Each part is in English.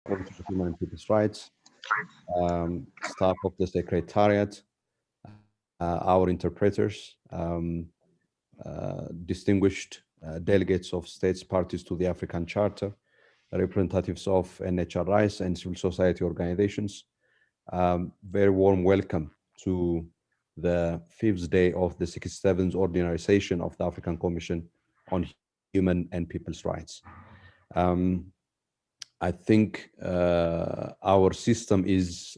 Council of Human and People's Rights, staff of the Secretariat, our interpreters, distinguished delegates of states parties to the African Charter, representatives of NHRIs and civil society organizations. Very warm welcome to the 5th day of the 67th ordinary session of the African Commission on Human and People's Rights. I think our system is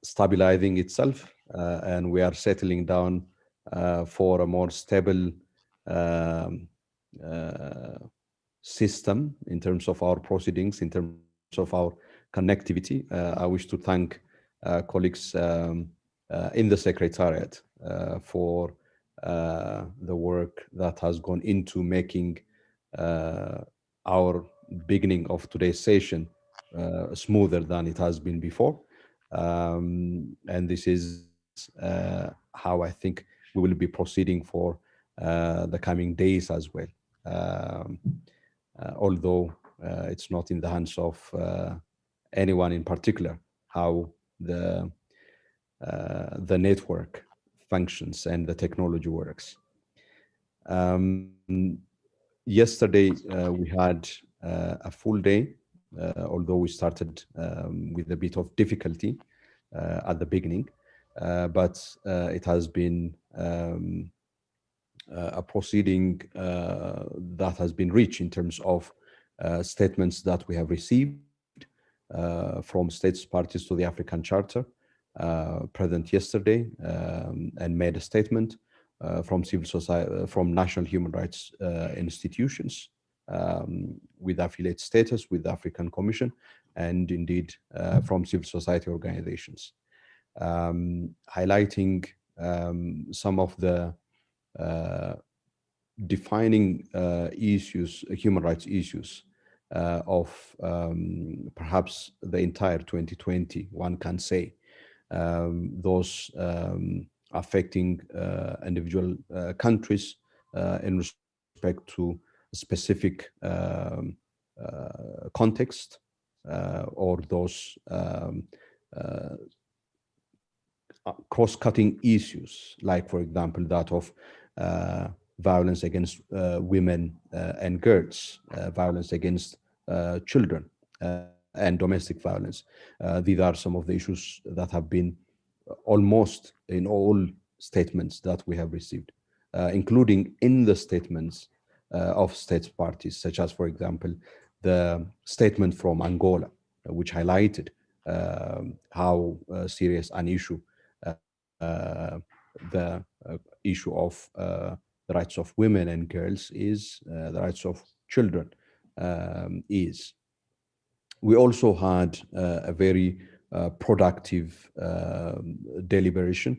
stabilizing itself and we are settling down for a more stable system in terms of our proceedings, in terms of our connectivity. I wish to thank colleagues in the Secretariat for the work that has gone into making our beginning of today's session smoother than it has been before. And this is how I think we will be proceeding for the coming days as well. Although it's not in the hands of anyone in particular how the network functions and the technology works. Yesterday we had a full day, although we started with a bit of difficulty at the beginning, but it has been a proceeding that has been rich in terms of statements that we have received from states parties to the African Charter, present yesterday, and made a statement from civil society, from national human rights institutions with affiliate status with the African Commission, and indeed from civil society organizations, highlighting some of the defining issues, human rights issues of perhaps the entire 2020, one can say, those affecting individual countries in respect to a specific context, or those cross-cutting issues, like, for example, that of violence against women and girls, violence against children, and domestic violence. These are some of the issues that have been almost in all statements that we have received, including in the statements of states parties, such as, for example, the statement from Angola, which highlighted how serious an issue the issue of the rights of women and girls is, the rights of children is. We also had a very productive deliberation,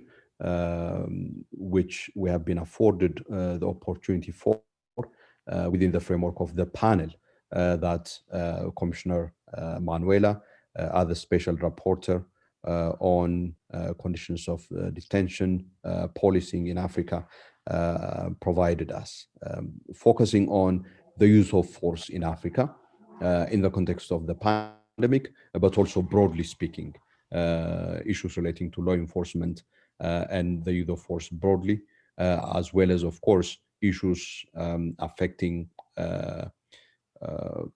which we have been afforded the opportunity for within the framework of the panel that Commissioner Manuela, as the special rapporteur on conditions of detention, policing in Africa, provided us, focusing on the use of force in Africa in the context of the pandemic, but also broadly speaking, issues relating to law enforcement and the use of force broadly, as well as, of course, issues affecting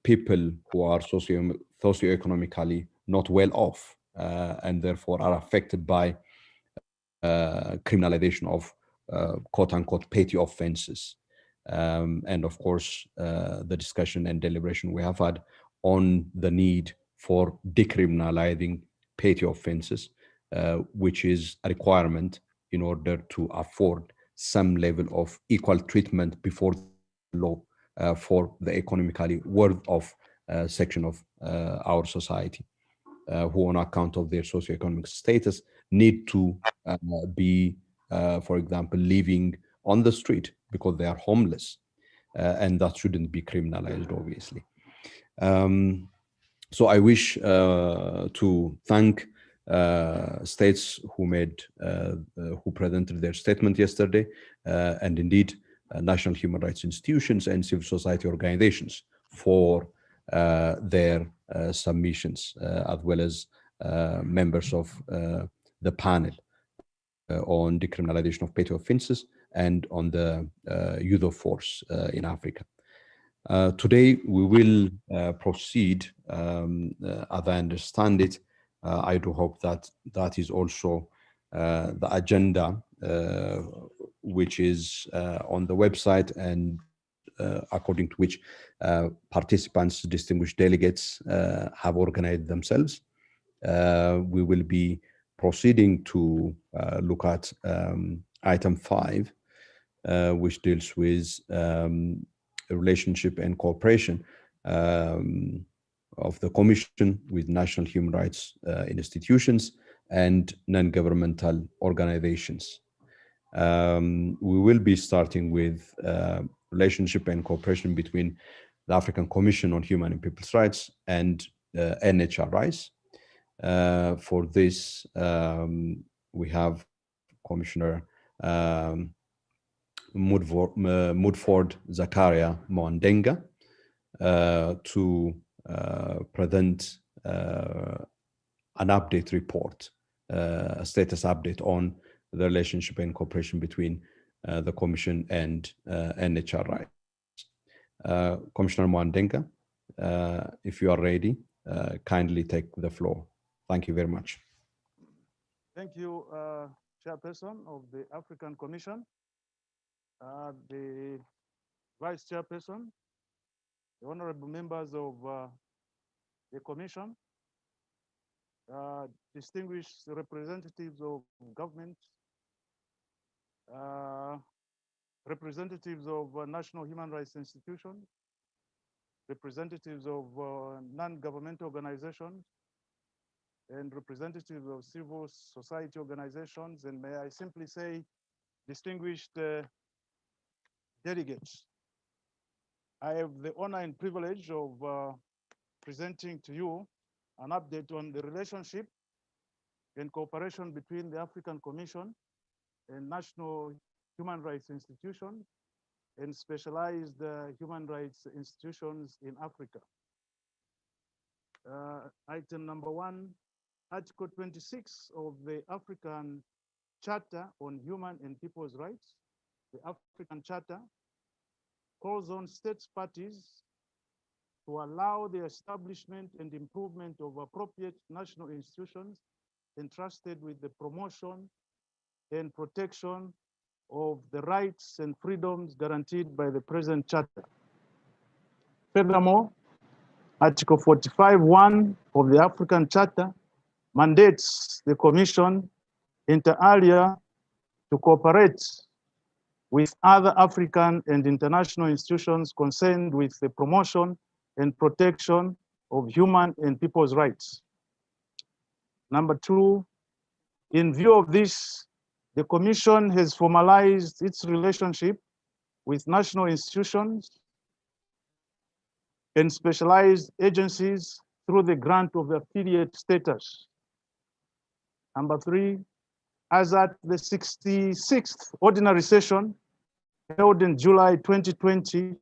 people who are socioeconomically not well off, and therefore are affected by criminalization of quote-unquote petty offenses. And of course, the discussion and deliberation we have had on the need for decriminalizing petty offenses, which is a requirement in order to afford some level of equal treatment before the law for the economically worth of section of our society, who on account of their socioeconomic status need to be, for example, living on the street because they are homeless, and that shouldn't be criminalized, obviously. So I wish to thank states who presented their statement yesterday, and indeed national human rights institutions and civil society organizations for their submissions, as well as members of the panel on decriminalization of petty offenses and on the use of force in Africa. Today, we will proceed, as I understand it. I do hope that that is also the agenda, which is on the website, and according to which participants, distinguished delegates, have organized themselves. We will be proceeding to look at item 5, which deals with relationship and cooperation of the Commission with national human rights institutions and non-governmental organizations. We will be starting with relationship and cooperation between the African Commission on Human and People's Rights and NHRIs. For this, we have Commissioner Mudford Zakaria Mwandenga to present an update report, a status update on the relationship and cooperation between the Commission and NHRI. Commissioner Mwandenga, if you are ready, kindly take the floor. Thank you very much. Thank you, Chairperson of the African Commission, the Vice Chairperson, the honorable members of the Commission, distinguished representatives of government, representatives of national human rights institutions, representatives of non-governmental organizations, and representatives of civil society organizations, and may I simply say, distinguished delegates. I have the honor and privilege of presenting to you an update on the relationship and cooperation between the African Commission and national human rights institutions and specialized human rights institutions in Africa. Item number 1, Article 26 of the African Charter on Human and People's Rights, the African Charter, calls on states parties to allow the establishment and improvement of appropriate national institutions entrusted with the promotion and protection of the rights and freedoms guaranteed by the present charter. Furthermore, Article 45(1) of the African Charter mandates the Commission inter alia to cooperate with other African and international institutions concerned with the promotion and protection of human and people's rights. Number 2, in view of this, the Commission has formalized its relationship with national institutions and specialized agencies through the grant of affiliate status. Number 3, as at the 66th ordinary session held in July 2020,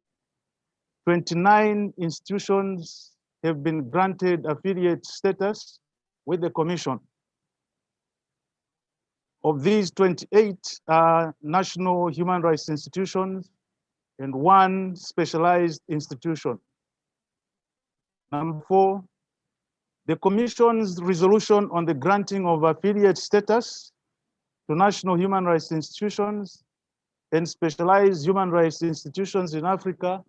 29 institutions have been granted affiliate status with the Commission. Of these, 28 are national human rights institutions and 1 specialized institution. Number 4, the Commission's resolution on the granting of affiliate status to national human rights institutions and specialized human rights institutions in Africa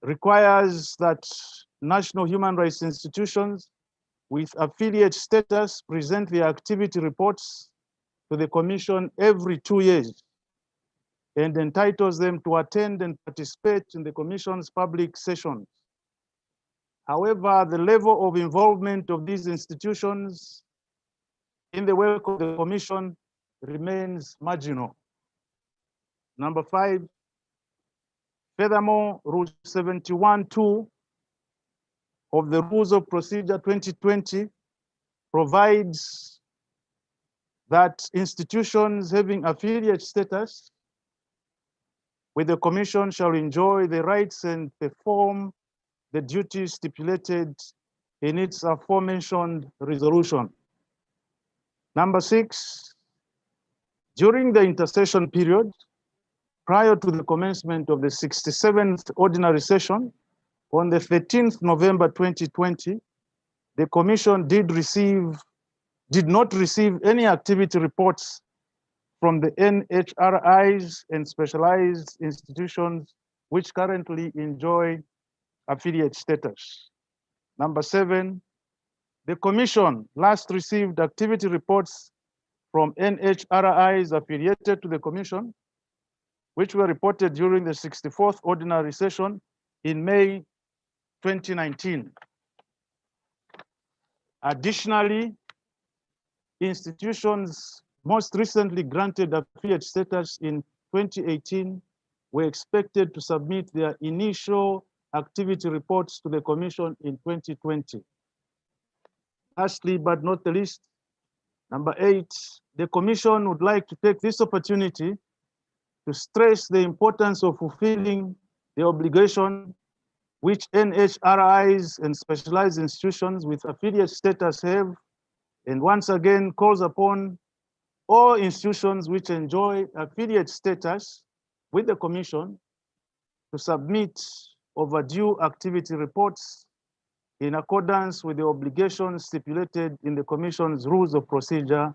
requires that national human rights institutions with affiliate status present their activity reports to the Commission every 2 years and entitles them to attend and participate in the Commission's public sessions. However, the level of involvement of these institutions in the work of the Commission remains marginal. Number 5, furthermore, Rule 71(2) of the Rules of Procedure 2020 provides that institutions having affiliate status with the Commission shall enjoy the rights and perform the duties stipulated in its aforementioned resolution. Number 6, during the intercession period, prior to the commencement of the 67th ordinary session, on the 13th November 2020, the Commission did not receive any activity reports from the NHRIs and specialized institutions which currently enjoy affiliate status. Number 7, the Commission last received activity reports from NHRIs affiliated to the Commission, which were reported during the 64th ordinary session in May 2019. Additionally, institutions most recently granted affiliate status in 2018 were expected to submit their initial activity reports to the Commission in 2020. Lastly, but not the least, number 8, the Commission would like to take this opportunity to stress the importance of fulfilling the obligation which NHRIs and specialized institutions with affiliate status have, and once again calls upon all institutions which enjoy affiliate status with the Commission to submit overdue activity reports in accordance with the obligations stipulated in the Commission's rules of procedure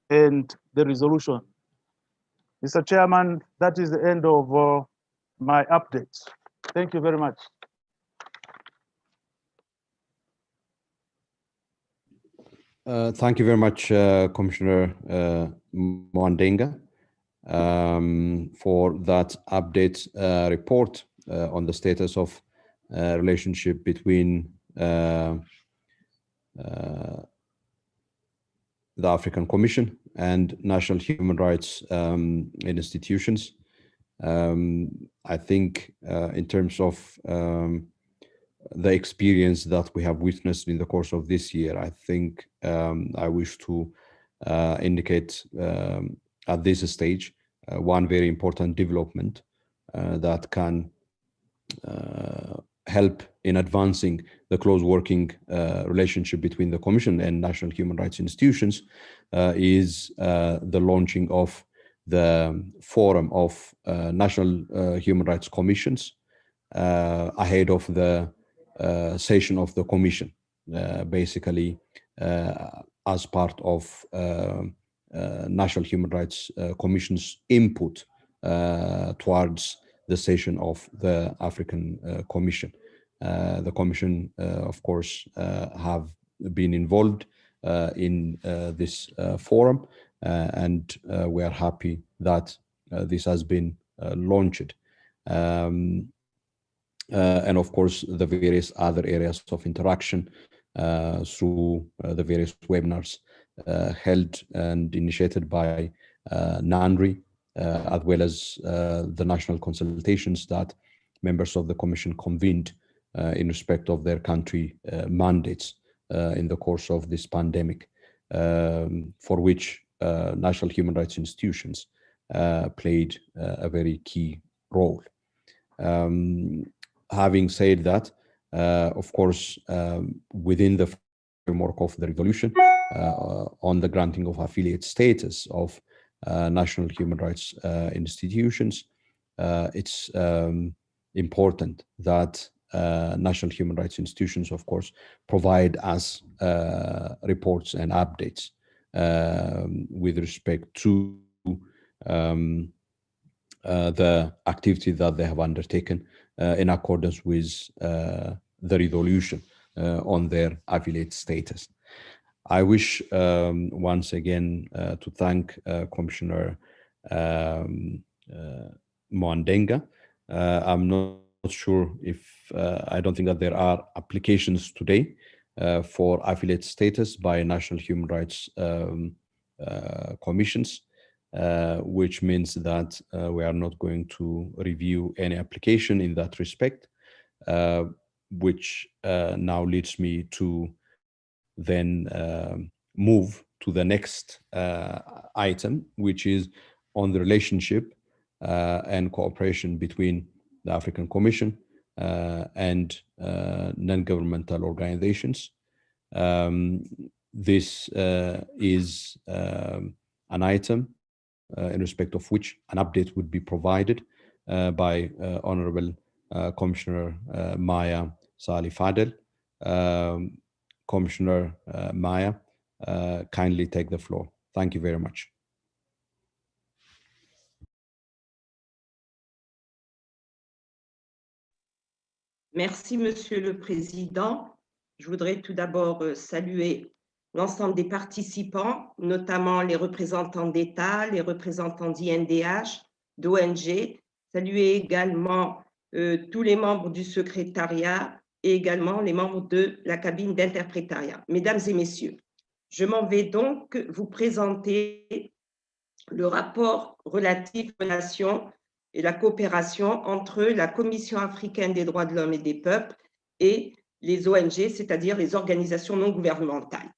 and the resolution. Mr. Chairman, that is the end of my updates. Thank you very much. Thank you very much, Commissioner Mwandenga, for that update report on the status of relationship between the African Commission and national human rights institutions. I think in terms of the experience that we have witnessed in the course of this year, I think I wish to indicate at this stage one very important development that can help in advancing the close working relationship between the Commission and national human rights institutions is the launching of the Forum of National Human Rights Commissions ahead of the session of the Commission, basically as part of National Human Rights Commission's input towards the session of the African Commission. The Commission, of course, have been involved in this forum, and we are happy that this has been launched. And of course, the various other areas of interaction through the various webinars held and initiated by NANRI, as well as the national consultations that members of the Commission convened in respect of their country mandates in the course of this pandemic, for which national human rights institutions played a very key role. Having said that, of course, within the framework of the resolution on the granting of affiliate status of national human rights institutions, it's important that national human rights institutions, of course, provide us reports and updates with respect to the activity that they have undertaken in accordance with the resolution on their affiliate status. I wish once again to thank Commissioner Mwandenga. I'm not sure if, I don't think that there are applications today for affiliate status by national human rights commissions, which means that we are not going to review any application in that respect, which now leads me to then move to the next item, which is on the relationship and cooperation between the African Commission and non-governmental organizations. This is an item in respect of which an update would be provided by Honorable Commissioner Maya Salih Fadel. Commissioner Maya, kindly take the floor. Thank you very much. Merci, Monsieur le Président. Je voudrais tout d'abord saluer l'ensemble des participants, notamment les représentants d'État, les représentants d'INDH, d'ONG, saluer également tous les membres du secrétariat et également les membres de la cabine d'interprétariat. Mesdames et messieurs, je m'en vais donc vous présenter le rapport relatif aux relations et la coopération entre la Commission africaine des droits de l'homme et des peuples et les ONG, c'est-à-dire les organisations non gouvernementales.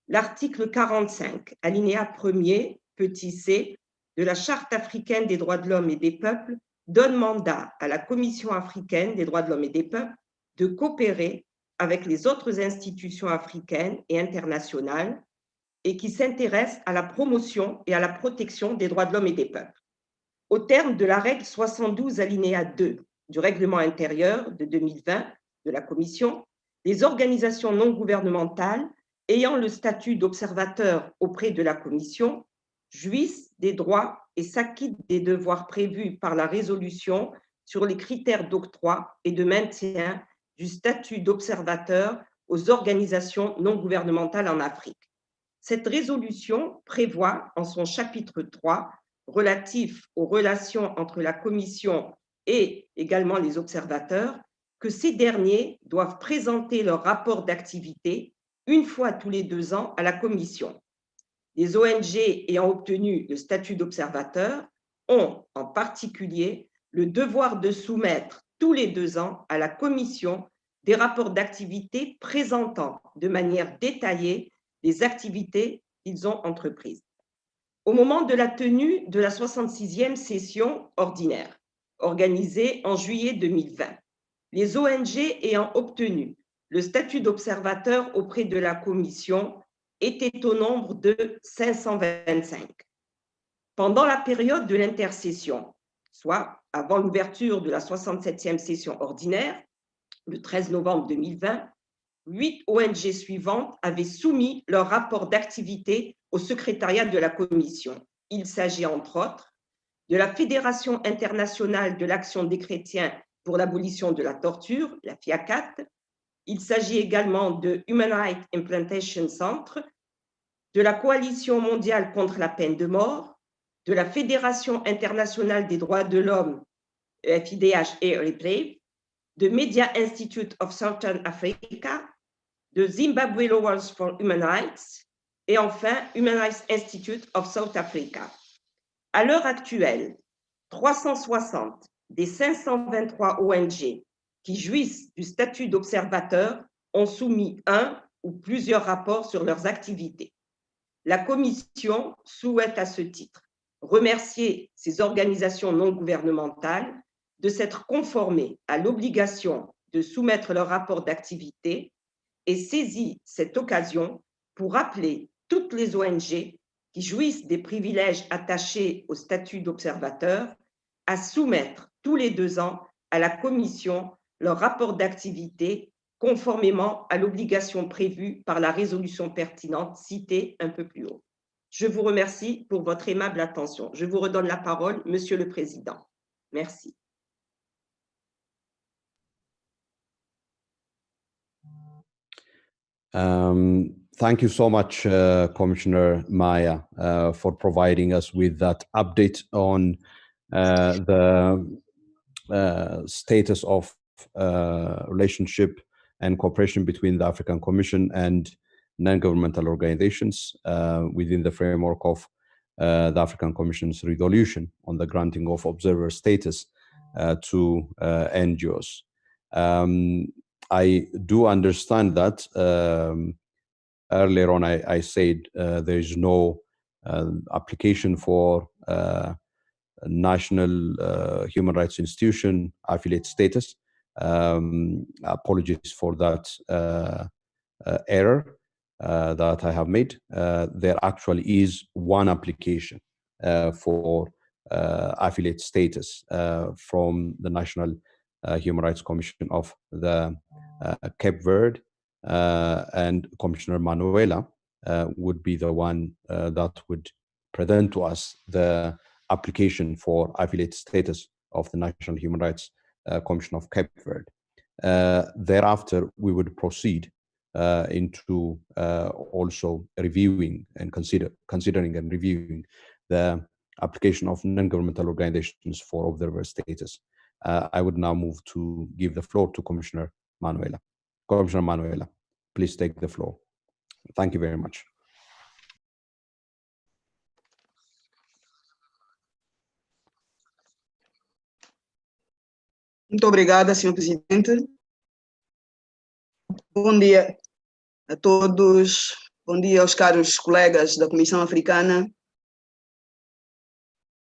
L'article 45, alinéa 1er, petit c, de la Charte africaine des droits de l'homme et des peuples donne mandat à la Commission africaine des droits de l'homme et des peuples de coopérer avec les autres institutions africaines et internationales et qui s'intéressent à la promotion et à la protection des droits de l'homme et des peuples. Au terme de la règle 72 alinéa 2 du règlement intérieur de 2020 de la Commission, les organisations non gouvernementales ayant le statut d'observateur auprès de la Commission jouissent des droits et s'acquittent des devoirs prévus par la résolution sur les critères d'octroi et de maintien du statut d'observateur aux organisations non gouvernementales en Afrique. Cette résolution prévoit en son chapitre 3 relatif aux relations entre la Commission et également les observateurs que ces derniers doivent présenter leur rapport d'activité une fois tous les 2 ans à la Commission. Les ONG ayant obtenu le statut d'observateur ont en particulier le devoir de soumettre tous les 2 ans à la Commission des rapports d'activité présentant de manière détaillée les activités qu'ils ont entreprises. Au moment de la tenue de la 66e session ordinaire, organisée en juillet 2020, les ONG ayant obtenu le statut d'observateur auprès de la Commission étaient au nombre de 525. Pendant la période de l'intercession, soit avant l'ouverture de la 67e session ordinaire, le 13 novembre 2020, 8 ONG suivantes avaient soumis leur rapport d'activité au secrétariat de la Commission. Il s'agit entre autres de la Fédération internationale de l'action des chrétiens pour l'abolition de la torture, la FIACAT. Il s'agit également de Human Rights Implementation Center, de la Coalition mondiale contre la peine de mort, de la Fédération internationale des droits de l'homme, FIDH et Replay, de Media Institute of Southern Africa, de Zimbabwe Lawyers for Human Rights et enfin Human Rights Institute of South Africa. À l'heure actuelle, 360 des 523 ONG qui jouissent du statut d'observateur ont soumis un ou plusieurs rapports sur leurs activités. La Commission souhaite à ce titre remercier ces organisations non gouvernementales de s'être conformées à l'obligation de soumettre leur rapport d'activité et saisit cette occasion pour rappeler toutes les ONG qui jouissent des privilèges attachés au statut d'observateur à soumettre tous les 2 ans à la Commission leur rapport d'activité conformément à l'obligation prévue par la résolution pertinente citée un peu plus haut. Je vous remercie pour votre aimable attention. Je vous redonne la parole, Monsieur le Président. Merci. Thank you so much, Commissioner Maya, for providing us with that update on the status of relationship and cooperation between the African Commission and non-governmental organizations within the framework of the African Commission's resolution on the granting of observer status to NGOs. I do understand that earlier on I said there is no application for national human rights institution affiliate status, Apologies for that error that I have made. There actually is one application for affiliate status from the National Human Rights Commission of the Cape Verde, and Commissioner Manuela would be the one that would present to us the application for affiliate status of the National Human Rights Commission of Cape Verde. Thereafter, we would proceed into also reviewing and considering and reviewing the application of non-governmental organizations for observer status. I would now move to give the floor to Commissioner Manuela. Commissioner Manuela, please take the floor. Thank you very much. Muito obrigada, Sr. Presidente. Bom dia a todos. Bom dia aos caros colegas da Comissão Africana.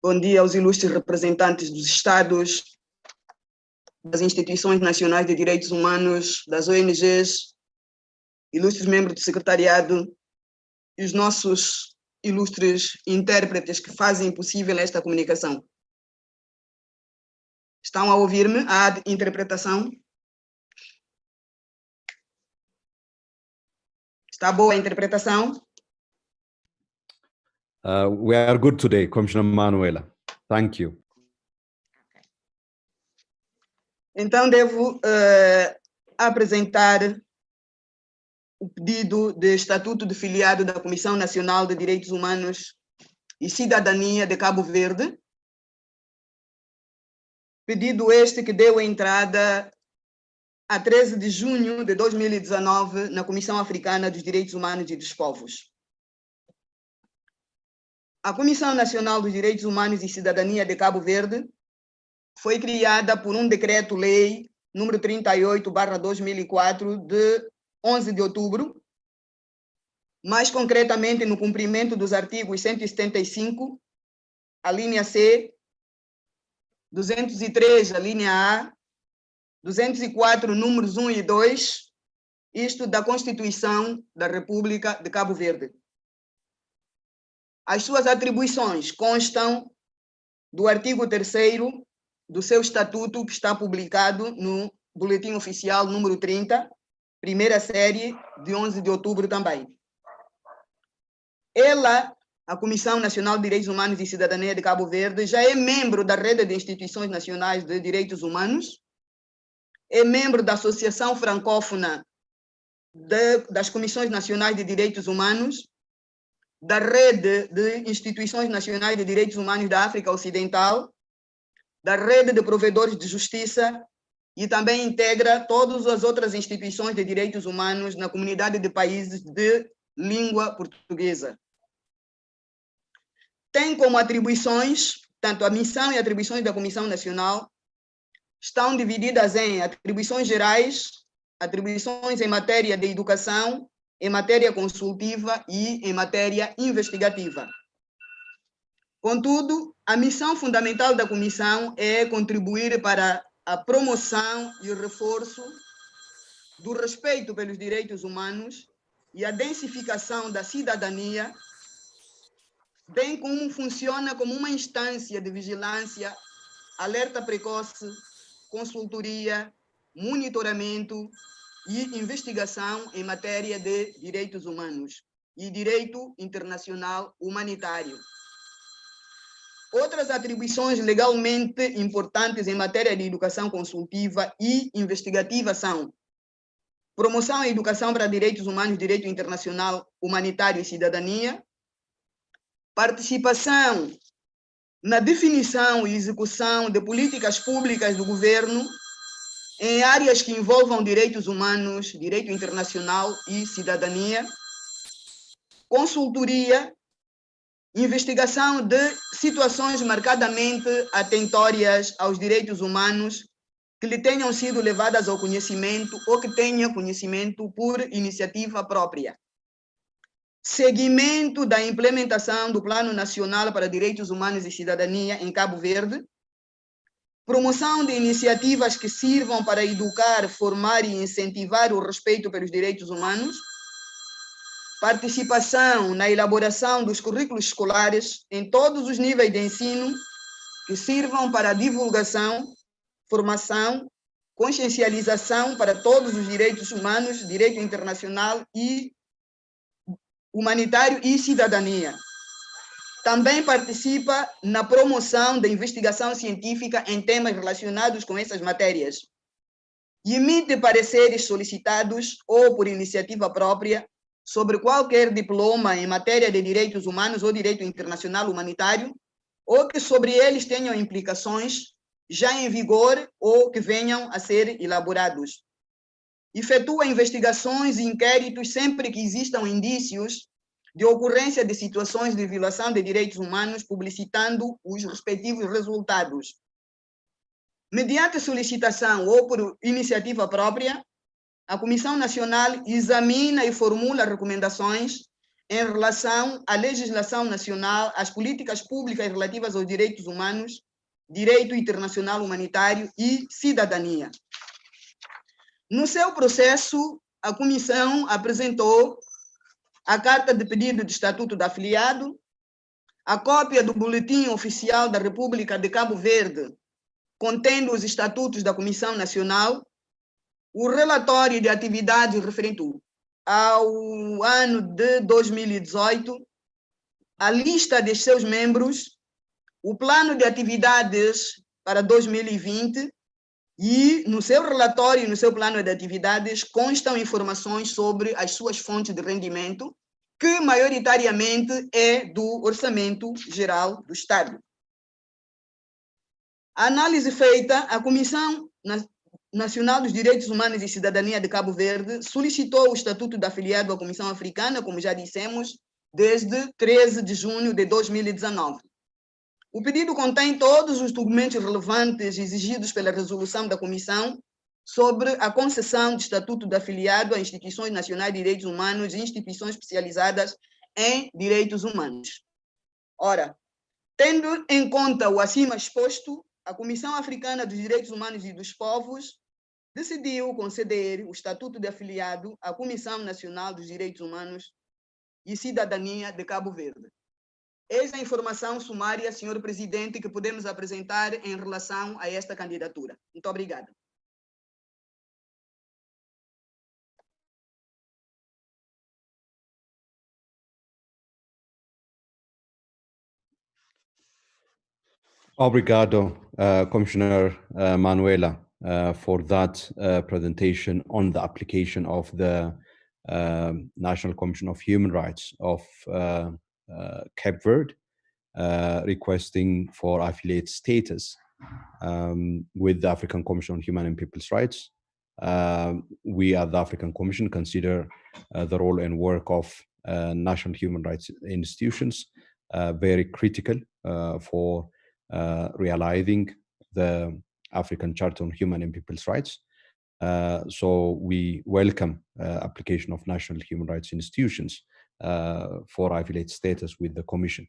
Bom dia aos ilustres representantes dos Estados, das instituições nacionais de direitos humanos, das ONGs, ilustres membros do secretariado e os nossos ilustres intérpretes que fazem possível esta comunicação. Estão a ouvir-me? Há interpretação? Está boa a interpretação? We are good today, Commissioner Manuela. Thank you. Então, devo apresentar o pedido de estatuto de filiado da Comissão Nacional de Direitos Humanos e Cidadania de Cabo Verde. Pedido este que deu entrada a 13 de junho de 2019 na Comissão Africana dos Direitos Humanos e dos Povos. A Comissão Nacional dos Direitos Humanos e Cidadania de Cabo Verde foi criada por um decreto-lei número 38/2004 de 11 de outubro, mais concretamente no cumprimento dos artigos 175, a linha C, 203, a linha A, 204, números 1 e 2, isto da Constituição da República de Cabo Verde. As suas atribuições constam do artigo 3º do seu estatuto, que está publicado no Boletim Oficial número 30, primeira série, de 11 de outubro também. Ela, a Comissão Nacional de Direitos Humanos e Cidadania de Cabo Verde, já é membro da Rede de Instituições Nacionais de Direitos Humanos, é membro da Associação Francófona das Comissões Nacionais de Direitos Humanos, da Rede de Instituições Nacionais de Direitos Humanos da África Ocidental, da Rede de Provedores de Justiça e também integra todas as outras instituições de direitos humanos na comunidade de países de língua portuguesa. Tem como atribuições, tanto a missão e atribuições da Comissão Nacional, estão divididas em atribuições gerais, atribuições em matéria de educação, em matéria consultiva e em matéria investigativa. Contudo, a missão fundamental da Comissão é contribuir para a promoção e o reforço do respeito pelos direitos humanos e a densificação da cidadania, bem como funciona como uma instância de vigilância, alerta precoce, consultoria, monitoramento e investigação em matéria de direitos humanos e direito internacional humanitário. Outras atribuições legalmente importantes em matéria de educação consultiva e investigativa são promoção e educação para direitos humanos, direito internacional humanitário e cidadania, participação na definição e execução de políticas públicas do governo em áreas que envolvam direitos humanos, direito internacional e cidadania, consultoria, investigação de situações marcadamente atentórias aos direitos humanos que lhe tenham sido levadas ao conhecimento ou que tenha conhecimento por iniciativa própria. Seguimento da implementação do Plano Nacional para Direitos Humanos e Cidadania em Cabo Verde, promoção de iniciativas que sirvam para educar, formar e incentivar o respeito pelos direitos humanos, participação na elaboração dos currículos escolares em todos os níveis de ensino que sirvam para a divulgação, formação, consciencialização para todos os direitos humanos, direito internacional e humanitário e cidadania. Também participa na promoção da investigação científica em temas relacionados com essas matérias. E emite pareceres solicitados ou por iniciativa própria sobre qualquer diploma em matéria de direitos humanos ou direito internacional humanitário, ou que sobre eles tenham implicações já em vigor ou que venham a ser elaborados. Efetua investigações e inquéritos sempre que existam indícios de ocorrência de situações de violação de direitos humanos, publicitando os respectivos resultados. Mediante solicitação ou por iniciativa própria, a Comissão Nacional examina e formula recomendações em relação à legislação nacional, às políticas públicas relativas aos direitos humanos, direito internacional humanitário e cidadania. No seu processo, a Comissão apresentou a carta de pedido de estatuto de afiliado, a cópia do Boletim Oficial da República de Cabo Verde, contendo os estatutos da Comissão Nacional, o relatório de atividades referente ao ano de 2018, a lista de seus membros, o plano de atividades para 2020 e no seu relatório e no seu plano de atividades constam informações sobre as suas fontes de rendimento, que maioritariamente é do Orçamento Geral do Estado. A análise feita, a Comissão Nacional dos Direitos Humanos e Cidadania de Cabo Verde solicitou o estatuto de afiliado à Comissão Africana, como já dissemos, desde 13 de junho de 2019. O pedido contém todos os documentos relevantes exigidos pela resolução da Comissão sobre a concessão de estatuto de afiliado a instituições nacionais de direitos humanos e instituições especializadas em direitos humanos. Ora, tendo em conta o acima exposto, a Comissão Africana dos Direitos Humanos e dos Povos decidiu conceder o estatuto de afiliado à Comissão Nacional dos Direitos Humanos e Cidadania de Cabo Verde. Eis a informação sumária, senhor presidente, que podemos apresentar em relação a esta candidatura. Muito obrigada. Obrigado, Commissioner Manuela, for that presentation on the application of the National Commission of Human Rights of Cape Verde, requesting for affiliate status with the African Commission on Human and People's Rights. We at the African Commission consider the role and work of national human rights institutions very critical for realizing the African Charter on Human and People's Rights. So we welcome application of national human rights institutions for affiliate status with the Commission.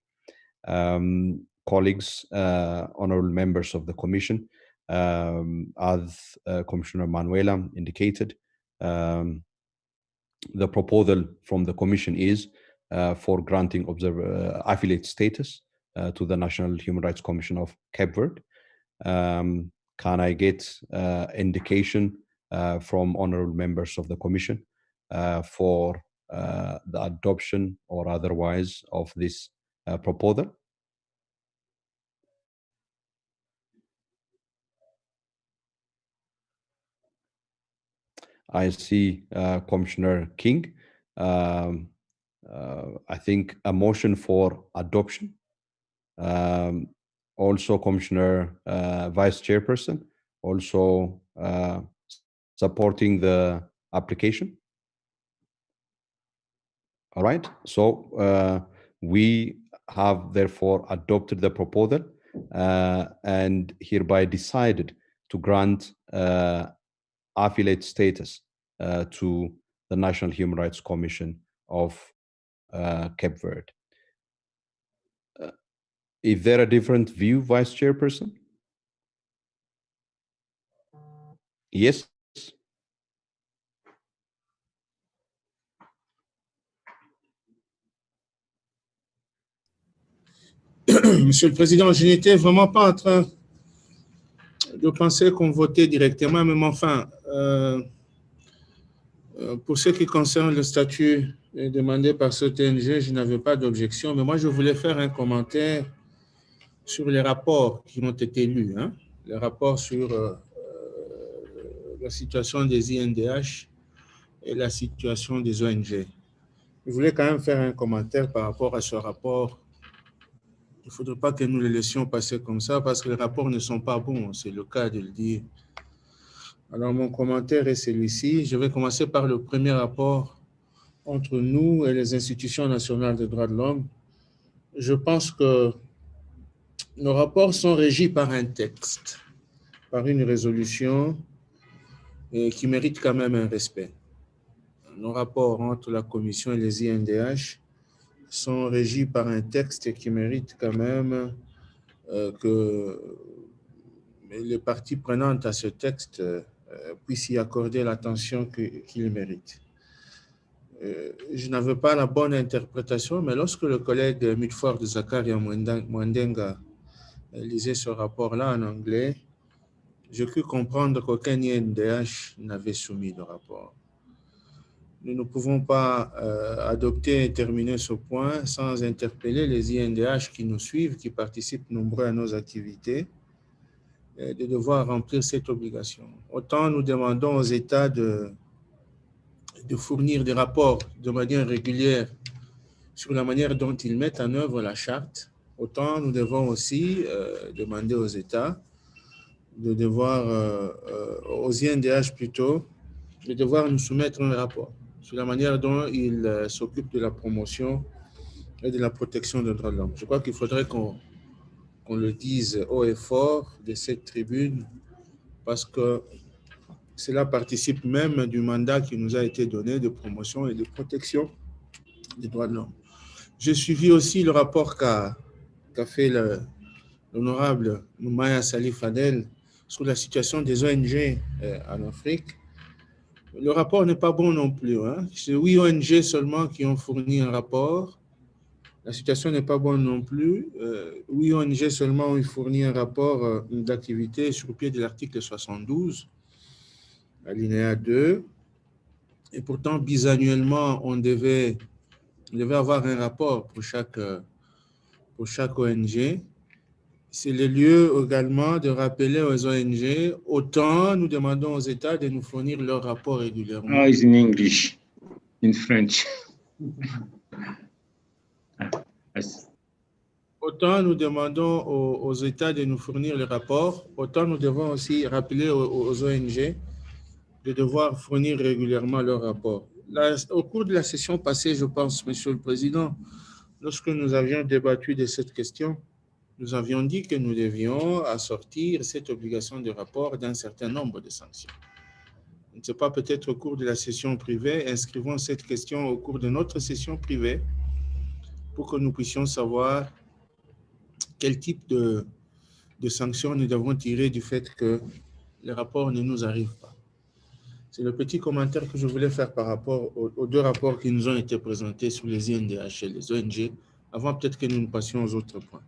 Colleagues, honorable members of the Commission, as Commissioner Manuela indicated, the proposal from the Commission is for granting affiliate status to the National Human Rights Commission of Cape Verde. Can I get indication from honorable members of the Commission for the adoption or otherwise of this proposal? I see Commissioner King. I think a motion for adoption. Also Commissioner Vice Chairperson, also supporting the application. All right, so we have therefore adopted the proposal and hereby decided to grant affiliate status to the National Human Rights Commission of Cape Verde. Is there a different view, Vice Chairperson? Yes. Monsieur le Président, je n'étais vraiment pas en train de penser qu'on votait directement, mais enfin, pour ce qui concerne le statut demandé par ce TNG, je n'avais pas d'objection, mais moi, je voulais faire un commentaire sur les rapports qui ont été lus, hein, les rapports sur la situation des INDH et la situation des ONG. Je voulais quand même faire un commentaire par rapport à ce rapport. Il ne faudrait pas que nous les laissions passer comme ça parce que les rapports ne sont pas bons, c'est le cas de le dire. Alors, mon commentaire est celui-ci. Je vais commencer par le premier rapport entre nous et les institutions nationales des droits de l'homme. Je pense que nos rapports sont régis par un texte, par une résolution qui mérite quand même un respect. Nos rapports entre la Commission et les INDH sont régis par un texte qui mérite quand même que les parties prenantes à ce texte puissent y accorder l'attention qu'il mérite. Je n'avais pas la bonne interprétation, mais lorsque le collègue Mitford Zakaria Mwendenga lisait ce rapport-là en anglais, j'ai cru comprendre qu'aucun INDH n'avait soumis le rapport. Nous ne pouvons pas adopter et terminer ce point sans interpeller les INDH qui nous suivent, qui participent nombreux à nos activités, de devoir remplir cette obligation. Autant nous demandons aux États de fournir des rapports de manière régulière sur la manière dont ils mettent en œuvre la charte, autant nous devons aussi demander aux États de devoir, aux INDH plutôt, de devoir nous soumettre un rapport sur la manière dont ils s'occupent de la promotion et de la protection des droits de l'homme. Je crois qu'il faudrait qu'on le dise haut et fort de cette tribune parce que cela participe même du mandat qui nous a été donné de promotion et de protection des droits de l'homme. J'ai suivi aussi le rapport qu'a fait l'honorable Noumaya Salih Fadel sur la situation des ONG en Afrique. Le rapport n'est pas bon non plus. Hein. C'est 8 ONG seulement qui ont fourni un rapport. La situation n'est pas bonne non plus. 8 ONG seulement ont fourni un rapport d'activité sur le pied de l'article 72, alinéa 2. Et pourtant, bisannuellement, on devait avoir un rapport pour chaque ONG. C'est le lieu également de rappeler aux ONG, autant nous demandons aux États de nous fournir leurs rapports régulièrement. It's in English, in French. Autant nous demandons aux États de nous fournir les rapports, autant nous devons aussi rappeler aux ONG de devoir fournir régulièrement leurs rapports. Au cours de la session passée, je pense, Monsieur le Président, lorsque nous avions débattu de cette question, nous avions dit que nous devions assortir cette obligation de rapport d'un certain nombre de sanctions. Je ne sais pas, peut-être au cours de la session privée, inscrivons cette question au cours de notre session privée pour que nous puissions savoir quel type de sanctions nous devons tirer du fait que les rapports ne nous arrivent pas. C'est le petit commentaire que je voulais faire par rapport aux 2 rapports qui nous ont été présentés sur les INDH et les ONG, avant peut-être que nous passions aux autres points.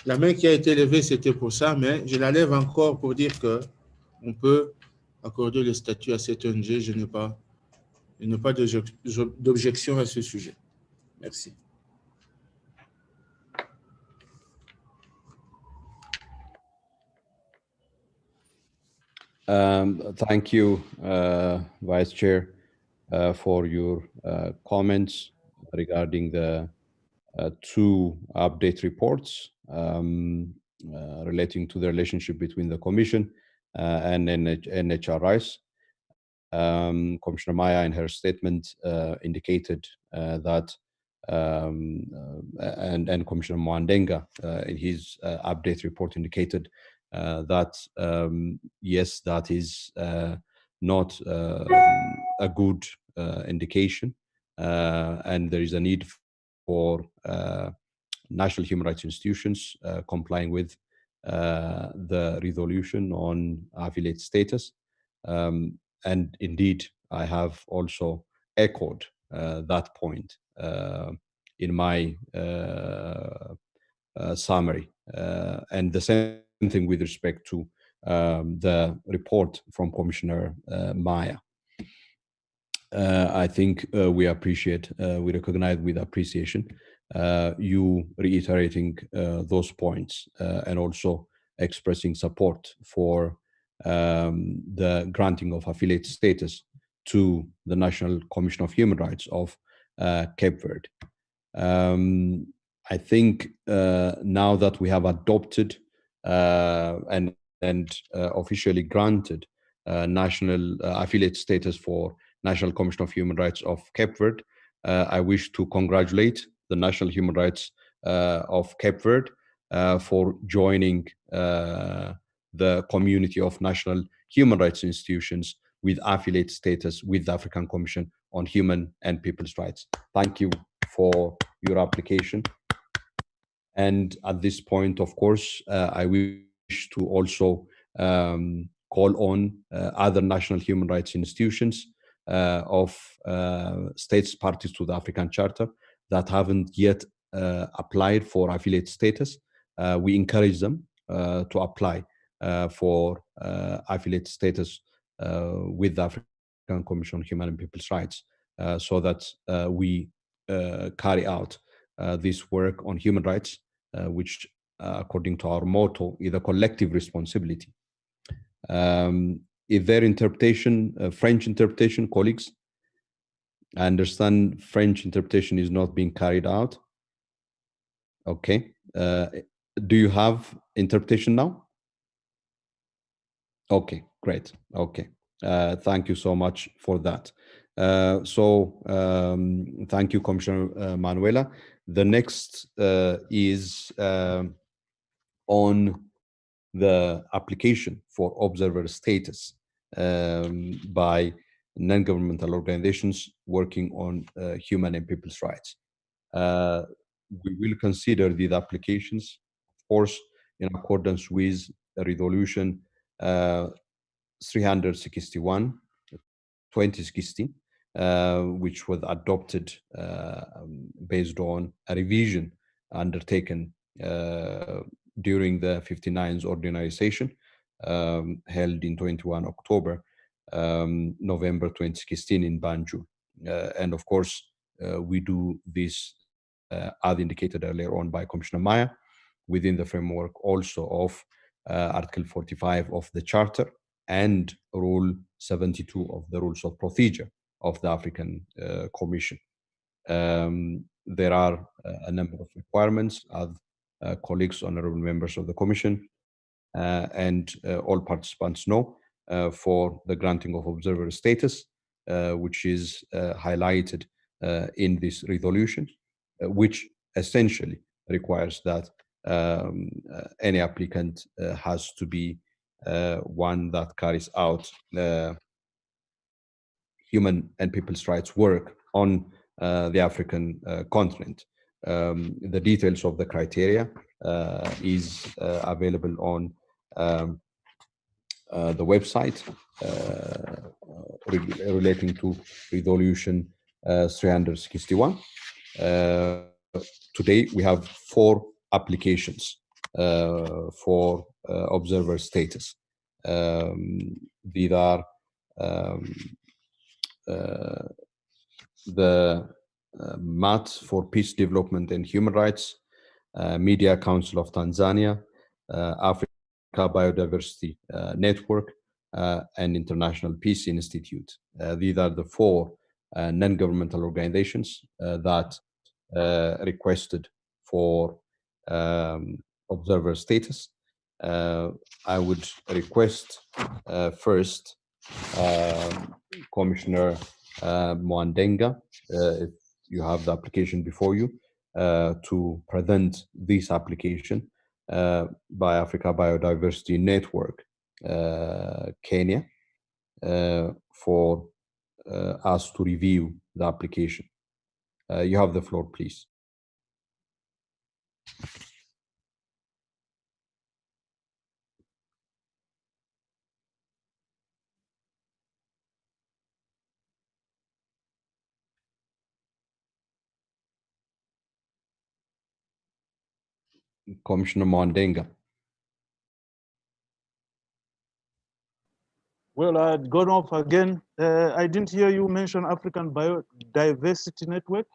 La main qui a été levée, c'était pour ça, mais je la lève encore pour dire qu'on peut accorder le statut à cette ONG. Je n'ai pas d'objection à ce sujet. Merci. Thank you, Vice Chair, for your comments regarding the 2 update reports relating to the relationship between the Commission and NHRIs. Commissioner Maya, in her statement, indicated that, and Commissioner Mwandenga, in his update report, indicated that yes, that is not a good indication, and there is a need for national human rights institutions complying with the resolution on affiliate status. And indeed, I have also echoed that point in my summary. And the same thing with respect to the report from Commissioner Maya. I think we appreciate, we recognize with appreciation you reiterating those points and also expressing support for the granting of affiliate status to the National Commission of Human Rights of Cape Verde. I think now that we have adopted and officially granted national affiliate status for National Commission of Human Rights of Cape Verde, I wish to congratulate the National Human Rights of Cape Verde for joining the community of national human rights institutions with affiliate status with the African Commission on Human and People's Rights. Thank you for your application. And at this point, of course, I wish to also call on other national human rights institutions of states parties to the African Charter that haven't yet applied for affiliate status. We encourage them to apply for affiliate status with the African Commission on Human and People's Rights so that we carry out this work on human rights, which, according to our motto, is a collective responsibility. Is there interpretation, French interpretation, colleagues? I understand French interpretation is not being carried out. Okay. Do you have interpretation now? Okay, great. Okay. Thank you so much for that. Thank you, Commissioner Manuela. The next is on the application for observer status by non-governmental organizations working on human and people's rights. We will consider these applications, of course, in accordance with Resolution 361, 2016, which was adopted based on a revision undertaken during the 59th ordinary session held in 21 October, November 2016 in Banjul. And of course, we do this as indicated earlier on by Commissioner Maya within the framework also of Article 45 of the Charter and Rule 72 of the Rules of Procedure of the African Commission. There are a number of requirements as colleagues, honorable members of the Commission, and all participants know for the granting of observer status, which is highlighted in this resolution, which essentially requires that any applicant has to be one that carries out human and people's rights work on the African continent. The details of the criteria is available on the website relating to Resolution 361. Today we have 4 applications for observer status. These are the MAT for Peace, Development and Human Rights, Media Council of Tanzania, Africa Biodiversity Network, and International Peace Institute. These are the 4 non-governmental organizations that requested for observer status. I would request first Commissioner Mwandenga, if you have the application before you, to present this application by Africa Biodiversity Network, Kenya, for us to review the application. You have the floor, please. Commissioner Mondenga. Well, I'd gone off again. I didn't hear you mention African Biodiversity Network.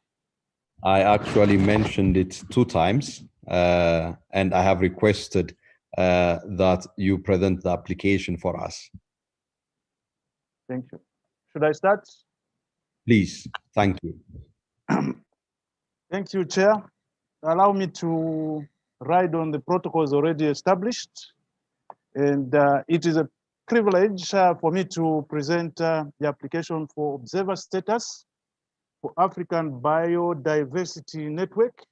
I actually mentioned it 2 times, and I have requested that you present the application for us. Thank you. Should I start? Please, thank you. Thank you, Chair. Allow me to ride on the protocols already established. And it is a privilege for me to present the application for observer status for African Biodiversity Network,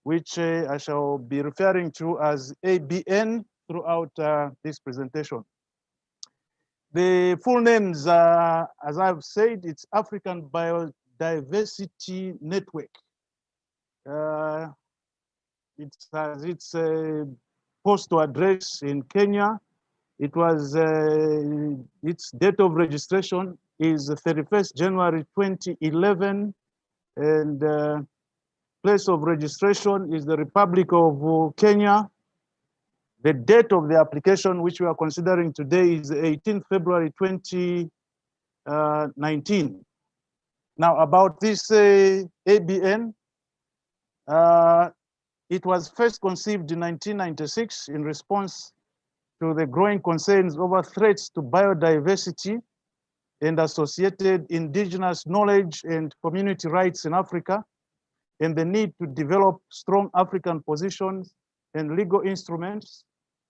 which I shall be referring to as ABN throughout this presentation. The full names, as I've said, it's African Biodiversity Network. It has its postal address in Kenya. It was, its date of registration is 31st January 2011, and place of registration is the Republic of Kenya. The date of the application, which we are considering today, is 18 February 2019. Now, about this ABN, it was first conceived in 1996 in response to the growing concerns over threats to biodiversity and associated indigenous knowledge and community rights in Africa, and the need to develop strong African positions and legal instruments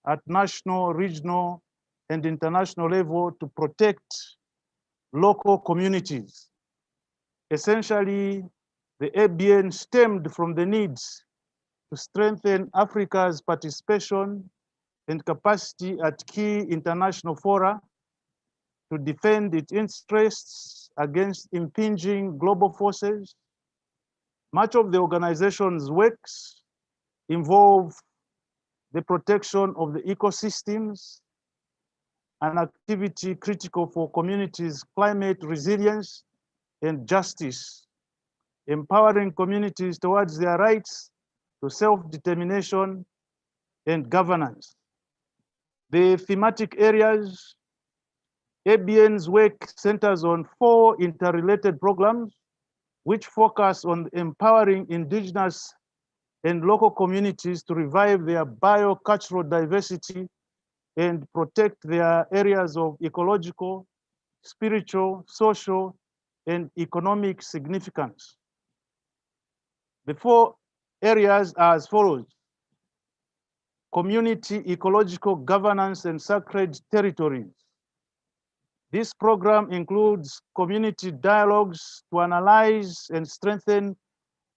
at national, regional, and international level to protect local communities. Essentially, the ABN stemmed from the needs to strengthen Africa's participation and capacity at key international fora, to defend its interests against impinging global forces. Much of the organization's works involve the protection of the ecosystems, an activity critical for communities' climate resilience and justice, empowering communities towards their rights to self-determination and governance. The thematic areas, ABN's work centers on 4 interrelated programs, which focus on empowering indigenous and local communities to revive their biocultural diversity and protect their areas of ecological, spiritual, social, and economic significance. The 4 areas are as follows: community ecological governance and sacred territories. This program includes community dialogues to analyze and strengthen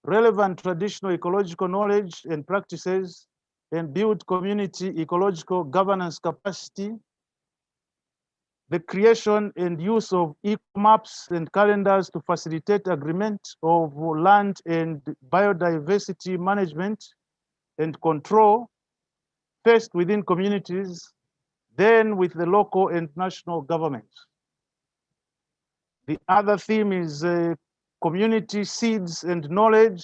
relevant traditional ecological knowledge and practices and build community ecological governance capacity. The creation and use of eco-maps and calendars to facilitate agreement of land and biodiversity management and control, first within communities, then with the local and national governments. The other theme is community seeds and knowledge.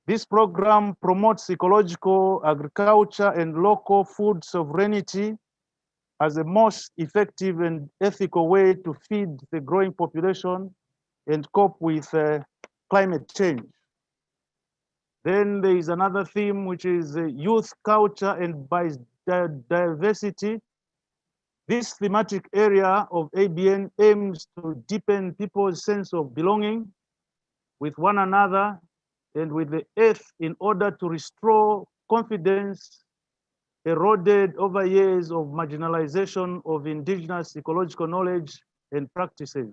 This program promotes ecological agriculture and local food sovereignty as the most effective and ethical way to feed the growing population and cope with climate change. Then there is another theme, which is youth culture and biodiversity. This thematic area of ABN aims to deepen people's sense of belonging with one another and with the earth in order to restore confidence eroded over years of marginalization of indigenous ecological knowledge and practices.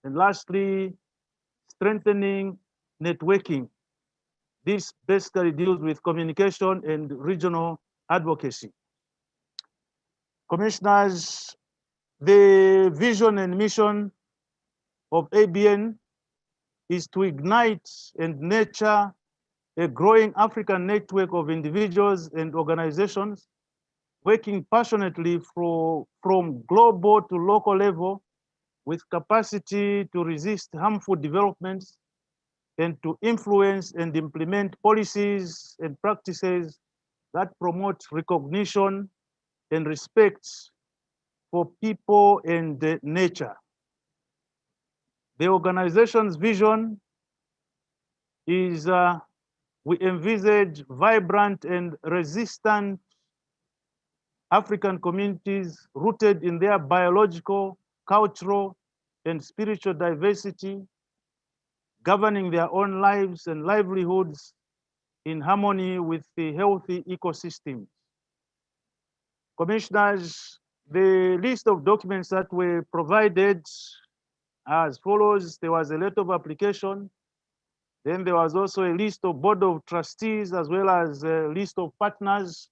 And lastly, strengthening networking. This basically deals with communication and regional advocacy. Commissioners, the vision and mission of ABN is to ignite and nurture a growing African network of individuals and organizations working passionately from global to local level with capacity to resist harmful developments and to influence and implement policies and practices that promote recognition and respect for people and nature. The organization's vision is we envisage vibrant and resistant African communities rooted in their biological, cultural, and spiritual diversity, governing their own lives and livelihoods in harmony with the healthy ecosystem. Commissioners, the list of documents that were provided as follows. There was a letter of application. Then there was also a list of board of trustees as well as a list of partners.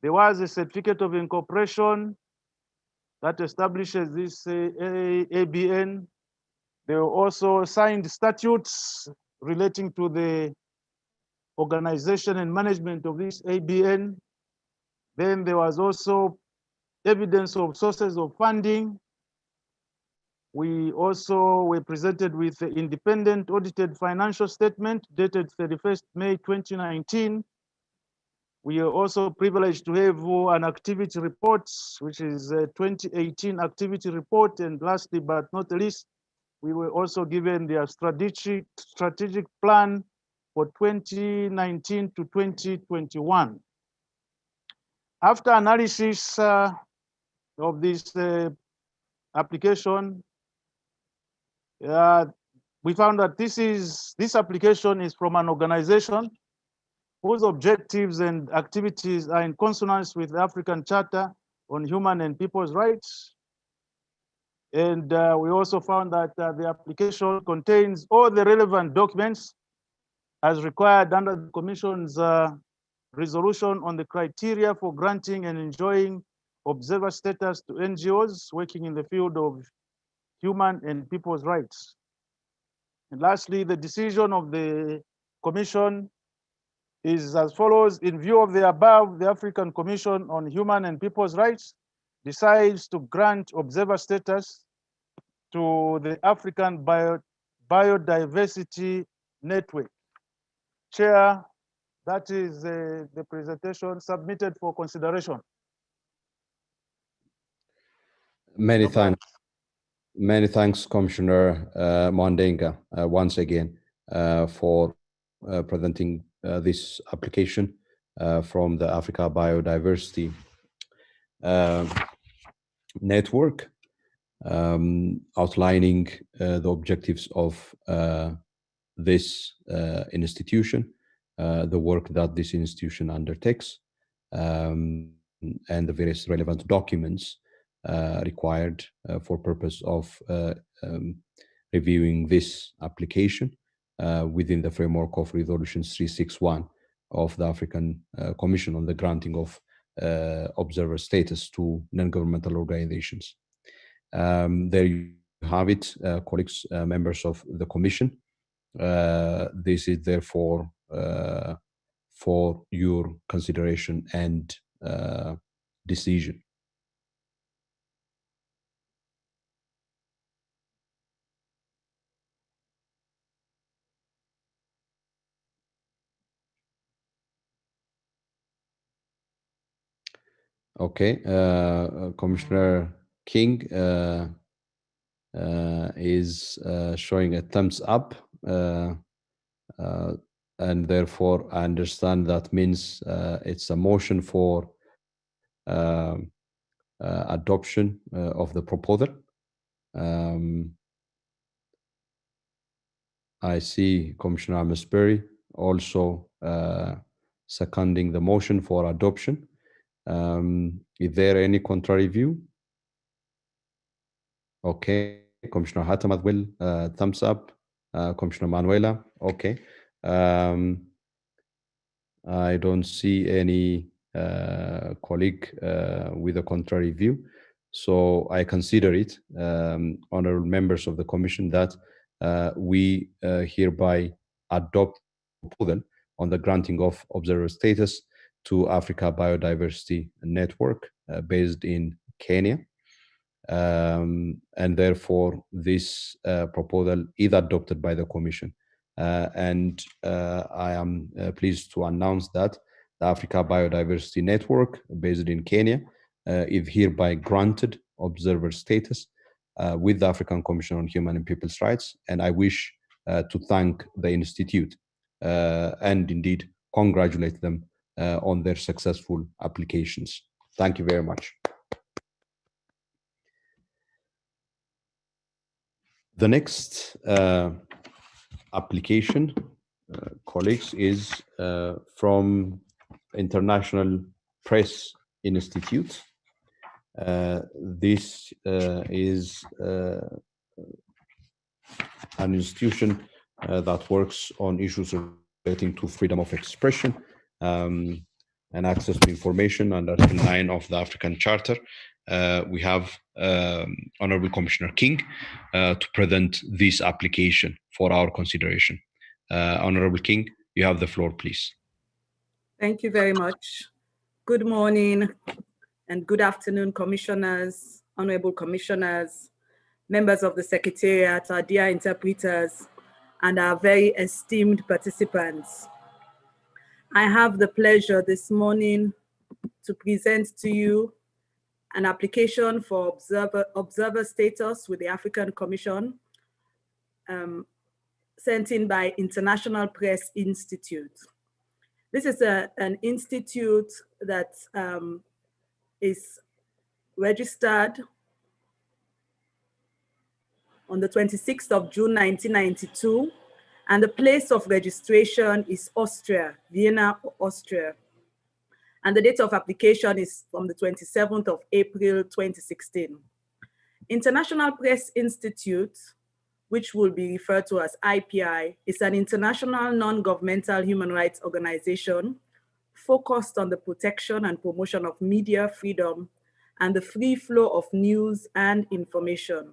There was a certificate of incorporation that establishes this ABN. There were also signed statutes relating to the organization and management of this ABN. Then there was also evidence of sources of funding. We also were presented with the independent audited financial statement dated 31st May 2019. We are also privileged to have an activity report, which is a 2018 activity report. And lastly, but not least, we were also given their strategic plan for 2019 to 2021. After analysis of this application, we found that this application is from an organization whose objectives and activities are in consonance with the African Charter on Human and People's Rights. And we also found that the application contains all the relevant documents as required under the Commission's resolution on the criteria for granting and enjoying observer status to NGOs working in the field of human and people's rights. And lastly, the decision of the Commission is as follows. In view of the above, the African Commission on Human and People's Rights decides to grant observer status to the African Biodiversity Network. Chair, that is the presentation submitted for consideration. Many thanks. Many thanks, Commissioner Mwandenga, once again, for presenting this application from the Africa Biodiversity Network, outlining the objectives of this institution, the work that this institution undertakes, and the various relevant documents required for purpose of reviewing this application within the framework of Resolution 361 of the African Commission on the granting of observer status to non-governmental organizations. There you have it, colleagues, members of the Commission. This is therefore for your consideration and decision. Okay, Commissioner King is showing a thumbs up, and therefore I understand that means it's a motion for adoption of the proposal. I see Commissioner Amesbury also seconding the motion for adoption. Is there any contrary view? Okay, Commissioner Hatem as well, thumbs up. Commissioner Manuela, okay. I don't see any colleague with a contrary view. So I consider it, honorable members of the Commission, that we hereby adopt the proposal on the granting of observer status to Africa Biodiversity Network based in Kenya. And therefore, this proposal is adopted by the Commission I am pleased to announce that the Africa Biodiversity Network, based in Kenya, is hereby granted observer status with the African Commission on Human and People's Rights. And I wish to thank the Institute and indeed congratulate them on their successful applications. Thank you very much. The next application, colleagues, is from International Press Institute. This is an institution that works on issues relating to freedom of expression and access to information under Article 9 of the African Charter. We have Honorable Commissioner King to present this application for our consideration. Honorable King, you have the floor, please. Thank you very much. Good morning and good afternoon, commissioners, honorable commissioners, members of the Secretariat, our dear interpreters, and our very esteemed participants. I have the pleasure this morning to present to you an application for observer status with the African Commission sent in by International Press Institute. This is an institute that is registered on the 26th of June, 1992, and the place of registration is Austria, Vienna, Austria. And the date of application is from the 27th of April, 2016. International Press Institute, which will be referred to as IPI, is an international non-governmental human rights organization focused on the protection and promotion of media freedom and the free flow of news and information.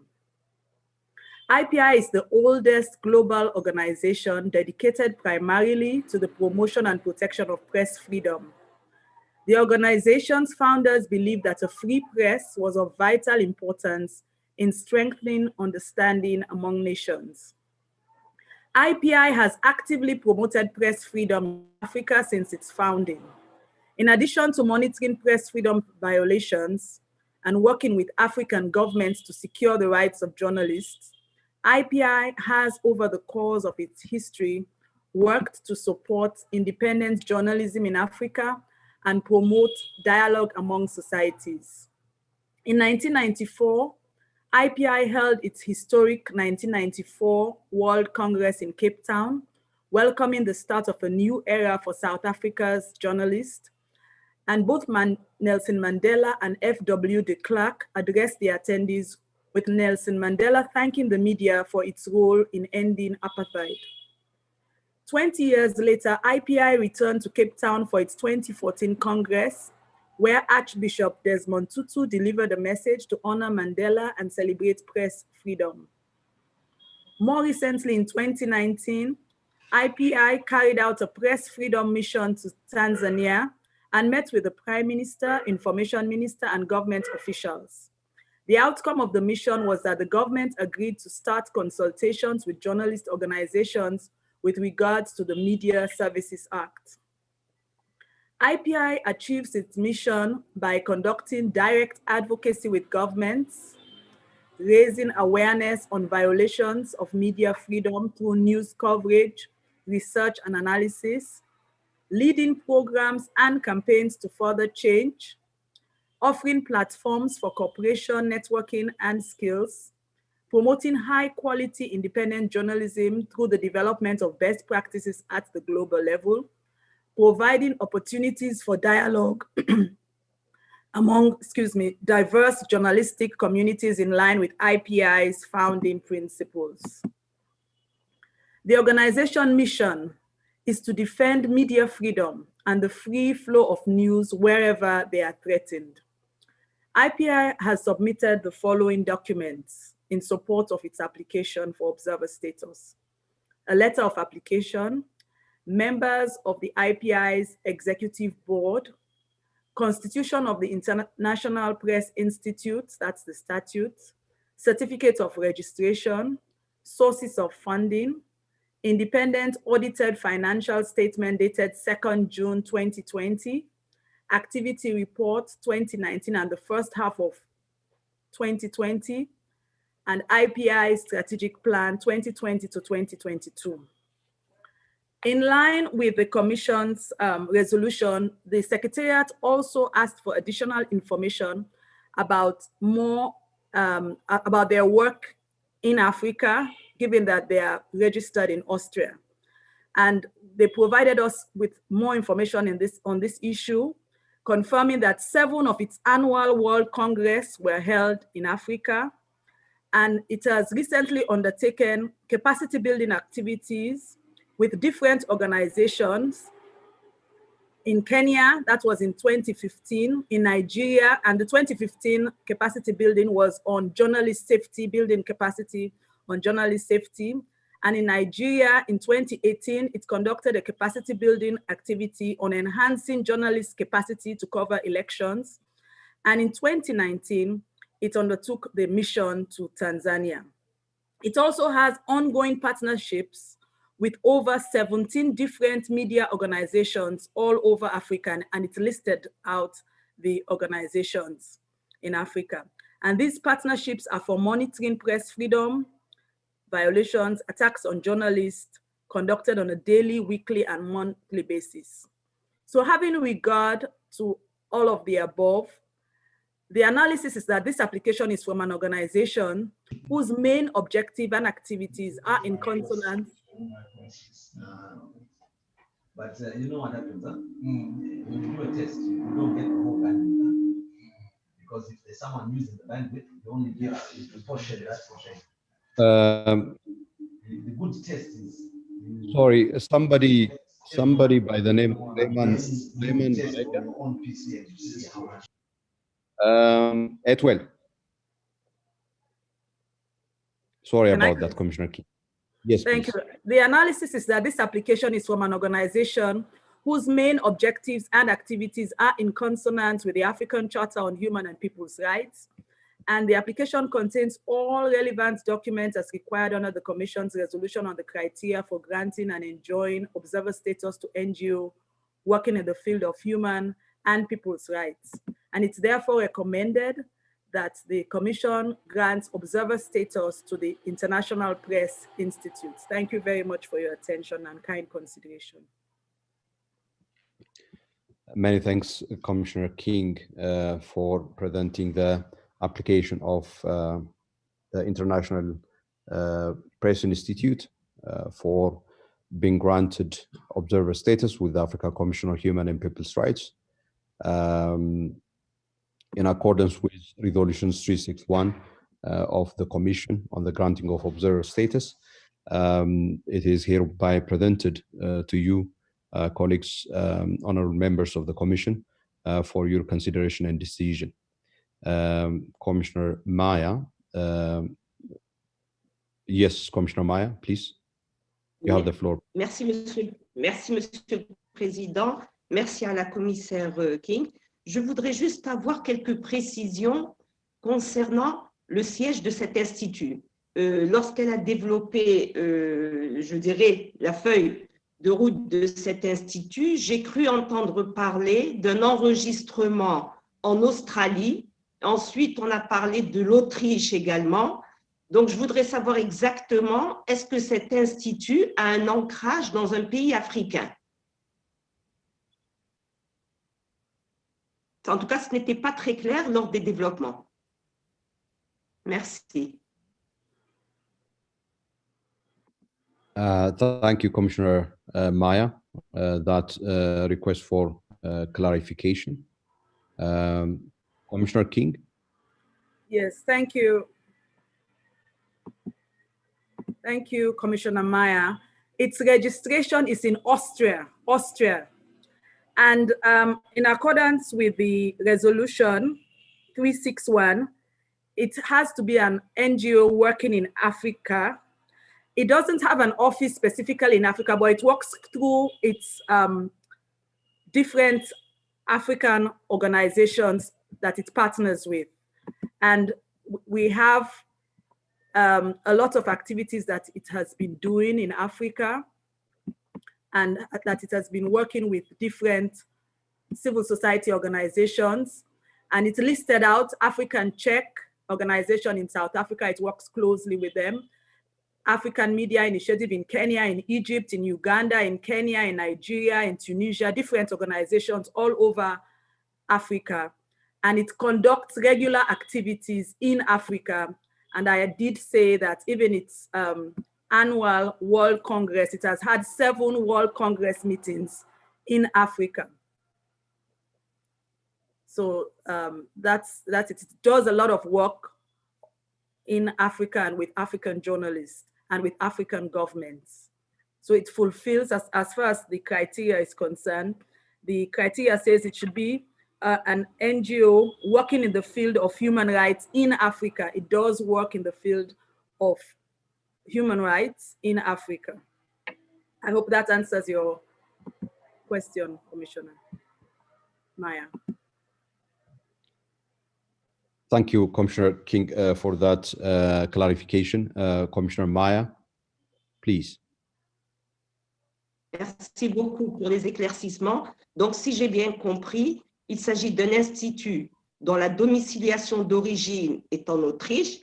IPI is the oldest global organization dedicated primarily to the promotion and protection of press freedom. The organization's founders believed that a free press was of vital importance in strengthening understanding among nations. IPI has actively promoted press freedom in Africa since its founding. In addition to monitoring press freedom violations and working with African governments to secure the rights of journalists, IPI has, over the course of its history, worked to support independent journalism in Africa and promote dialogue among societies. In 1994, IPI held its historic 1994 World Congress in Cape Town, welcoming the start of a new era for South Africa's journalists. And both Nelson Mandela and F.W. de Klerk addressed the attendees, with Nelson Mandela thanking the media for its role in ending apartheid. 20 years later, IPI returned to Cape Town for its 2014 Congress, where Archbishop Desmond Tutu delivered a message to honor Mandela and celebrate press freedom. More recently, in 2019, IPI carried out a press freedom mission to Tanzania and met with the Prime Minister, Information Minister, and government officials. The outcome of the mission was that the government agreed to start consultations with journalist organizations with regards to the Media Services Act. IPI achieves its mission by conducting direct advocacy with governments, raising awareness on violations of media freedom through news coverage, research and analysis, leading programs and campaigns to further change, offering platforms for cooperation, networking, and skills, promoting high-quality independent journalism through the development of best practices at the global level, providing opportunities for dialogue among, diverse journalistic communities in line with IPI's founding principles. The organization mission is to defend media freedom and the free flow of news wherever they are threatened. IPI has submitted the following documents in support of its application for observer status: a letter of application, members of the IPI's executive board, constitution of the International Press Institute, that's the statute, certificate of registration, sources of funding, independent audited financial statement dated 2nd June 2020, activity report 2019 and the first half of 2020, and IPI strategic plan 2020 to 2022. In line with the Commission's resolution, the Secretariat also asked for additional information about about their work in Africa, given that they are registered in Austria. And they provided us with more information on this issue, confirming that 7 of its annual World Congress were held in Africa, and it has recently undertaken capacity building activities with different organizations in Kenya. That was in 2015, in Nigeria, and the 2015 capacity building was on journalist safety, building capacity on journalist safety. And in Nigeria, in 2018, it conducted a capacity building activity on enhancing journalist capacity to cover elections. And in 2019, it undertook the mission to Tanzania. It also has ongoing partnerships with over 17 different media organizations all over Africa, and it listed out the organizations in Africa. And these partnerships are for monitoring press freedom, violations, attacks on journalists conducted on a daily, weekly, and monthly basis. So having regard to all of the above, the analysis is that this application is from an organization whose main objective and activities are in consonance. But you know what happens, huh? When you do a test, you don't get the whole bandwidth. Huh? Because if there's someone using the bandwidth, you only give a portion, that's for sure. The good test is... Sorry, somebody by the name of Lehman Etwell. Sorry about that, Commissioner King. Yes, thank please. you. The analysis is that this application is from an organization whose main objectives and activities are in consonance with the African Charter on Human and People's Rights. And the application contains all relevant documents as required under the Commission's resolution on the criteria for granting and enjoying observer status to NGO working in the field of human and people's rights. And it's therefore recommended that the Commission grants observer status to the International Press Institute. Thank you very much for your attention and kind consideration. Many thanks, Commissioner King, for presenting the application of the International Press Institute for being granted observer status with the Africa Commission on Human and People's Rights. In accordance with Resolutions 361 of the Commission on the granting of observer status, it is hereby presented to you, colleagues, honorable members of the Commission, for your consideration and decision. Commissioner Maya, yes, Commissioner Maya, please, you have the floor. Merci, Monsieur le Président. Merci à la commissaire King. Je voudrais juste avoir quelques précisions concernant le siège de cet institut. Lorsqu'elle a développé, je dirais, la feuille de route de cet institut, j'ai cru entendre parler d'un enregistrement en Australie. Ensuite, on a parlé de l'Autriche également. Donc, je voudrais savoir exactement, est-ce que cet institut a un ancrage dans un pays africain? En tout cas, ce n'était pas très clair lors des développements. Merci. Thank you, Commissioner Maya. That request for clarification. Commissioner King? Yes, thank you. Thank you, Commissioner Maya. Its registration is in Austria. And in accordance with the resolution 361, it has to be an NGO working in Africa. It doesn't have an office specifically in Africa, but it works through its different African organizations that it partners with. And we have a lot of activities that it has been doing in Africa, and that it has been working with different civil society organizations. And it listed out African Czech organization in South Africa. It works closely with them. African Media Initiative in Kenya, in Egypt, in Uganda, in Kenya, in Nigeria, in Tunisia, different organizations all over Africa. And it conducts regular activities in Africa. And I did say that even its annual World Congress, it has had 7 World Congress meetings in Africa. So that's it. It does a lot of work in Africa and with African journalists and with African governments. So it fulfills, as far as the criteria is concerned, the criteria says it should be an NGO working in the field of human rights in Africa. It does work in the field of human rights in Africa. I hope that answers your question, Commissioner Maya. Thank you, Commissioner King, for that clarification. Commissioner Maya, please. Merci beaucoup pour les éclaircissements. Donc, si j'ai bien compris, il s'agit d'un institut dont la domiciliation d'origine est en Autriche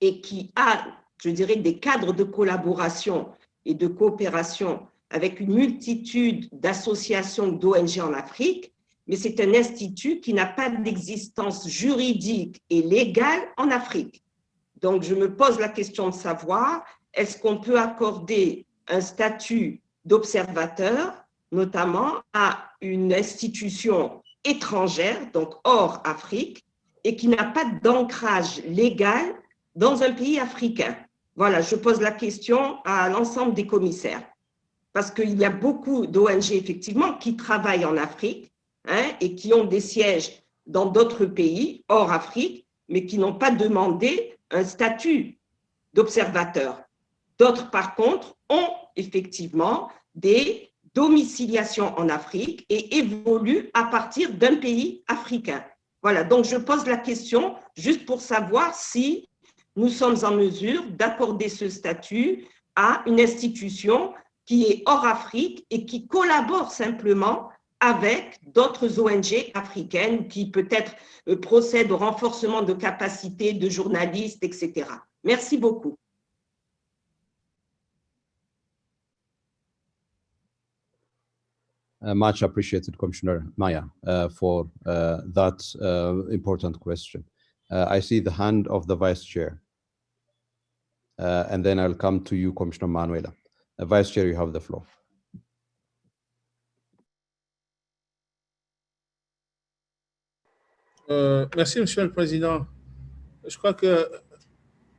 et qui a, je dirais, des cadres de collaboration et de coopération avec une multitude d'associations d'ONG en Afrique, mais c'est un institut qui n'a pas d'existence juridique et légale en Afrique. Donc, je me pose la question de savoir, est-ce qu'on peut accorder un statut d'observateur, notamment à une institution étrangère, donc hors Afrique, et qui n'a pas d'ancrage légal dans un pays africain? Voilà, je pose la question à l'ensemble des commissaires. Parce qu'il y a beaucoup d'ONG, effectivement, qui travaillent en Afrique, et qui ont des sièges dans d'autres pays, hors Afrique, mais qui n'ont pas demandé un statut d'observateur. D'autres, par contre, ont effectivement des domiciliations en Afrique et évoluent à partir d'un pays africain. Voilà, donc je pose la question juste pour savoir si nous sommes en mesure d'accorder ce statut à une institution qui est hors Afrique et qui collabore simplement avec d'autres ONG africaines qui peut-être procèdent au renforcement de capacités de journalistes, etc. Merci beaucoup. Much appreciated, Commissioner Maya, for that important question. I see the hand of the Vice Chair. And then I'll come to you, Commissioner Manuela. Vice Chair, you have the floor. Merci, Monsieur le Président. Je crois que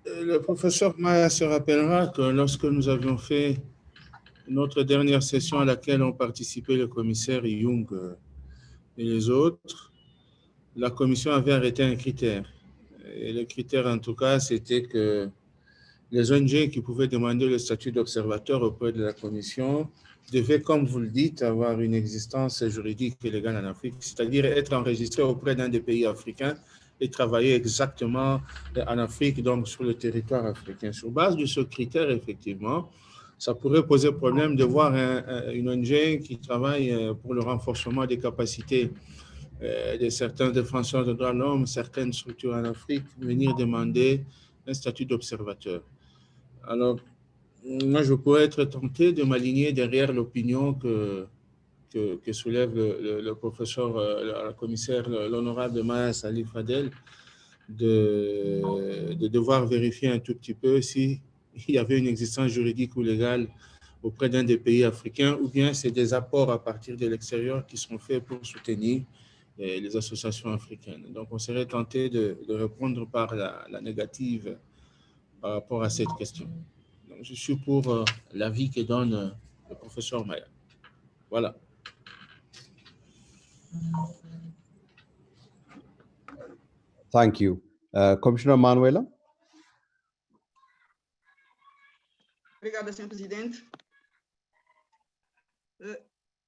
le professeur Maya se rappellera que lorsque nous avions fait notre dernière session à laquelle ont participé le commissaire Young et les autres, la commission avait arrêté un critère. Et le critère, en tout cas, c'était que les ONG qui pouvaient demander le statut d'observateur auprès de la commission devaient, comme vous le dites, avoir une existence juridique et légale en Afrique, c'est-à-dire être enregistrés auprès d'un des pays africains et travailler exactement en Afrique, donc sur le territoire africain. Sur base de ce critère, effectivement, ça pourrait poser problème de voir une ONG qui travaille pour le renforcement des capacités de certains défenseurs de droits de l'homme, certaines structures en Afrique, venir demander un statut d'observateur. Alors, moi, je pourrais être tenté de m'aligner derrière l'opinion que soulève le professeur, le commissaire, l'honorable Maya Salih Fadel, de devoir vérifier un tout petit peu s'il y avait une existence juridique ou légale auprès d'un des pays africains, ou bien c'est des apports à partir de l'extérieur qui sont faits pour soutenir les associations africaines. Donc, on serait tenté de répondre par la négative par rapport à cette question. Donc, je suis pour l'avis que donne le professeur Maya. Voilà. Thank you. Commissioner Manuela? Obrigada, senhor presidente.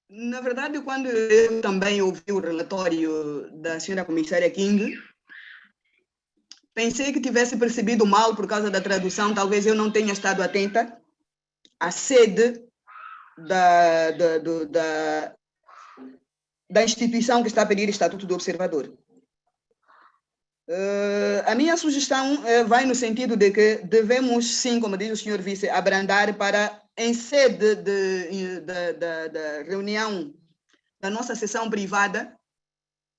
Na verdade, quando eu também ouvi o relatório da senhora comissária King, Pensei que tivesse percebido mal por causa da tradução, talvez eu não tenha estado atenta à sede da instituição que está a pedir Estatuto do Observador. A minha sugestão vai no sentido de que devemos, sim, como diz o senhor vice, abrandar para, em sede da reunião da nossa sessão privada,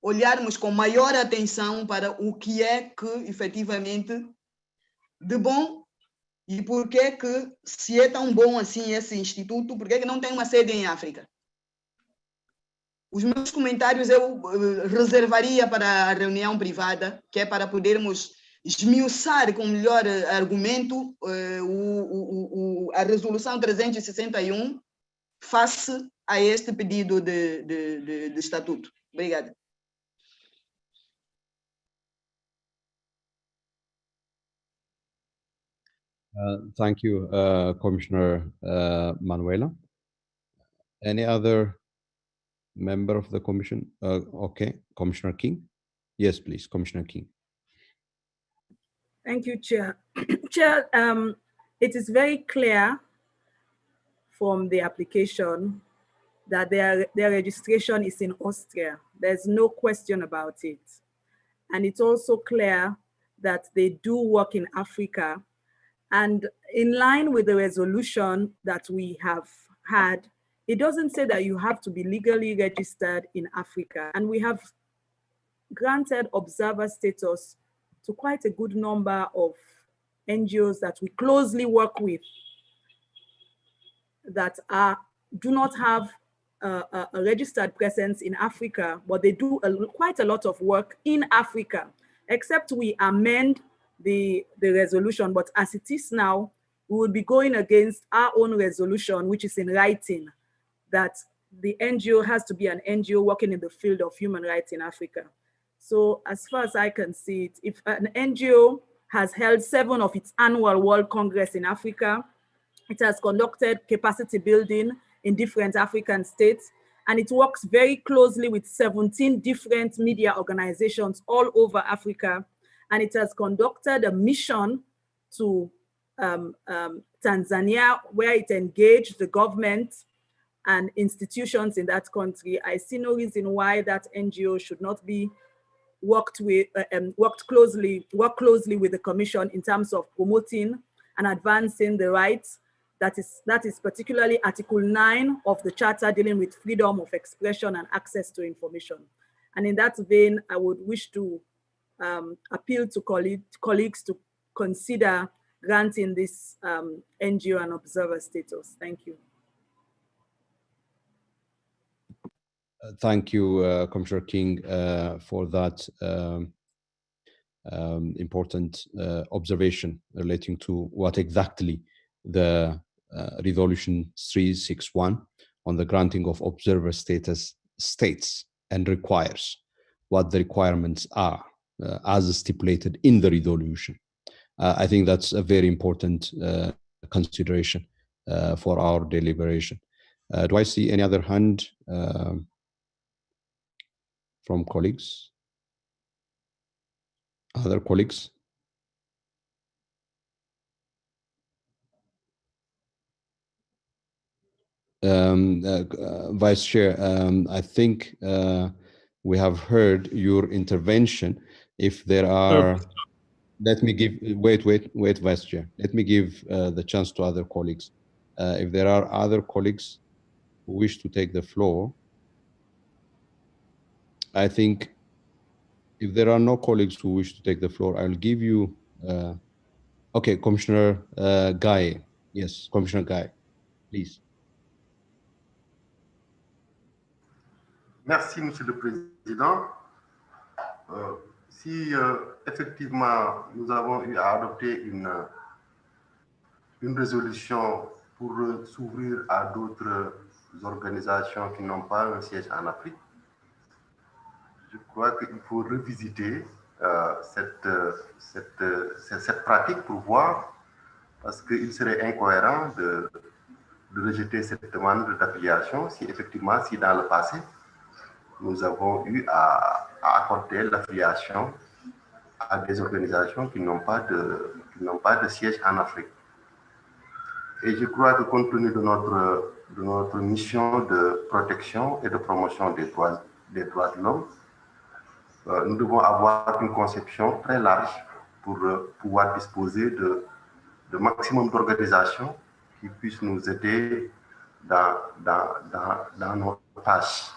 olharmos com maior atenção para o que é que, efetivamente, de bom e por que que, se é tão bom assim esse instituto, por que que não tem uma sede em África? Os meus comentários eu reservaria para a reunião privada, que é para podermos esmiuçar com melhor argumento a resolução 361 face a este pedido de estatuto. Obrigada. Thank you, Commissioner Manuela. Any other member of the commission? Okay, Commissioner King. Yes, please, Commissioner King. Thank you, Chair. Chair, it is very clear from the application that their registration is in Austria. There's no question about it. And it's also clear that they do work in Africa. And in line with the resolution that we have had, it doesn't say that you have to be legally registered in Africa. And we have granted observer status to quite a good number of NGOs that we closely work with that do not have a registered presence in Africa, but they do quite a lot of work in Africa, except we amend the resolution. But as it is now, we will be going against our own resolution, which is in writing, that the NGO has to be an NGO working in the field of human rights in Africa. So as far as I can see it, if an NGO has held 7 of its annual World Congress in Africa, it has conducted capacity building in different African states, and it works very closely with 17 different media organizations all over Africa. And it has conducted a mission to Tanzania, where it engaged the government and institutions in that country. I see no reason why that NGO should not be work closely with the Commission in terms of promoting and advancing the rights. That is particularly Article 9 of the Charter dealing with freedom of expression and access to information. And in that vein, I would wish to appeal to colleagues to consider granting this NGO an observer status. Thank you. Thank you, Commissioner King, for that important observation relating to what exactly the Resolution 361 on the granting of observer status states and requires, what the requirements are as stipulated in the resolution. I think that's a very important consideration for our deliberation. Do I see any other hand from colleagues? Other colleagues? Vice Chair, I think we have heard your intervention. If there are, let me give, wait, Vice Chair. Let me give the chance to other colleagues. If there are other colleagues who wish to take the floor, I think if there are no colleagues who wish to take the floor, I'll give you, okay, Commissioner Guy. Yes, Commissioner Guy, please. Merci, Monsieur le Président. Si effectivement nous avons eu à adopter une résolution pour s'ouvrir à d'autres organisations qui n'ont pas un siège en Afrique, je crois qu'il faut revisiter cette pratique pour voir, parce qu'il serait incohérent de rejeter cette demande d'affiliation si effectivement, si dans le passé, nous avons eu à accorder l'affiliation à des organisations qui n'ont pas de siège en Afrique. Et je crois que compte tenu de notre mission de protection et de promotion des droits de l'homme, nous devons avoir une conception très large pour pouvoir disposer de maximum d'organisations qui puissent nous aider dans nos tâches.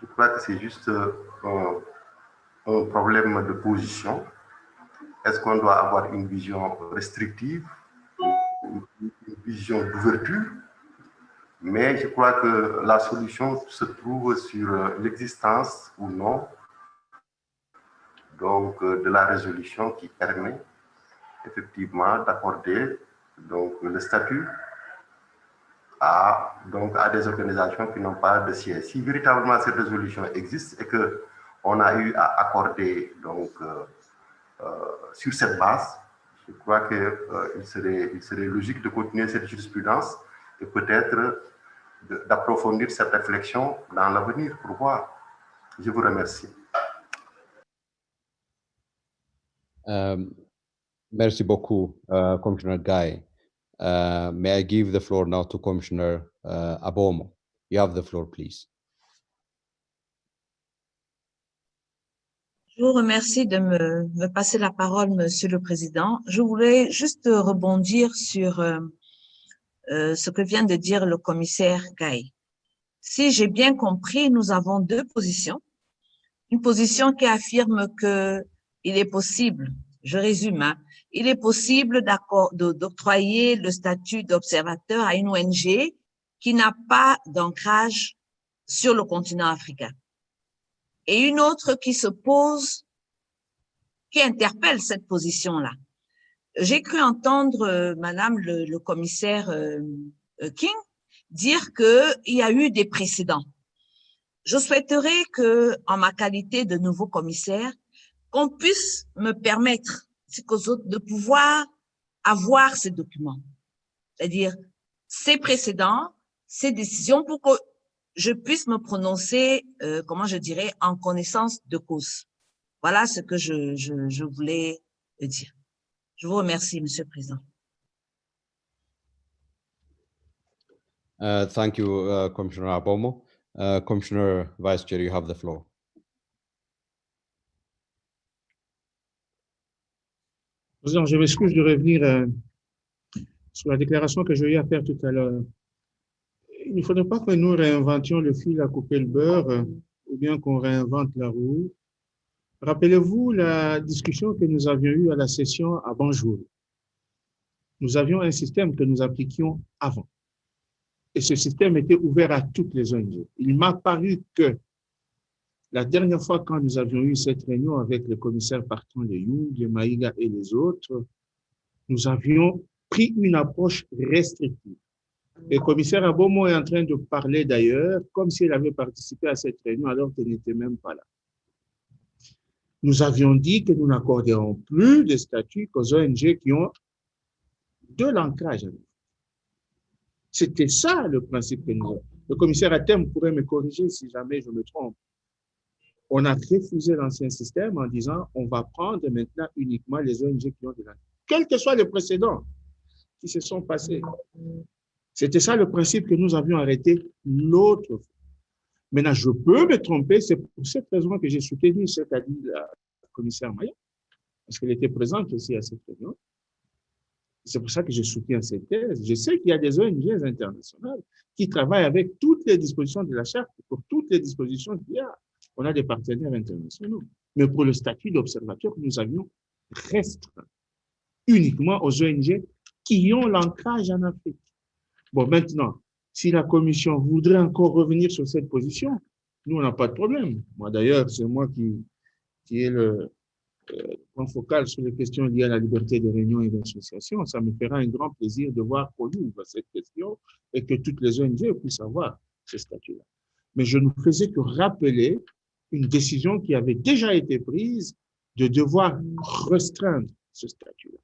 Je crois que c'est juste un problème de position. Est-ce qu'on doit avoir une vision restrictive, une vision d'ouverture? Mais je crois que la solution se trouve sur l'existence ou non donc, de la résolution qui permet effectivement d'accorder le statut à des organisations qui n'ont pas de siège. Si véritablement cette résolution existe et qu'on a eu à accorder sur cette base, je crois qu'il serait logique de continuer cette jurisprudence et peut-être d'approfondir cette réflexion dans l'avenir pour voir. Je vous remercie. Merci beaucoup, Commissioner Guy. May I give the floor now to Commissioner Abomo? You have the floor, please. Je vous remercie de me passer la parole, Monsieur le Président. Je voulais juste rebondir sur ce que vient de dire le commissaire Guy. Si j'ai bien compris, nous avons deux positions. Une position qui affirme que il est possible, je résume, hein, il est possible d'octroyer le statut d'observateur à une ONG qui n'a pas d'ancrage sur le continent africain. Et une autre qui se pose, qui interpelle cette position-là. J'ai cru entendre Madame le commissaire King dire qu'il y a eu des précédents. Je souhaiterais que, en ma qualité de nouveau commissaire, qu'on puisse me permettre de pouvoir avoir ces documents, c'est-à-dire ces précédents, ces décisions, pour que je puisse me prononcer, comment je dirais, en connaissance de cause. Voilà ce que je voulais dire. Je vous remercie, Monsieur le Président. Thank you, Commissioner Abomo. Commissioner Vice Chair, you have the floor. Président, je m'excuse de revenir sur la déclaration que j'ai eu à faire tout à l'heure. Il ne faudrait pas que nous réinventions le fil à couper le beurre ou bien qu'on réinvente la roue. Rappelez-vous la discussion que nous avions eue à la session à Banjul. Nous avions un système que nous appliquions avant. Et ce système était ouvert à toutes les ONG. Il m'a paru que la dernière fois, quand nous avions eu cette réunion avec le commissaire partant de Young, les Maïga et les autres, nous avions pris une approche restrictive. Le commissaire Abomo est en train de parler d'ailleurs comme s'il avait participé à cette réunion alors qu'il n'était même pas là. Nous avions dit que nous n'accorderons plus de statut qu'aux ONG qui ont de l'ancrage. C'était ça le principe que nous avons. Le commissaire Atem pourrait me corriger si jamais je me trompe. On a refusé l'ancien système en disant on va prendre maintenant uniquement les ONG qui ont de l'ancrage. Quels que soient les précédents qui se sont passés. C'était ça le principe que nous avions arrêté l'autre fois. Maintenant, je peux me tromper, c'est pour cette raison que j'ai soutenu ce qu'a dit la commissaire Maya, parce qu'elle était présente aussi à cette réunion. C'est pour ça que je soutiens cette thèse. Je sais qu'il y a des ONG internationales qui travaillent avec toutes les dispositions de la charte, pour toutes les dispositions qu'il y a. On a des partenaires internationaux. Mais pour le statut d'observateur, nous avions restreint uniquement aux ONG qui ont l'ancrage en Afrique. Bon, maintenant, si la Commission voudrait encore revenir sur cette position, nous, on n'a pas de problème. Moi, d'ailleurs, c'est moi qui est le point focal sur les questions liées à la liberté de réunion et d'association. Ça me fera un grand plaisir de voir qu'on ouvre cette question et que toutes les ONG puissent avoir ce statut-là. Mais je ne faisais que rappeler une décision qui avait déjà été prise de devoir restreindre ce statut-là.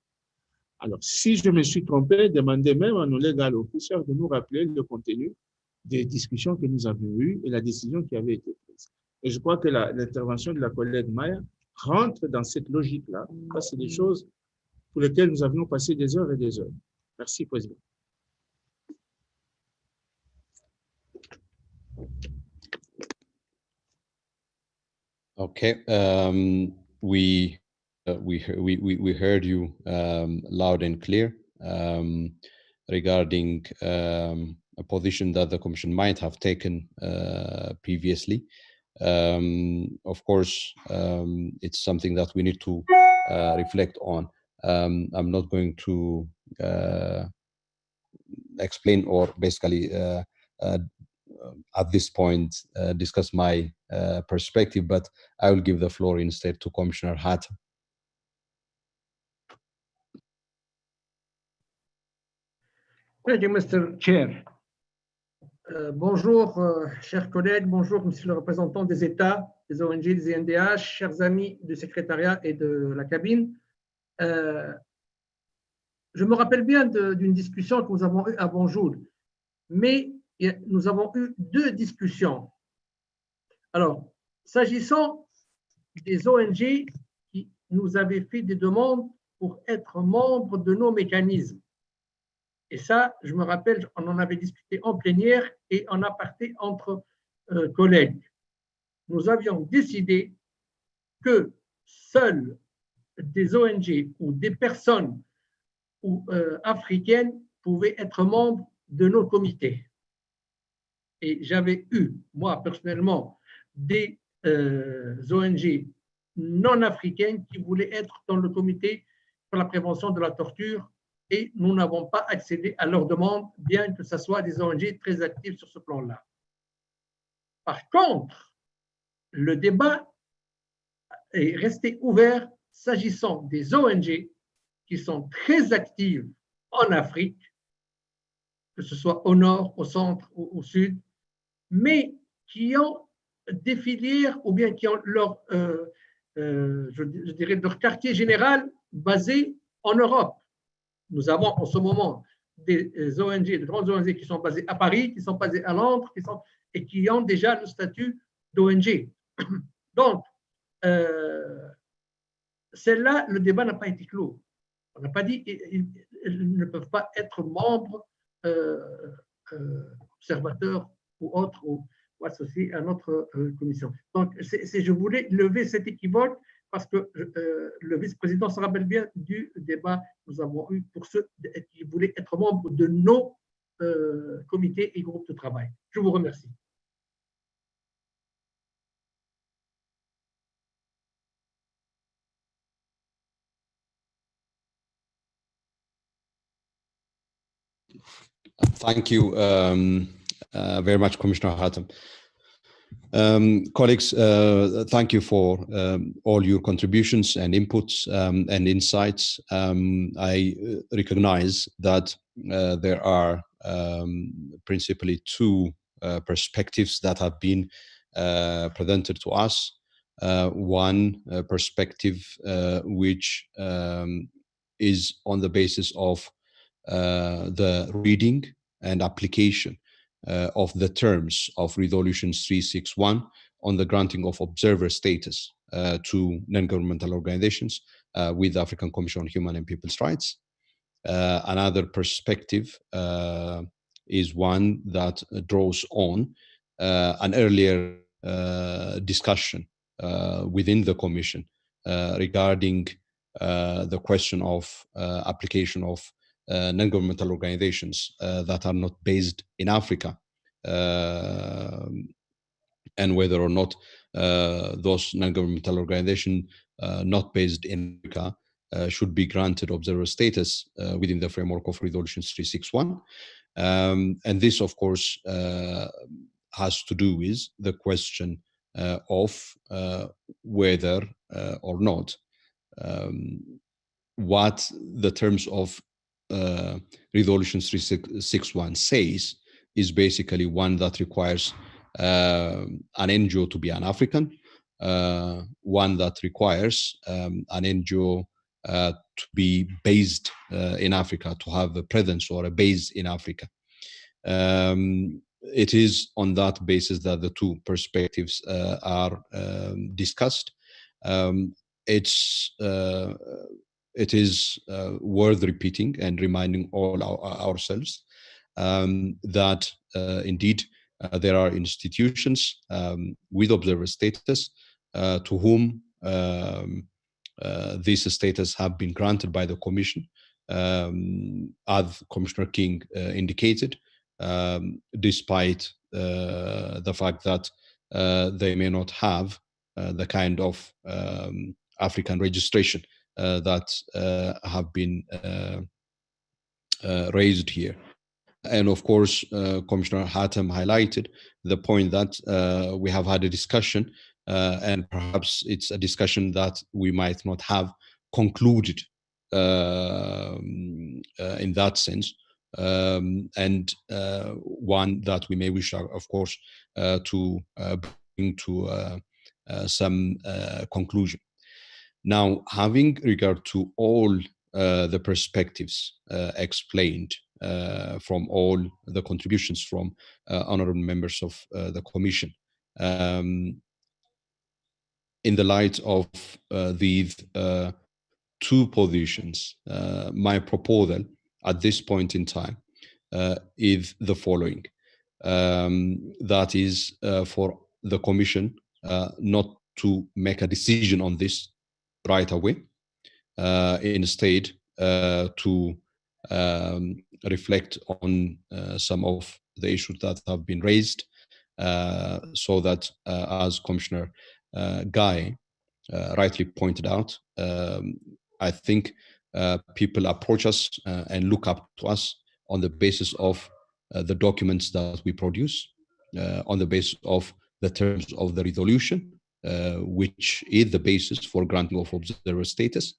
Alors, si je me suis trompé, demandez même à nos legal officers de nous rappeler le contenu des discussions que nous avions eues et la décision qui avait été prise. Et je crois que l'intervention de la collègue Maya rentre dans cette logique-là. Ça, c'est des choses pour lesquelles nous avions passé des heures et des heures. Merci, Président. Okay, we heard you loud and clear regarding a position that the Commission might have taken previously. Of course, it's something that we need to reflect on. I'm not going to explain or basically at this point discuss my perspective, but I will give the floor instead to Commissioner Hatem. Thank you, Mr. Chair. Bonjour, chers collègues, bonjour, monsieur le représentant des États, des ONG, des INDH, chers amis du secrétariat et de la cabine. Je me rappelle bien d'une discussion que nous avons eue à Banjul, mais nous avons eu deux discussions. Alors, s'agissant des ONG qui nous avaient fait des demandes pour être membres de nos mécanismes. Et ça, je me rappelle, on en avait discuté en plénière et en aparté entre collègues. Nous avions décidé que seules des ONG ou des personnes africaines pouvaient être membres de nos comités. Et j'avais eu, moi personnellement, des ONG non africaines qui voulaient être dans le comité pour la prévention de la torture et nous n'avons pas accédé à leur demande, bien que ce soit des ONG très actives sur ce plan-là. Par contre, le débat est resté ouvert s'agissant des ONG qui sont très actives en Afrique, que ce soit au nord, au centre ou au sud, mais qui ont des filières ou bien qui ont leur, je dirais, leur quartier général basé en Europe. Nous avons en ce moment des ONG, de grandes ONG qui sont basées à Paris, qui sont basées à Londres, et qui ont déjà le statut d'ONG. Donc, celle-là, le débat n'a pas été clos. On n'a pas dit qu'ils ne peuvent pas être membres, observateurs ou autres, ou associés à notre commission. Donc, je voulais lever cet équivoque parce que le vice-président se rappelle bien du débat que nous avons eu pour ceux qui voulaient être membres de nos comités et groupes de travail. Je vous remercie. Thank you very much, Commissioner Hatem. Colleagues, thank you for all your contributions and inputs and insights. I recognize that there are principally two perspectives that have been presented to us. One perspective which is on the basis of the reading and application of the terms of Resolution 361 on the granting of observer status to non-governmental organizations with the African Commission on Human and People's Rights. Another perspective is one that draws on an earlier discussion within the Commission regarding the question of application of non-governmental organizations that are not based in Africa, and whether or not those non-governmental organizations not based in Africa should be granted observer status within the framework of Resolution 361. And this, of course, has to do with the question of whether or not what the terms of Resolution 361 says is basically one that requires an NGO to be an African, one that requires an NGO to be based in Africa, to have a presence or a base in Africa. It is on that basis that the two perspectives are discussed. it is worth repeating and reminding all ourselves that indeed there are institutions with observer status to whom this status have been granted by the Commission, as Commissioner King indicated, despite the fact that they may not have the kind of African registration that have been raised here. And of course, Commissioner Hatem highlighted the point that we have had a discussion, and perhaps it's a discussion that we might not have concluded in that sense, and one that we may wish, of course, to bring to some conclusion. Now, having regard to all the perspectives explained from all the contributions from honorable members of the Commission, in the light of these two positions, my proposal at this point in time is the following. That is for the Commission not to make a decision on this right away, instead to reflect on some of the issues that have been raised, so that as Commissioner Guy rightly pointed out, I think people approach us and look up to us on the basis of the documents that we produce, on the basis of the terms of the resolution, which is the basis for granting of observer status,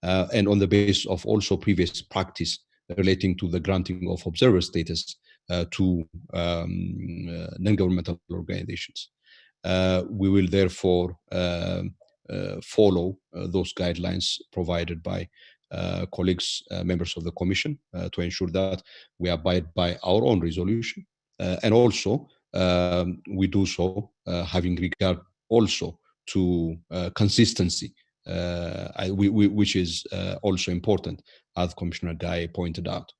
and on the basis of also previous practice relating to the granting of observer status to non-governmental organizations. We will therefore follow those guidelines provided by colleagues, members of the Commission, to ensure that we abide by our own resolution, and also we do so having regard also to consistency, which is also important, as Commissioner Guy pointed out.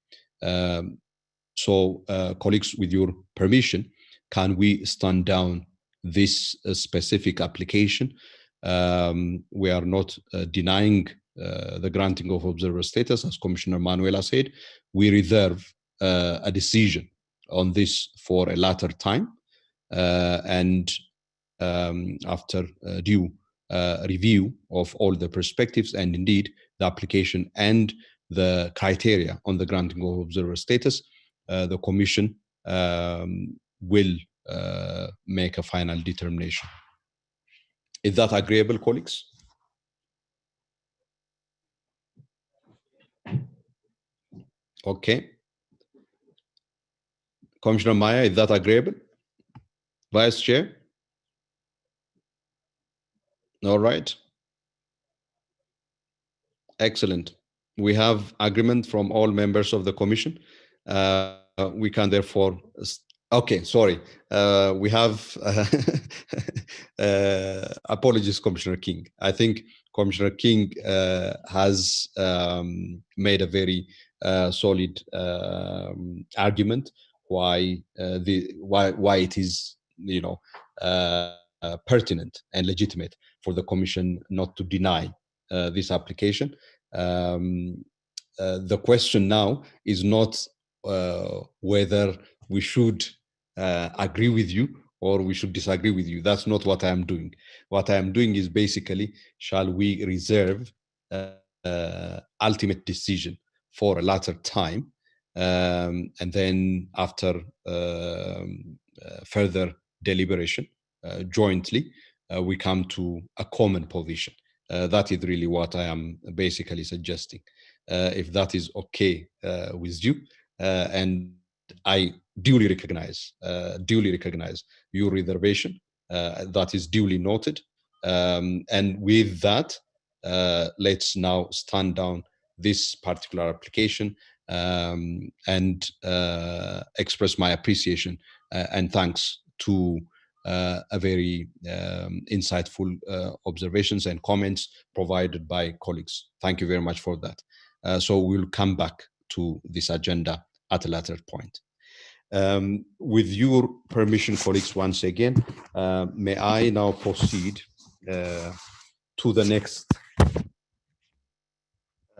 So, colleagues, with your permission, can we stand down this specific application? We are not denying the granting of observer status, as Commissioner Manuela said. We reserve a decision on this for a later time, and after due review of all the perspectives and indeed the application and the criteria on the granting of observer status, the Commission will make a final determination. Is that agreeable, colleagues? Okay. Commissioner Maya, is that agreeable? Vice Chair? All right. Excellent. We have agreement from all members of the Commission. We can therefore, okay, sorry. We have, apologies, Commissioner King. I think Commissioner King has made a very solid argument why it is, pertinent and legitimate for the Commission not to deny this application. The question now is not whether we should agree with you or we should disagree with you. That's not what I am doing. What I am doing is basically, shall we reserve ultimate decision for a later time, and then after further deliberation jointly, we come to a common position. That is really what I am basically suggesting. If that is okay with you, and I duly recognize your reservation, that is duly noted. And with that, let's now stand down this particular application and express my appreciation and thanks to a very insightful observations and comments provided by colleagues. Thank you very much for that. So we'll come back to this agenda at a later point. With your permission, colleagues, once again, may I now proceed to the next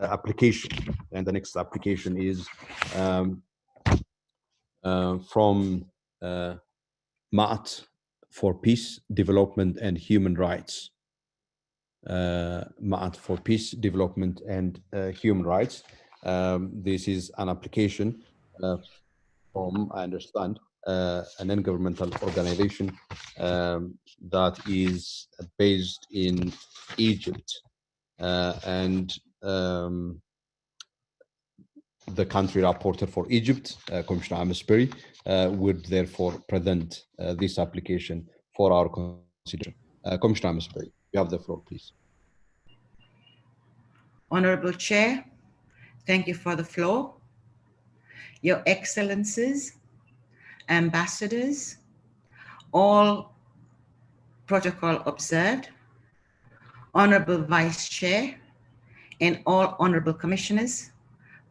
application. And the next application is from MAT for Peace, Development and Human Rights. MAT for Peace, Development and Human Rights. This is an application from, I understand, an non-governmental organization that is based in Egypt, and the country rapporteur for Egypt, Commissioner ACHPR, would therefore present this application for our consideration. Commissioner ACHPR, you have the floor, please. Honorable Chair, thank you for the floor. Your Excellencies, Ambassadors, all protocol observed, Honorable Vice Chair, and all Honorable Commissioners,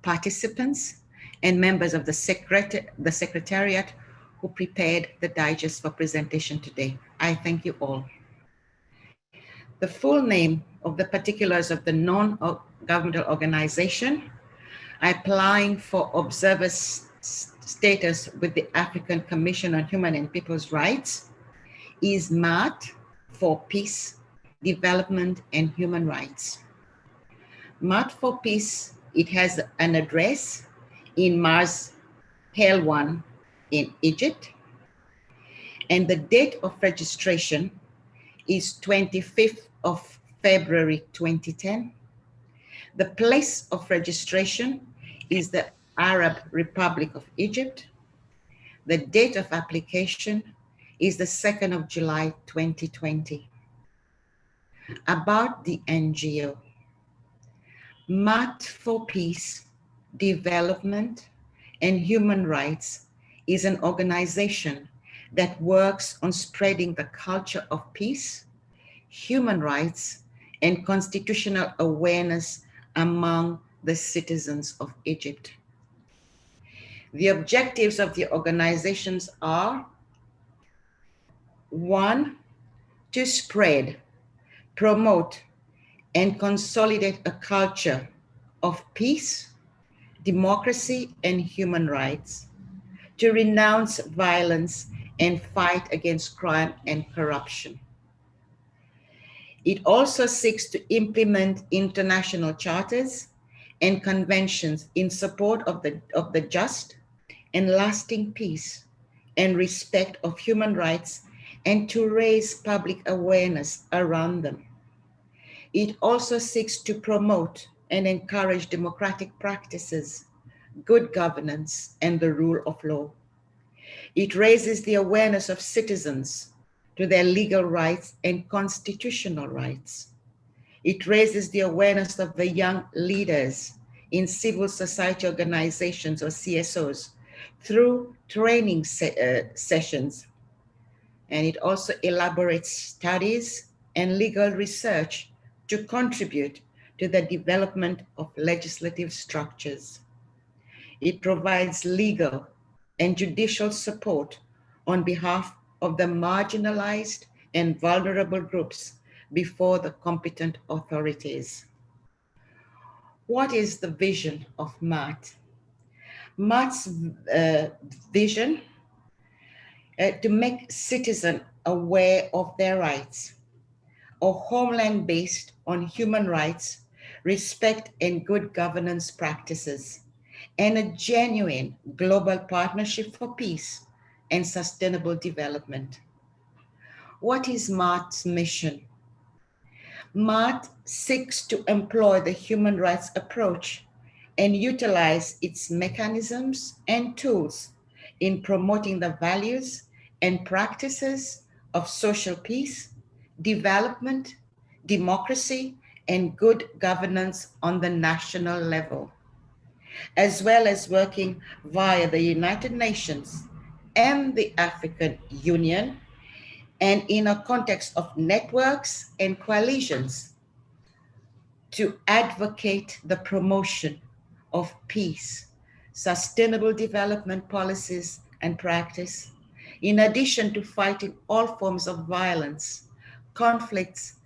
participants, and members of the Secretariat who prepared the digest for presentation today. I thank you all. The full name of the particulars of the non-governmental organization applying for observer status with the African Commission on Human and People's Rights is MAT for Peace, Development and Human Rights. MAT for Peace, it has an address in Mars Helwan in Egypt, and the date of registration is 25th of February 2010. The place of registration is the Arab Republic of Egypt. The date of application is the 2nd of July 2020. About the NGO. MAT for Peace, Development and Human Rights is an organization that works on spreading the culture of peace, human rights, and constitutional awareness among the citizens of Egypt. The objectives of the organizations are: 1, to spread, promote, and consolidate a culture of peace, democracy, and human rights, to renounce violence and fight against crime and corruption. It also seeks to implement international charters and conventions in support of the just and lasting peace and respect of human rights, and to raise public awareness around them. It also seeks to promote and encourage democratic practices, good governance, and the rule of law. It raises the awareness of citizens to their legal rights and constitutional rights. It raises the awareness of the young leaders in civil society organizations, or CSOs, through training sessions. And it also elaborates studies and legal research to contribute to the development of legislative structures. It provides legal and judicial support on behalf of the marginalized and vulnerable groups before the competent authorities. What is the vision of MAT? MAT's vision to make citizens aware of their rights, a homeland based on human rights, respect and good governance practices, and a genuine global partnership for peace and sustainable development. What is MAT's mission? MAT seeks to employ the human rights approach and utilize its mechanisms and tools in promoting the values and practices of social peace, development, democracy, and good governance on the national level, as well as working via the United Nations and the African Union and in a context of networks and coalitions to advocate the promotion of peace, sustainable development policies and practice, in addition to fighting all forms of violence, conflicts,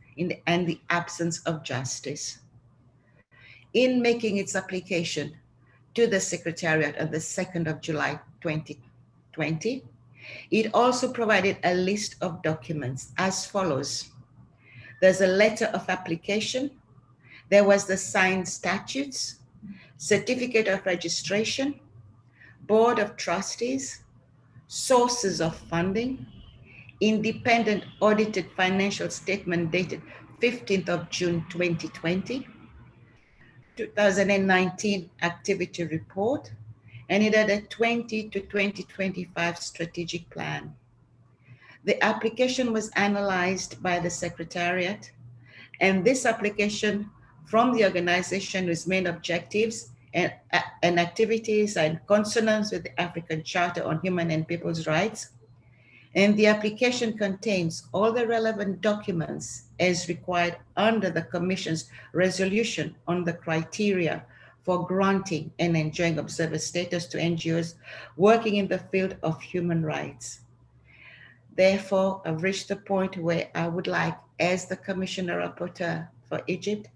and the absence of justice. In making its application to the Secretariat on the 2nd of July 2020, it also provided a list of documents as follows. There's a letter of application, there was the signed statutes, certificate of registration, board of trustees, sources of funding, independent audited financial statement dated 15th of June 2020, 2019 activity report, and it had a 20 to 2025 strategic plan. The application was analyzed by the Secretariat, and this application from the organization whose main objectives and activities are in consonance with the African Charter on Human and People's Rights. And the application contains all the relevant documents as required under the Commission's resolution on the criteria for granting and enjoying observer status to NGOs working in the field of human rights. Therefore, I've reached the point where I would like, as the Commissioner Rapporteur for Egypt,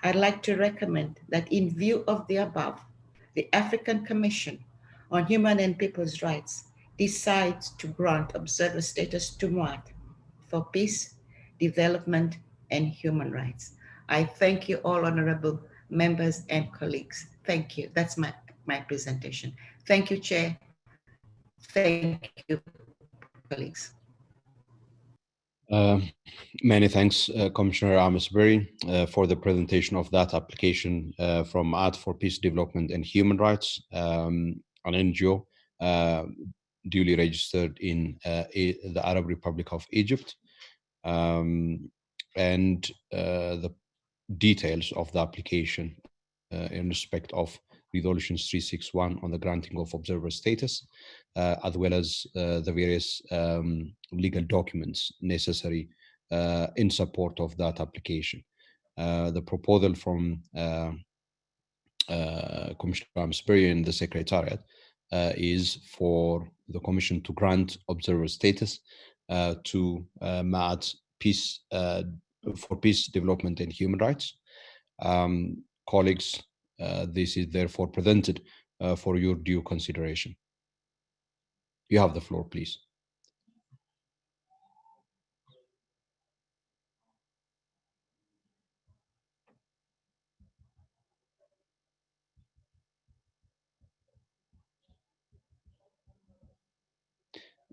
I'd like to recommend that in view of the above, the African Commission on Human and People's Rights decides to grant observer status to MOAT for peace, development, and human rights. I thank you all, honorable members and colleagues. Thank you. That's my presentation. Thank you, Chair. Thank you, colleagues. Many thanks, Commissioner Amos-Berry, for the presentation of that application from ACHPR for Peace, Development and Human Rights, an NGO duly registered in the Arab Republic of Egypt, and the details of the application in respect of Resolutions 361 on the granting of observer status, as well as the various legal documents necessary in support of that application. The proposal from Commissioner Amos-Berry and the Secretariat is for the Commission to grant observer status to MAAT Peace for Peace, Development and Human Rights. Colleagues, this is therefore presented for your due consideration. You have the floor, please.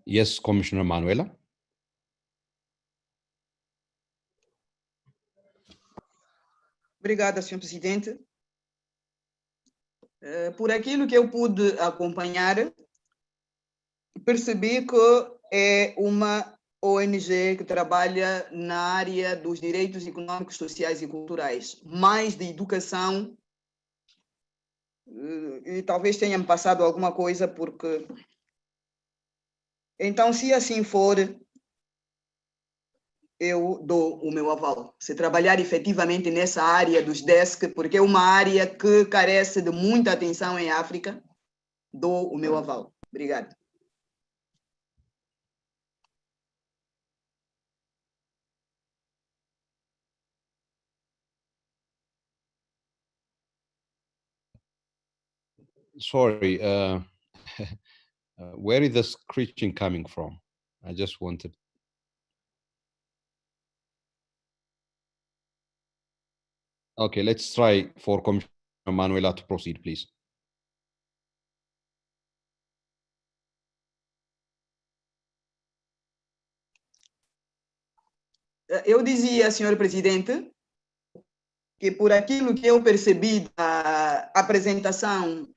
Yes, Commissioner Manuela. Obrigada, Sr. Presidente. Por aquilo que eu pude acompanhar, percebi que é uma ONG que trabalha na área dos direitos econômicos, sociais e culturais, mais de educação, e talvez tenha me passado alguma coisa, porque... Então, se assim for, eu dou o meu aval. Se trabalhar efetivamente nessa área dos DESC, porque é uma área que carece de muita atenção em África, dou o meu aval. Obrigada. Sorry, where is the screeching coming from? I just wanted. Okay, let's try for Commissioner Manuela to proceed, please. Eu dizia, Sr. Presidente, que por aquilo que eu percebi da apresentação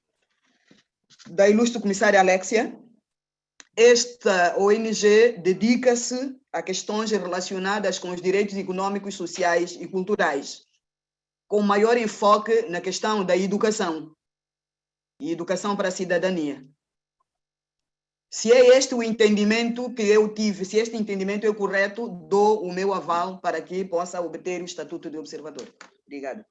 da ilustre comissária Alexia, esta ONG dedica-se a questões relacionadas com os direitos econômicos, sociais e culturais, com maior enfoque na questão da educação e educação para a cidadania. Se é este o entendimento que eu tive, se este entendimento é correto, dou o meu aval para que possa obter o estatuto de observador. Obrigada.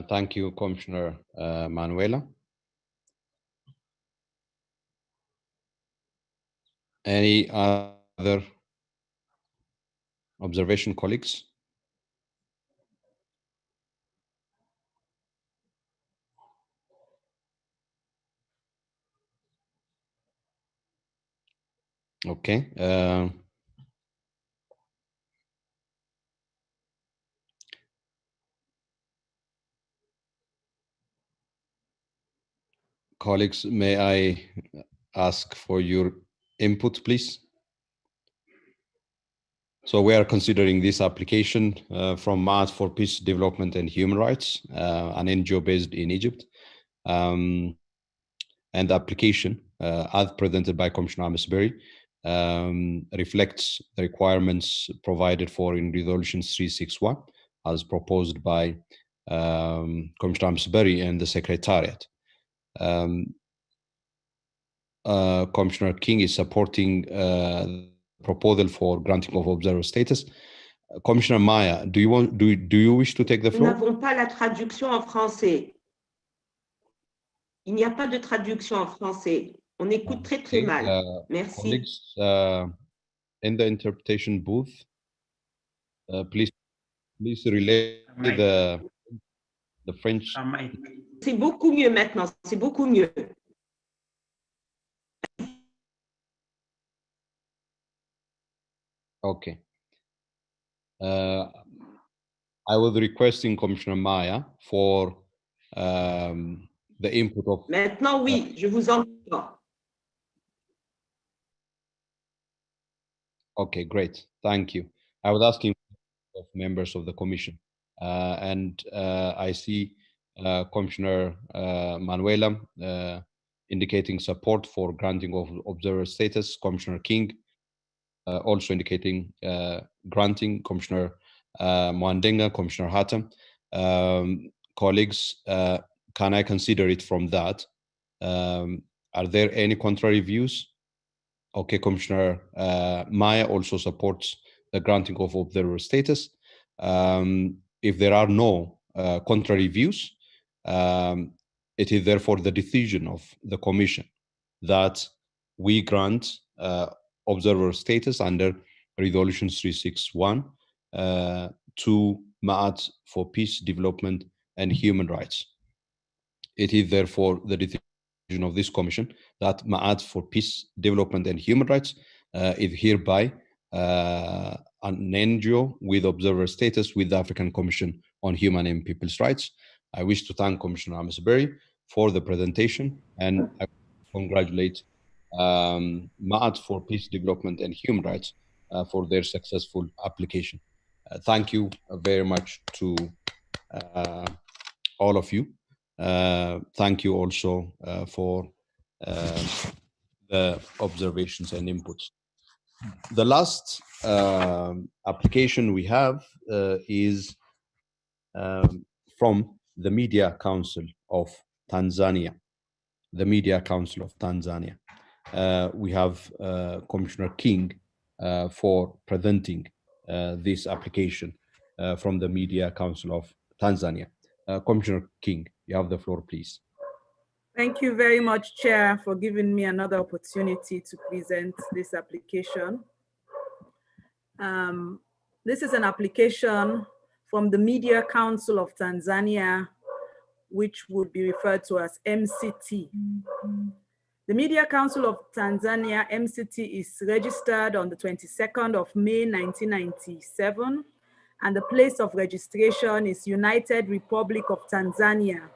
Thank you, Commissioner Manuela. Any other observation, colleagues? Okay. Colleagues, may I ask for your input, please? So we are considering this application from Mars for Peace, Development and Human Rights, an NGO based in Egypt. And the application, as presented by Commissioner Amesbury, reflects the requirements provided for in Resolution 361, as proposed by Commissioner Amesbury and the Secretariat. Commissioner King is supporting proposal for granting of observer status. Commissioner Maya, do you wish to take the floor? Nous n'avons pas la traduction en français. Il n'y a pas de traduction en français. On écoute très très mal. Merci. Colleagues, in the interpretation booth, please relay the French. C'est beaucoup mieux maintenant. C'est beaucoup mieux. Okay. I was requesting Commissioner Maya for the input of... Maintenant, oui, je vous entends. Okay, great. Thank you. I was asking of members of the commission, and I see Commissioner Manuela indicating support for granting of observer status, Commissioner King also indicating granting, Commissioner Mwandenga, Commissioner Hattam. Colleagues, can I consider it from that? Are there any contrary views? Okay, Commissioner Maya also supports the granting of observer status. If there are no contrary views, it is therefore the decision of the Commission that we grant observer status under Resolution 361 to Ma'at for Peace, Development and Human Rights. It is therefore the decision of this Commission that Ma'at for Peace, Development and Human Rights is hereby an NGO with observer status with the African Commission on Human and People's Rights. I wish to thank Commissioner Amesbury for the presentation, and I congratulate Ma'at for Peace, Development and Human Rights for their successful application. Thank you very much to all of you. Thank you also for the observations and inputs. The last application we have is from the Media Council of Tanzania. The Media Council of Tanzania. We have Commissioner King for presenting this application from the Media Council of Tanzania. Commissioner King, you have the floor, please. Thank you very much, Chair, for giving me another opportunity to present this application. This is an application from the Media Council of Tanzania, which would be referred to as MCT. The Media Council of Tanzania, MCT, is registered on the 22nd of May, 1997, and the place of registration is United Republic of Tanzania.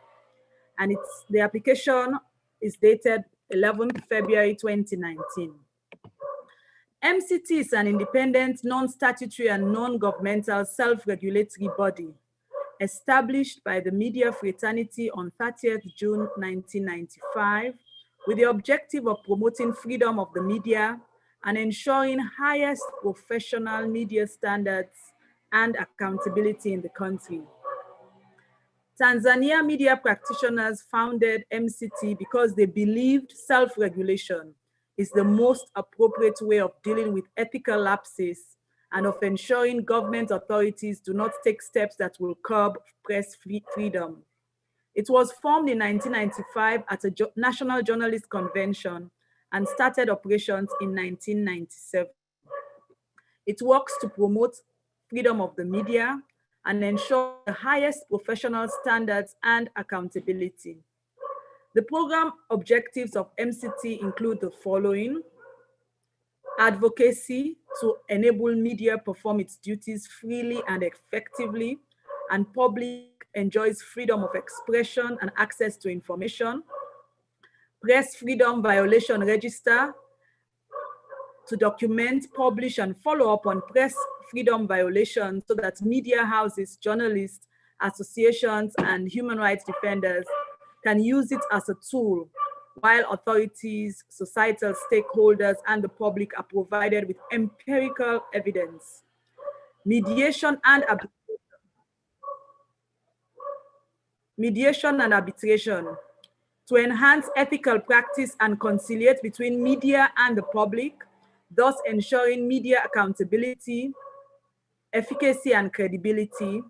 And the application is dated 11th February 2019. MCT is an independent, non-statutory and non-governmental self-regulatory body established by the Media Fraternity on 30th June 1995 with the objective of promoting freedom of the media and ensuring highest professional media standards and accountability in the country. Tanzania media practitioners founded MCT because they believed self-regulation is the most appropriate way of dealing with ethical lapses and of ensuring government authorities do not take steps that will curb press freedom. It was formed in 1995 at a National Journalist Convention and started operations in 1997. It works to promote freedom of the media and ensure the highest professional standards and accountability. The program objectives of MCT include the following: advocacy to enable media perform its duties freely and effectively, and public enjoys freedom of expression and access to information. Press freedom violation register to document, publish, and follow up on press freedom violations so that media houses, journalists, associations, and human rights defenders can use it as a tool, while authorities, societal stakeholders, and the public are provided with empirical evidence. Mediation and arbitration to enhance ethical practice and conciliate between media and the public, thus ensuring media accountability, efficacy, and credibility.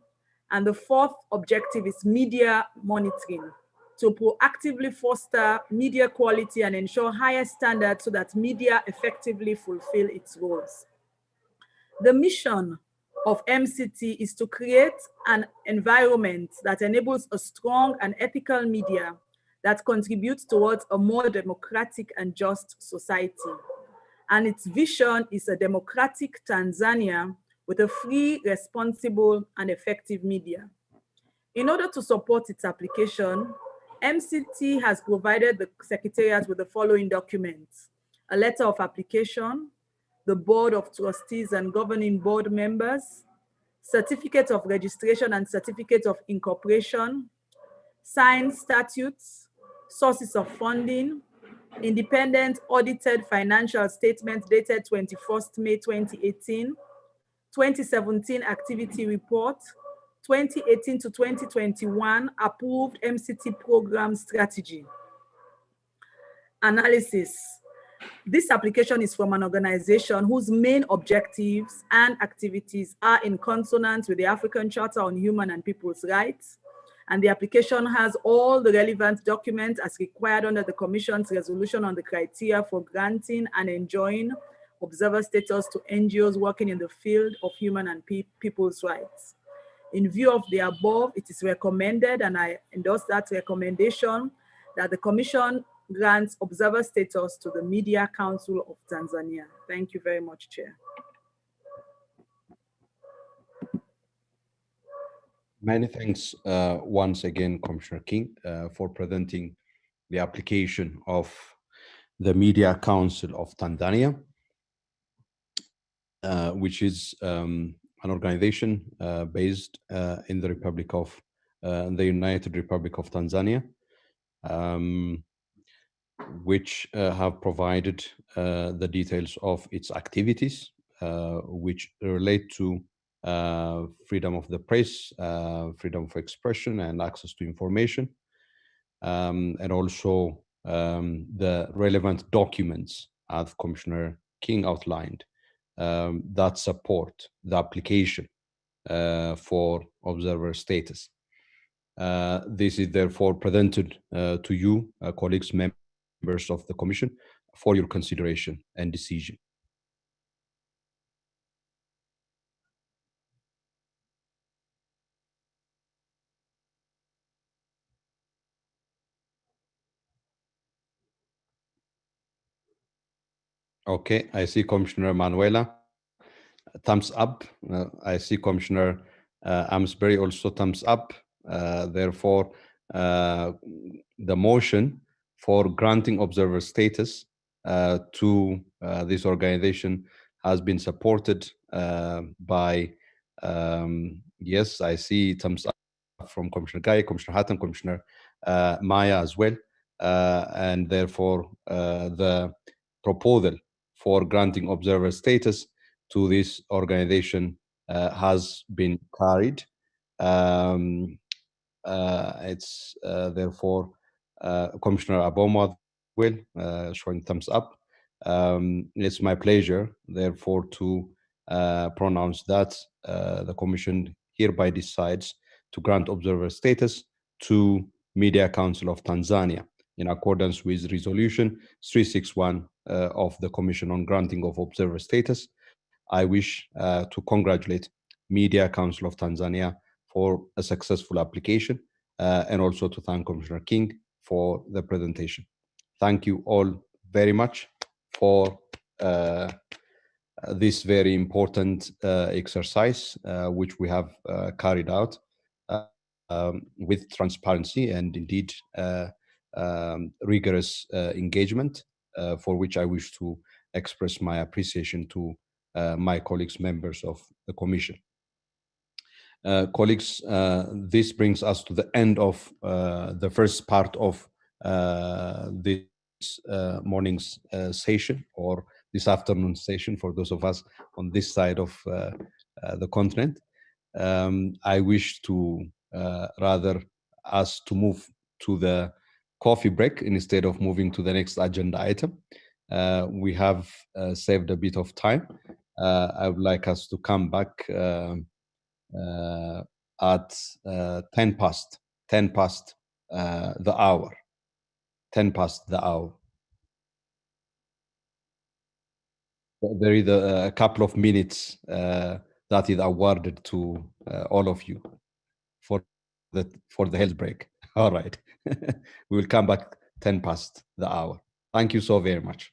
And the fourth objective is media monitoring, to proactively foster media quality and ensure higher standards so that media effectively fulfill its roles. The mission of MCT is to create an environment that enables a strong and ethical media that contributes towards a more democratic and just society. And its vision is a democratic Tanzania with a free, responsible, and effective media. In order to support its application, MCT has provided the Secretariat with the following documents: a letter of application, the Board of Trustees and Governing Board members, certificate of registration and certificate of incorporation, signed statutes, sources of funding, independent audited financial statements dated 21st May 2018, 2017 activity report, 2018 to 2021 approved MCT program strategy. Analysis. This application is from an organization whose main objectives and activities are in consonance with the African Charter on Human and People's Rights, and the application has all the relevant documents as required under the Commission's resolution on the criteria for granting and enjoying observer status to NGOs working in the field of human and people's rights. In view of the above, it is recommended, and I endorse that recommendation, that the Commission grants observer status to the Media Council of Tanzania. Thank you very much, Chair. Many thanks once again, Commissioner King, for presenting the application of the Media Council of Tanzania, which is an organization based in the Republic of the United Republic of Tanzania, which have provided the details of its activities, which relate to freedom of the press, freedom of expression, and access to information, and also the relevant documents, as Commissioner King outlined, that support the application for observer status. This is therefore presented to you, colleagues, members of the Commission, for your consideration and decision. Okay, I see Commissioner Manuela, thumbs up. I see Commissioner Amsbury also thumbs up. Therefore, the motion for granting observer status to this organization has been supported by, yes, I see thumbs up from Commissioner Guy, Commissioner Hatton, Commissioner Maya as well. And therefore, the proposal for granting observer status to this organization has been carried. It's therefore Commissioner Aboma will showing thumbs up. It's my pleasure, therefore, to pronounce that the Commission hereby decides to grant observer status to Media Council of Tanzania in accordance with Resolution 361 of the Commission on Granting of Observer Status. I wish to congratulate Media Council of Tanzania for a successful application and also to thank Commissioner King for the presentation. Thank you all very much for this very important exercise, which we have carried out with transparency and indeed rigorous engagement, for which I wish to express my appreciation to my colleagues, members of the Commission. Colleagues, this brings us to the end of the first part of this morning's session, or this afternoon session for those of us on this side of the continent. I wish to rather us to move to the coffee break instead of moving to the next agenda item. We have saved a bit of time. I would like us to come back at 10 past the hour. 10 past the hour. There is a couple of minutes that is awarded to all of you for the health break. All right. We will come back 10 past the hour. Thank you so very much.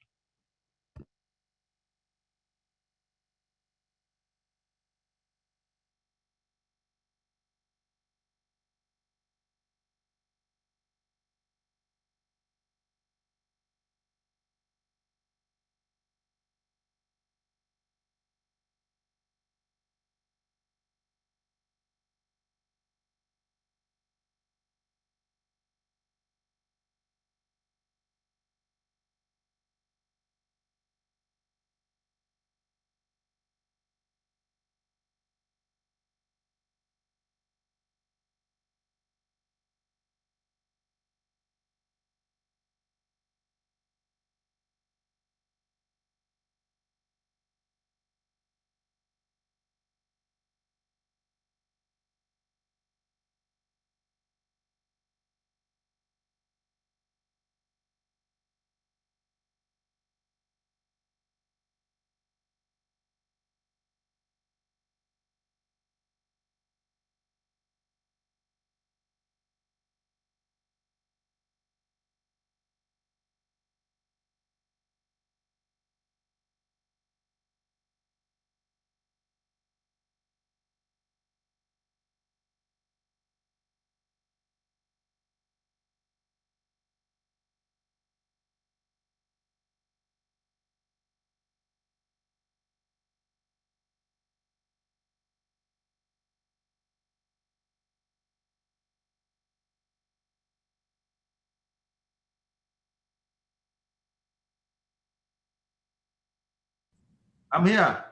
I'm here.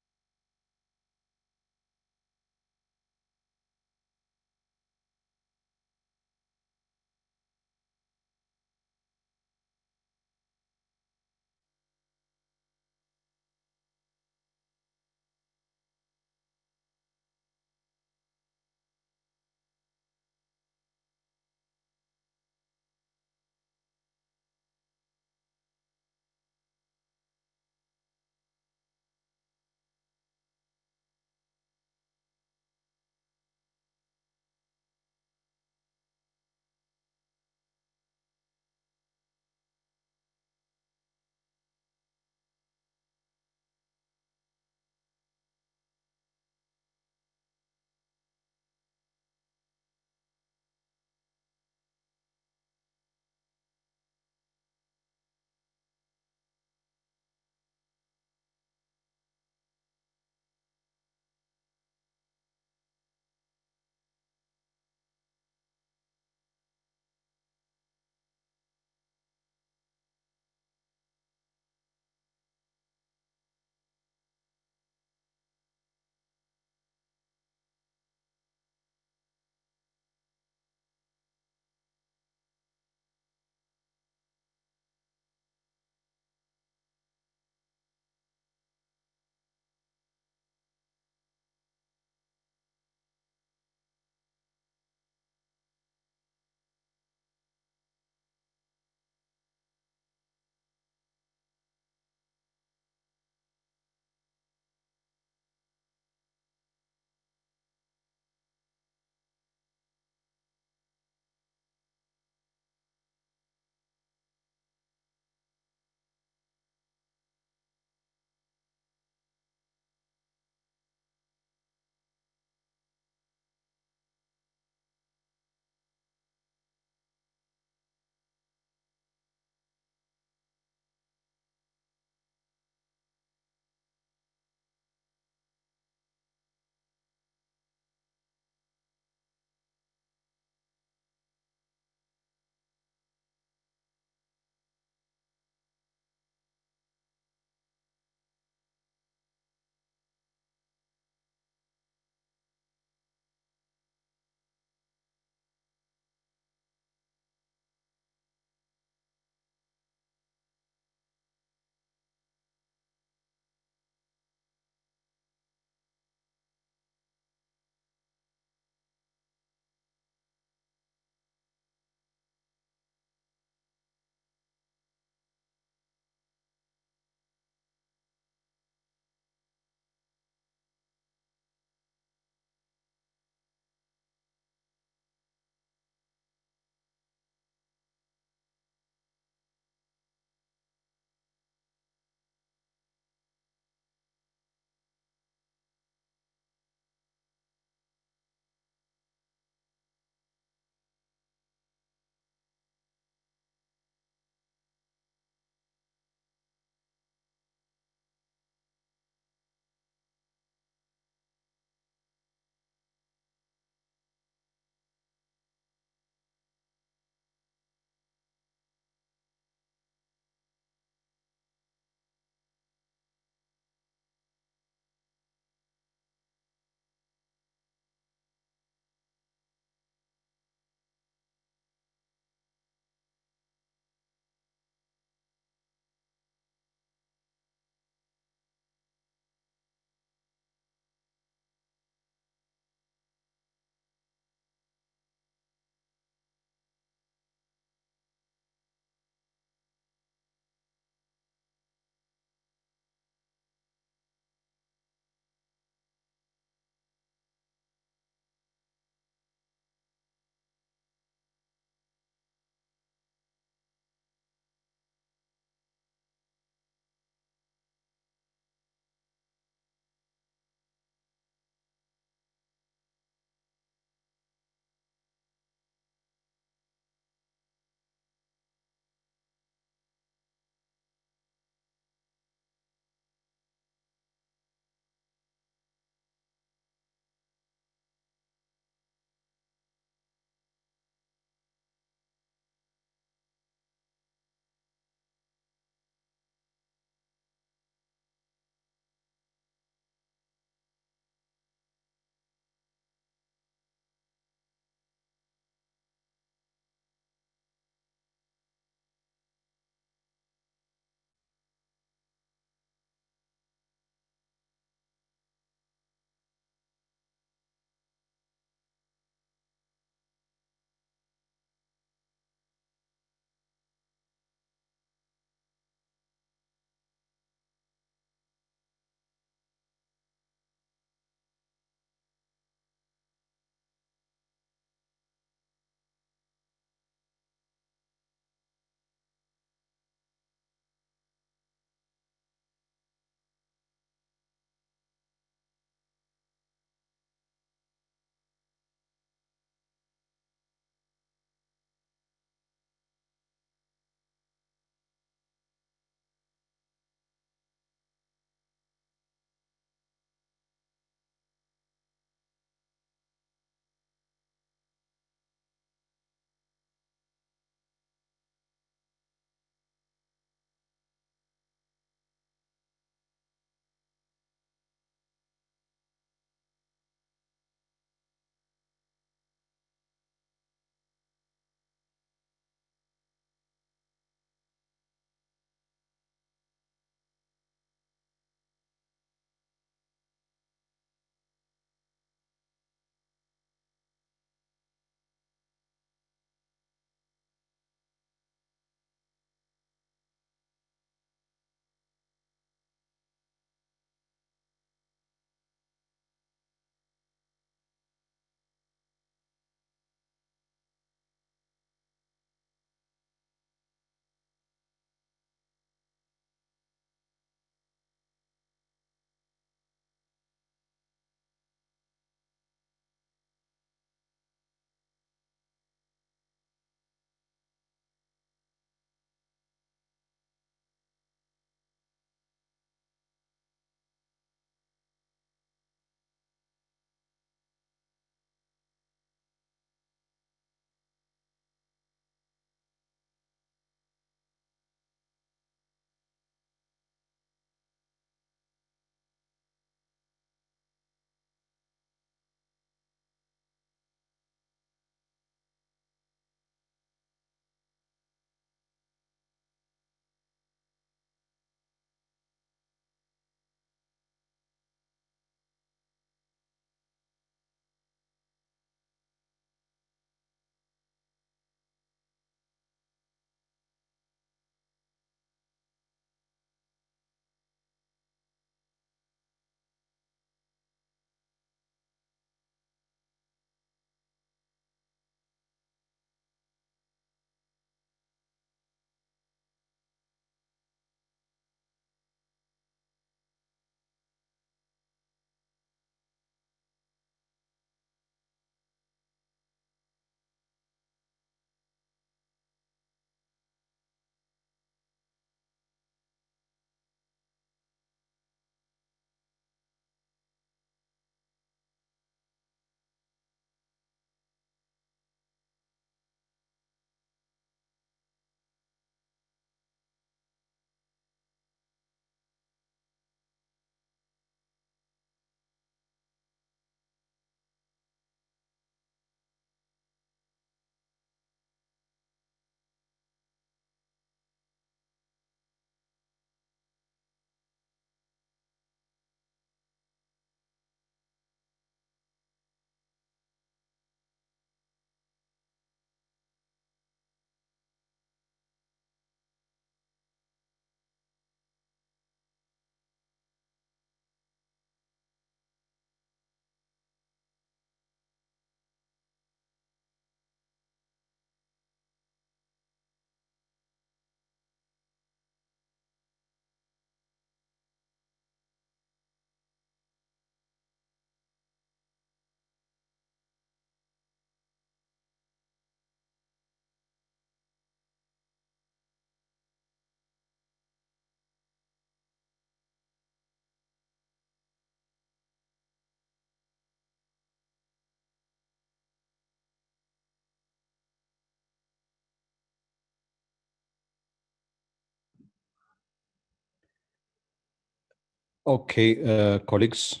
Okay, colleagues,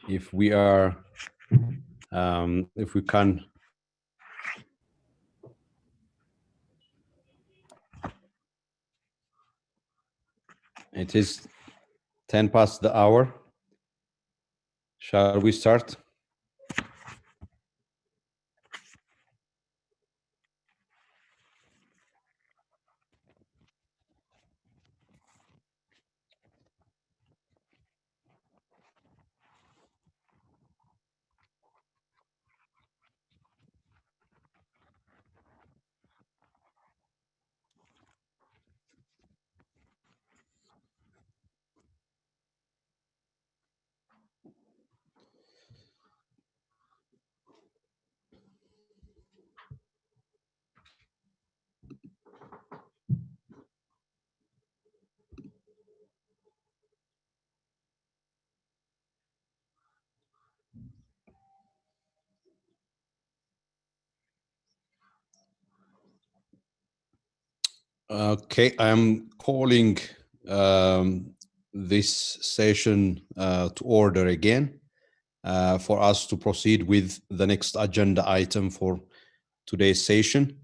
if we can, it is 10 past the hour. Shall we start? Okay, I'm calling this session to order again for us to proceed with the next agenda item for today's session.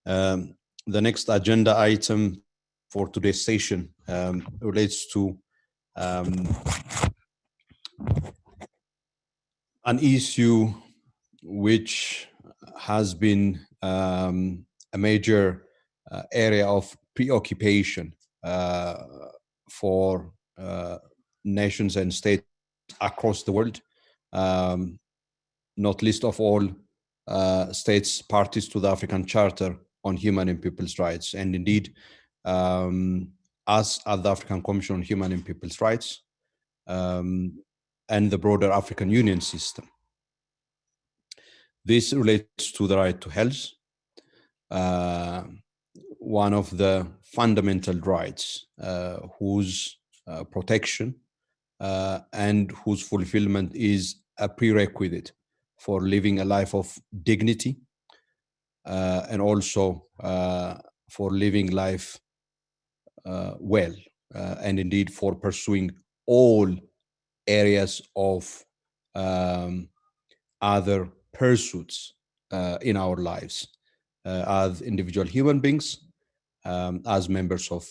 The next agenda item for today's session relates to an issue which has been a major area of preoccupation for nations and states across the world, not least of all states parties to the African Charter on Human and People's Rights. And indeed, us at the African Commission on Human and People's Rights and the broader African Union system. This relates to the right to health, one of the fundamental rights whose protection and whose fulfillment is a prerequisite for living a life of dignity and also for living life well and indeed for pursuing all areas of other pursuits in our lives as individual human beings, as members of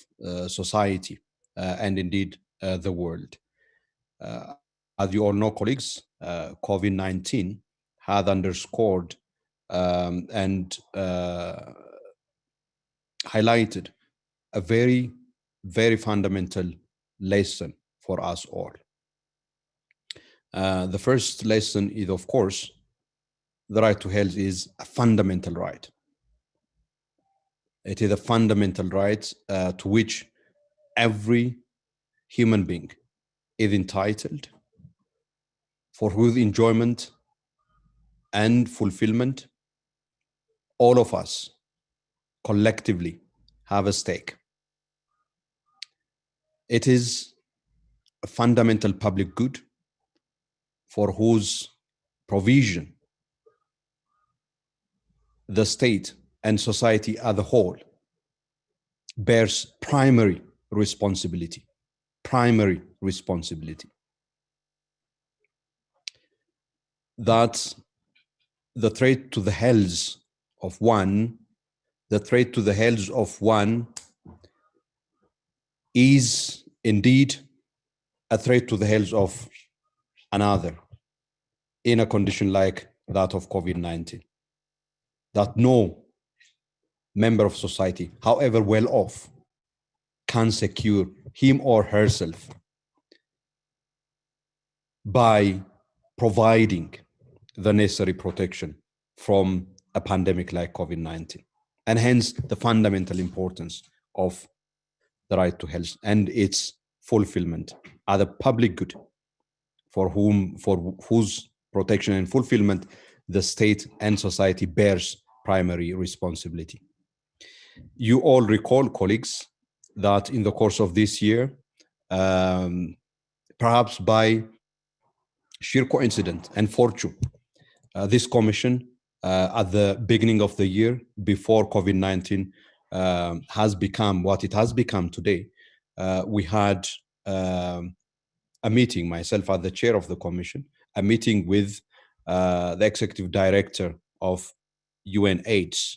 society, and indeed the world. As you all know, colleagues, COVID-19 had underscored and highlighted a very, very fundamental lesson for us all. The first lesson is, of course, the right to health is a fundamental right. It is a fundamental right to which every human being is entitled, for whose enjoyment and fulfillment all of us collectively have a stake. It is a fundamental public good for whose provision the state and society as a whole bears primary responsibility. Primary responsibility. That the threat to the health of one, is indeed a threat to the health of another in a condition like that of COVID-19. That no member of society, however well off, can secure him or herself by providing the necessary protection from a pandemic like COVID-19. And hence the fundamental importance of the right to health and its fulfillment as a public good for whose protection and fulfillment the state and society bears primary responsibility. You all recall, colleagues, that in the course of this year, perhaps by sheer coincidence and fortune, this commission at the beginning of the year, before COVID-19 has become what it has become today, we had a meeting, myself as the chair of the commission, a meeting with the executive director of UNAIDS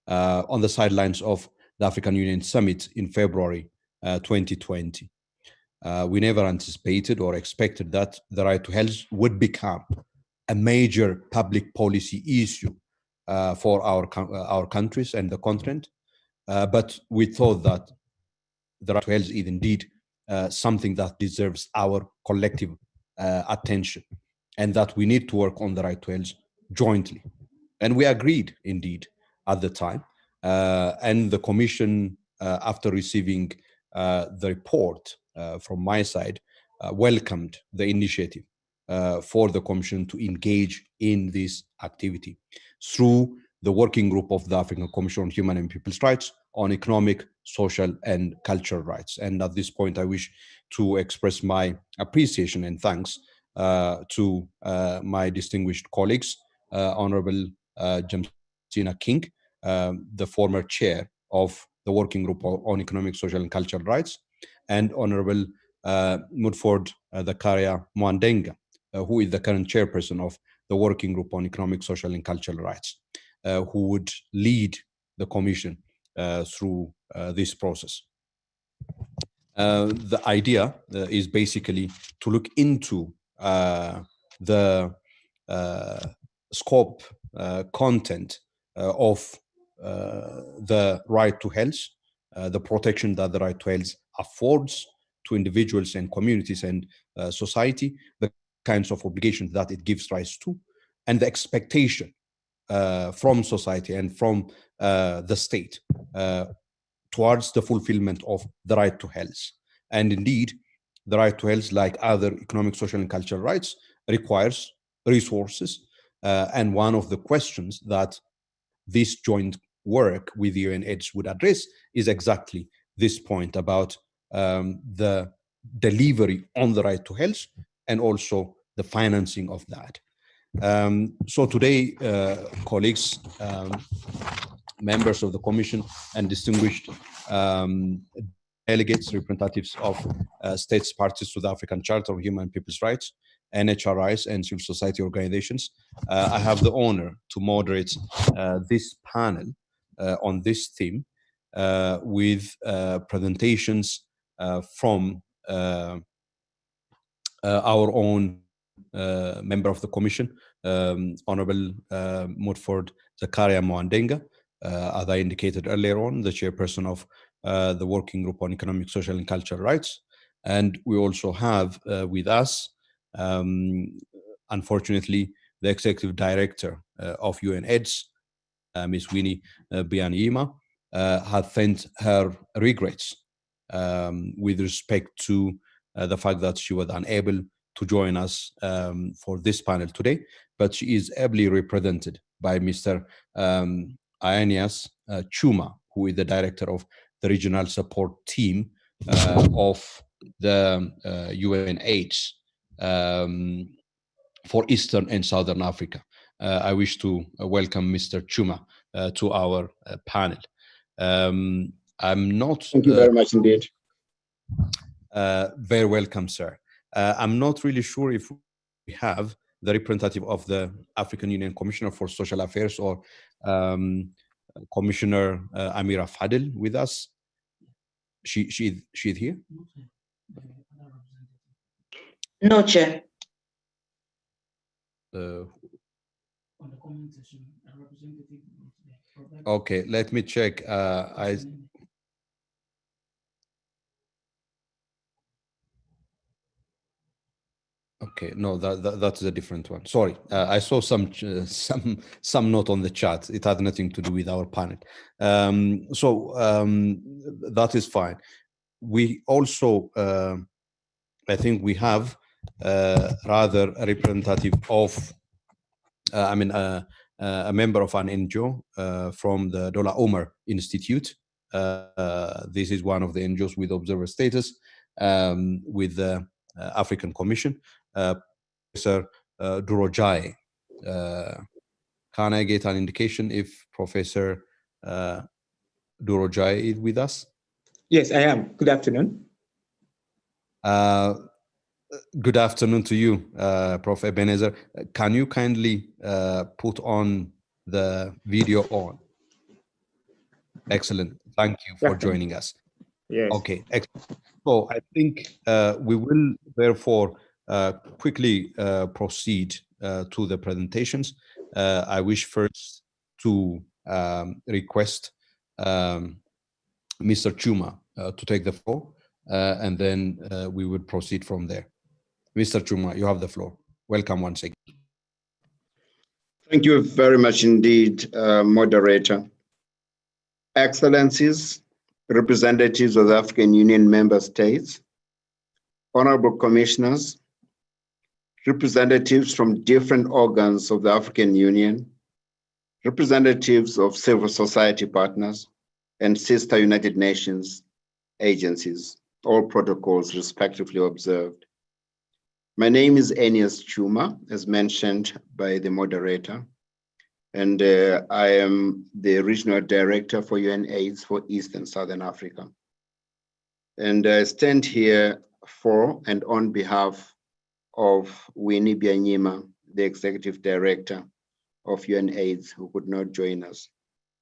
on the sidelines of the African Union Summit in February 2020. We never anticipated or expected that the right to health would become a major public policy issue for our countries and the continent. But we thought that the right to health is indeed something that deserves our collective attention, and that we need to work on the right to health jointly. And we agreed indeed at the time. And the Commission, after receiving the report from my side, welcomed the initiative for the Commission to engage in this activity through the working group of the African Commission on Human and People's Rights on economic, social, and cultural rights. And at this point, I wish to express my appreciation and thanks to my distinguished colleagues, Honorable Jamsina King, the former chair of the working group on economic, social, and cultural rights, and Honorable Mudford Zakaria Mwandenga, who is the current chairperson of the working group on economic, social, and cultural rights, who would lead the commission through this process. The idea is basically to look into the scope, content of the right to health, the protection that the right to health affords to individuals and communities and society, the kinds of obligations that it gives rise to, and the expectation from society and from the state towards the fulfillment of the right to health. And indeed, the right to health, like other economic, social, and cultural rights, requires resources. And one of the questions that this joint work with the UNAIDS would address is exactly this point about the delivery on the right to health and also the financing of that. So today, colleagues, members of the Commission, and distinguished delegates, representatives of states parties to the African Charter of Human and People's Rights, NHRIs, and civil society organizations, I have the honor to moderate this panel on this theme with presentations from our own member of the Commission, Honorable Mudford Zakaria Mwandenga, as I indicated earlier on, the chairperson of the Working Group on Economic, Social, and Cultural Rights. And we also have with us, unfortunately, the Executive Director of UNAIDS, Ms. Winnie Byanyima, has sent her regrets with respect to the fact that she was unable to join us for this panel today, but she is ably represented by Mr. Aeneas Chuma, who is the director of the regional support team of the UNAIDS for Eastern and Southern Africa. I wish to welcome Mr. Chuma to our panel. I'm not... Thank you very much indeed. Very welcome, sir. I'm not really sure if we have the representative of the African Union Commissioner for Social Affairs or Commissioner Amira Fadel with us. She's here? No, Chair. Okay, let me check. Okay, no, that's a different one. Sorry, I saw some note on the chat. It had nothing to do with our panel. That is fine. We also, I think we have rather a representative of, a member of an NGO from the Dola Omar Institute. This is one of the NGOs with observer status with the African Commission. Professor Durojai. Can I get an indication if Professor Durojai is with us? Yes, I am. Good afternoon. Good afternoon to you, Prof. Ebenezer. Can you kindly put on the video on? Excellent. Thank you for joining us. Yes. Okay. Excellent. So I think we will therefore quickly proceed to the presentations. I wish first to request Mr. Chuma to take the floor, and then we would proceed from there. Mr. Chuma, you have the floor. Welcome once again. Thank you very much indeed, moderator. Excellencies, representatives of the African Union member states, honorable commissioners, representatives from different organs of the African Union, representatives of civil society partners, and sister United Nations agencies, all protocols respectively observed. My name is Enias Chuma, as mentioned by the moderator, and I am the Regional Director for UNAIDS for East and Southern Africa. And I stand here for and on behalf of Winnie Byanyima, the Executive Director of UNAIDS, who could not join us,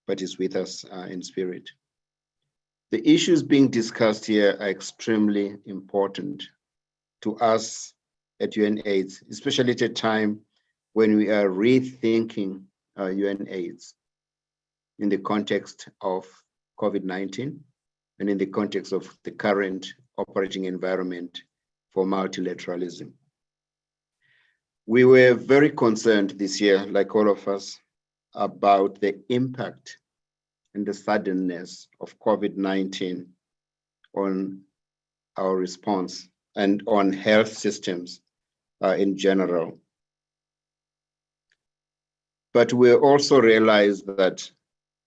but is with us in spirit. The issues being discussed here are extremely important to us at UNAIDS, especially at a time when we are rethinking UNAIDS in the context of COVID-19 and in the context of the current operating environment for multilateralism. We were very concerned this year, like all of us, about the impact and the suddenness of COVID-19 on our response and on health systems in general. But we also realized that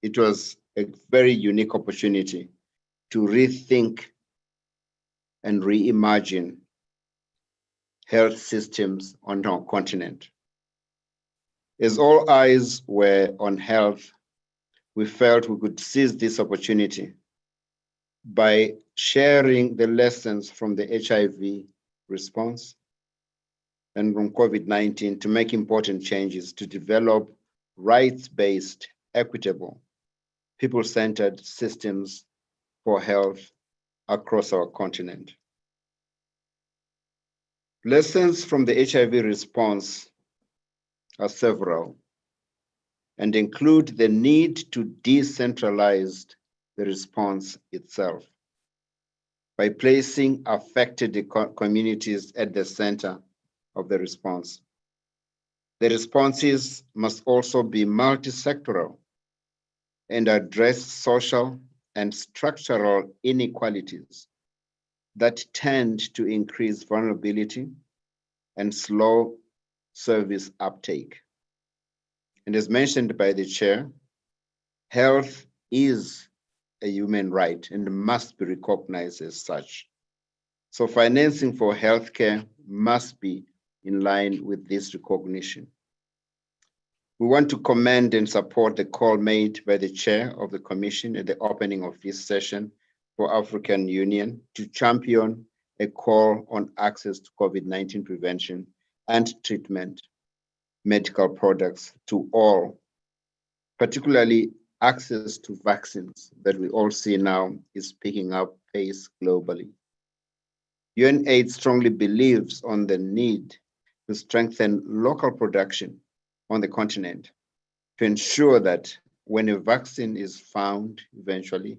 it was a very unique opportunity to rethink and reimagine health systems on our continent. As all eyes were on health, we felt we could seize this opportunity by sharing the lessons from the HIV response and from COVID-19 to make important changes to develop rights-based, equitable, people-centered systems for health across our continent. Lessons from the HIV response are several and include the need to decentralize the response itself by placing affected communities at the center of the response. The responses must also be multi-sectoral and address social and structural inequalities that tend to increase vulnerability and slow service uptake. And as mentioned by the chair, health is a human right and must be recognized as such. So financing for healthcare must be in line with this recognition. We want to commend and support the call made by the chair of the commission at the opening of this session for African Union to champion a call on access to COVID-19 prevention and treatment medical products to all, particularly access to vaccines that we all see now is picking up pace globally. UNAIDS strongly believes on the need to strengthen local production on the continent to ensure that when a vaccine is found eventually,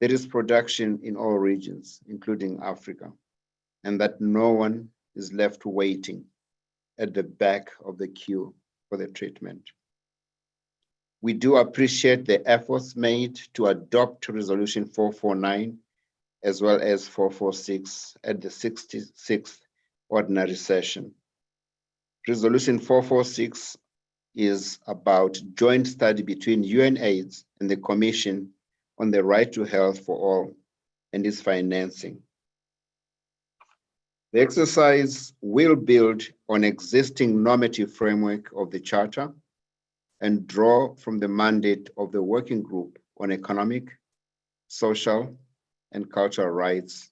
there is production in all regions, including Africa, and that no one is left waiting at the back of the queue for the treatment. We do appreciate the efforts made to adopt Resolution 449 as well as 446 at the 66th ordinary session. Resolution 446 is about joint study between UNAIDS and the Commission on the right to health for all and its financing. The exercise will build on existing normative framework of the Charter and draw from the mandate of the Working Group on Economic, Social, and Cultural Rights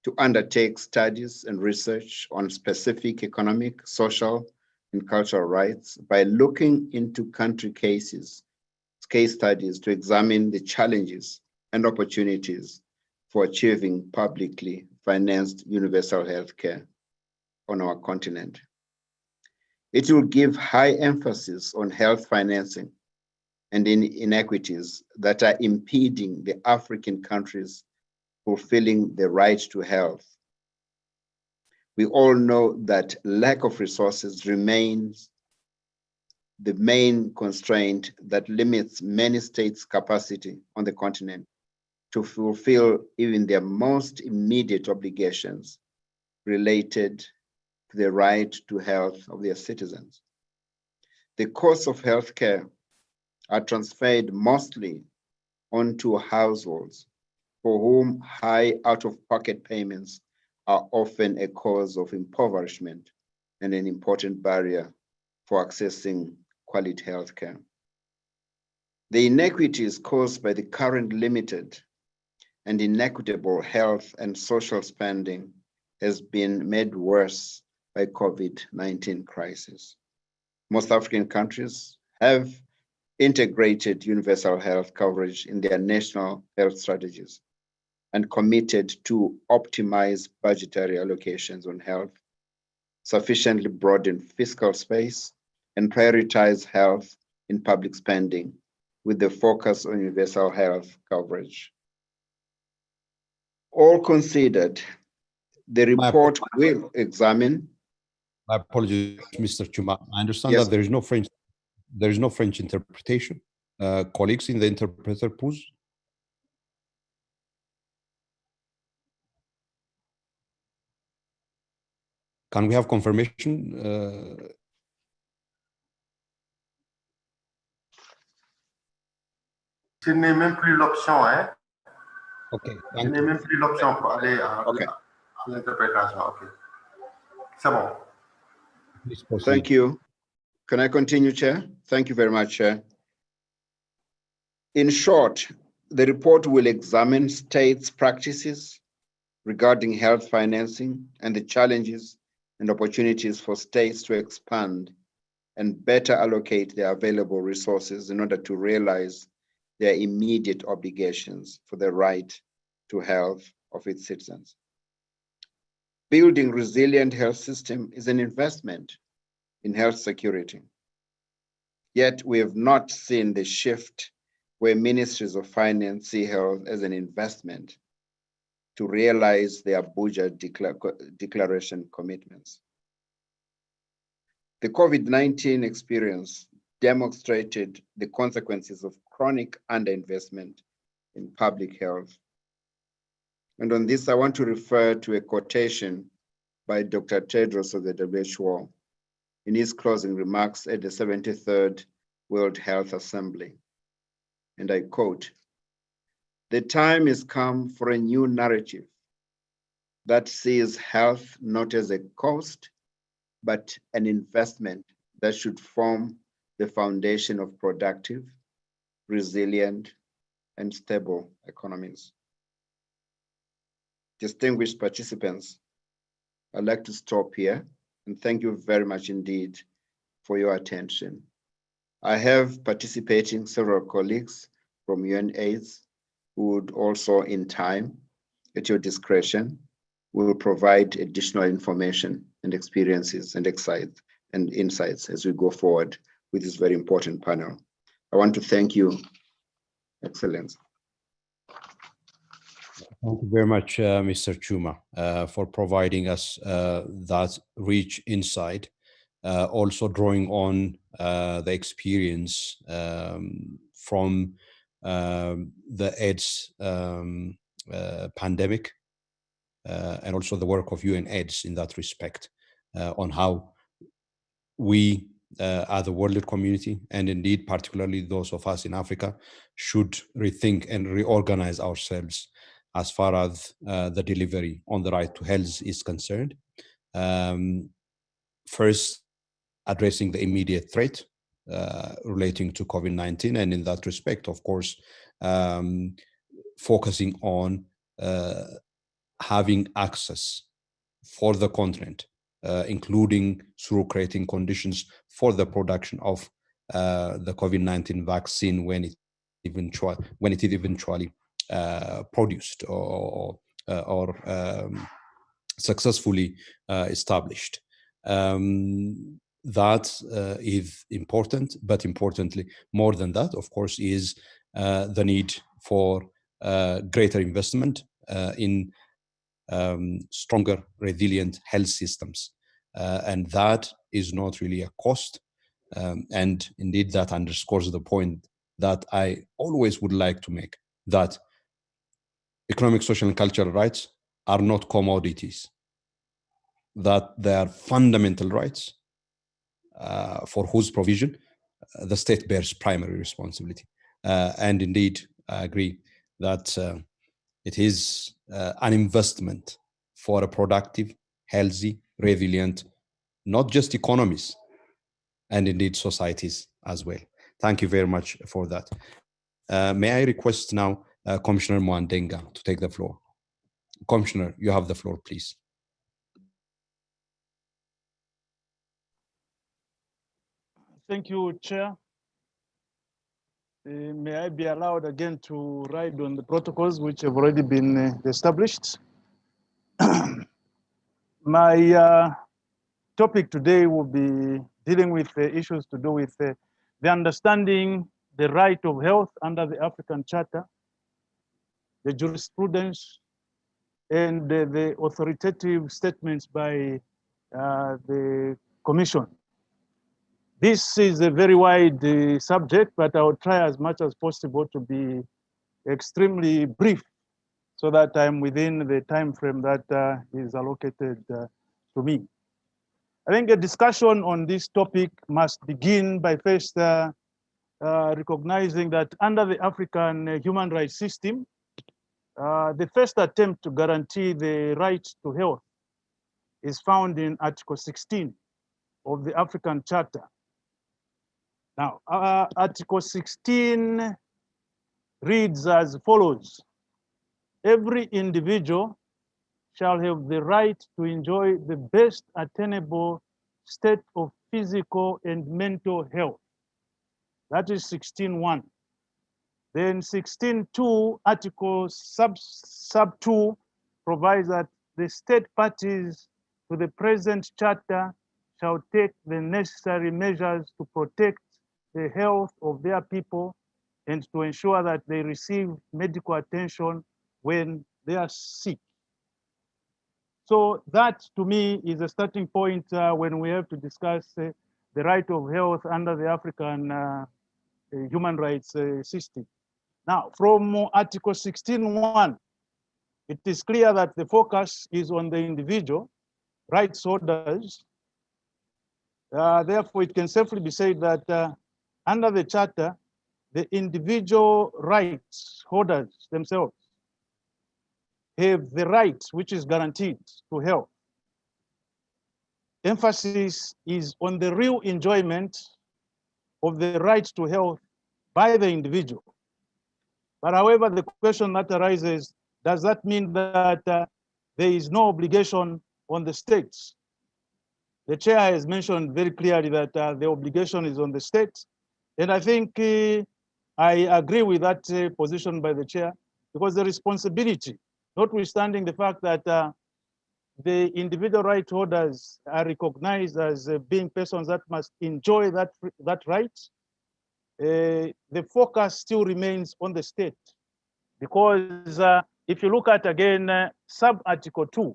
to undertake studies and research on specific economic, social, and cultural rights by looking into country case studies to examine the challenges and opportunities for achieving publicly financed universal health care on our continent. It will give high emphasis on health financing and inequities that are impeding the African countries fulfilling the right to health. We all know that lack of resources remains the main constraint that limits many states' capacity on the continent to fulfill even their most immediate obligations related to the right to health of their citizens. The costs of healthcare are transferred mostly onto households for whom high out-of-pocket payments are often a cause of impoverishment and an important barrier for accessing quality healthcare. The inequities caused by the current limited and inequitable health and social spending has been made worse by COVID-19 crisis. Most African countries have integrated universal health coverage in their national health strategies and committed to optimize budgetary allocations on health, sufficiently broaden fiscal space, and prioritize health in public spending with the focus on universal health coverage. All considered, the report will examine. My apologies, Mr. Chuma. I understand Yes. that there is no French interpretation. Colleagues in the interpreter pools? Can we have confirmation? Je n'ai même plus l'option, hein? Okay. Je n'ai même plus l'option pour aller à l'interprétation. Okay. C'est bon. Thank you. Can I continue, Chair? Thank you very much, Chair. In short, the report will examine states' practices regarding health financing and the challenges and opportunities for states to expand and better allocate their available resources in order to realize their immediate obligations for the right to health of its citizens. Building resilient health system is an investment in health security. Yet we have not seen the shift where ministries of finance see health as an investment to realize their budget declaration commitments. The COVID-19 experience demonstrated the consequences of chronic underinvestment in public health. And on this, I want to refer to a quotation by Dr. Tedros of the WHO in his closing remarks at the 73rd World Health Assembly. And I quote, "The time has come for a new narrative that sees health not as a cost, but an investment that should form the foundation of productive, resilient, and stable economies." Distinguished participants, I'd like to stop here and thank you very much indeed for your attention. I have participating several colleagues from UNAIDS who would also in time, at your discretion, will provide additional information and experiences and insights as we go forward with this very important panel. I want to thank you, Excellency. Thank you very much, Mr. Chuma, for providing us that rich insight, also drawing on the experience from the AIDS pandemic and also the work of UNAIDS in that respect on how we as a world community, and indeed particularly those of us in Africa, should rethink and reorganize ourselves as far as the delivery on the right to health is concerned. First, addressing the immediate threat relating to COVID-19, and in that respect, of course, focusing on having access for the continent, including through creating conditions for the production of the COVID-19 vaccine when it is eventually produced or successfully established. That is important, but importantly, more than that, of course, is the need for greater investment in stronger, resilient health systems. And that is not really a cost. And indeed, that underscores the point that I always would like to make, that economic, social, and cultural rights are not commodities, that they are fundamental rights for whose provision the state bears primary responsibility. And indeed, I agree that it is an investment for a productive, healthy, resilient, not just economies, and indeed societies as well. Thank you very much for that. May I request now Commissioner Mwandenga to take the floor. Commissioner, you have the floor, please. Thank you, Chair. May I be allowed again to ride on the protocols which have already been established? My topic today will be dealing with issues to do with the understanding the right of health under the African Charter, the jurisprudence, and the authoritative statements by the Commission. This is a very wide subject, but I'll try as much as possible to be extremely brief so that I'm within the time frame that is allocated to me. I think a discussion on this topic must begin by first recognizing that under the African human rights system, the first attempt to guarantee the right to health is found in Article 16 of the African Charter. Now, Article 16 reads as follows: every individual shall have the right to enjoy the best attainable state of physical and mental health. That is 16.1. Then 16.2, Article sub 2 provides that the state parties to the present charter shall take the necessary measures to protect the health of their people and to ensure that they receive medical attention when they are sick. So that, to me, is a starting point when we have to discuss the right of health under the African human rights system. Now, from Article 16.1, it is clear that the focus is on the individual rights holders. Therefore, it can safely be said that under the Charter, the individual rights holders themselves have the right which is guaranteed to health. Emphasis is on the real enjoyment of the right to health by the individual. But however, the question that arises, does that mean that there is no obligation on the states? The chair has mentioned very clearly that the obligation is on the states. And I think I agree with that position by the chair, because the responsibility, notwithstanding the fact that the individual right holders are recognized as being persons that must enjoy that right, the focus still remains on the state. Because if you look at, again, sub-article 2,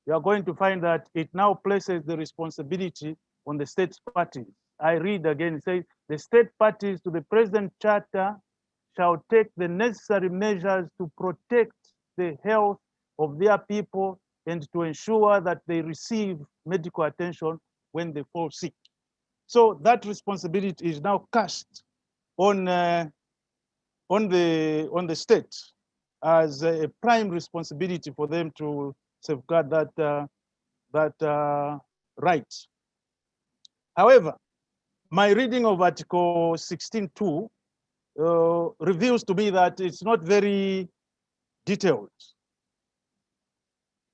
you are going to find that it now places the responsibility on the state parties. I read again, it says, the state parties to the present charter shall take the necessary measures to protect the health of their people and to ensure that they receive medical attention when they fall sick. So that responsibility is now cast on the state as a prime responsibility for them to safeguard that right. However, my reading of Article 16.2 reveals to me that it's not very detailed.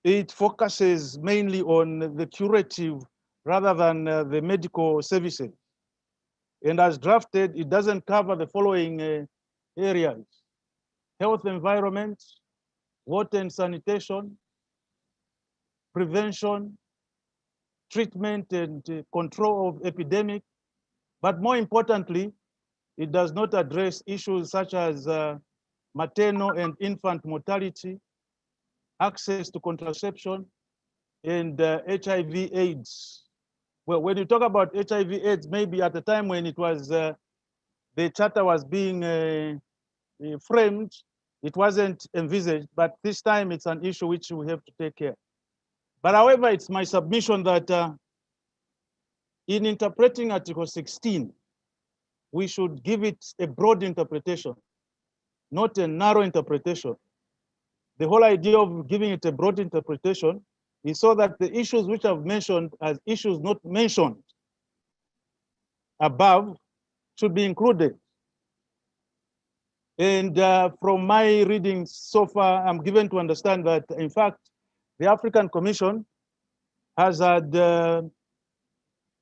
it focuses mainly on the curative rather than the medical services. And as drafted, it doesn't cover the following areas: health environment, water and sanitation, prevention, treatment and control of epidemic. But more importantly, it does not address issues such as maternal and infant mortality, access to contraception, and HIV/AIDS. Well, when you talk about HIV/AIDS, maybe at the time when it was the charter was being framed, it wasn't envisaged, but this time it's an issue which we have to take care. But however, it's my submission that in interpreting Article 16, we should give it a broad interpretation, not a narrow interpretation. The whole idea of giving it a broad interpretation is so that the issues which I've mentioned as issues not mentioned above should be included. And from my reading so far, I'm given to understand that, in fact, the African Commission has had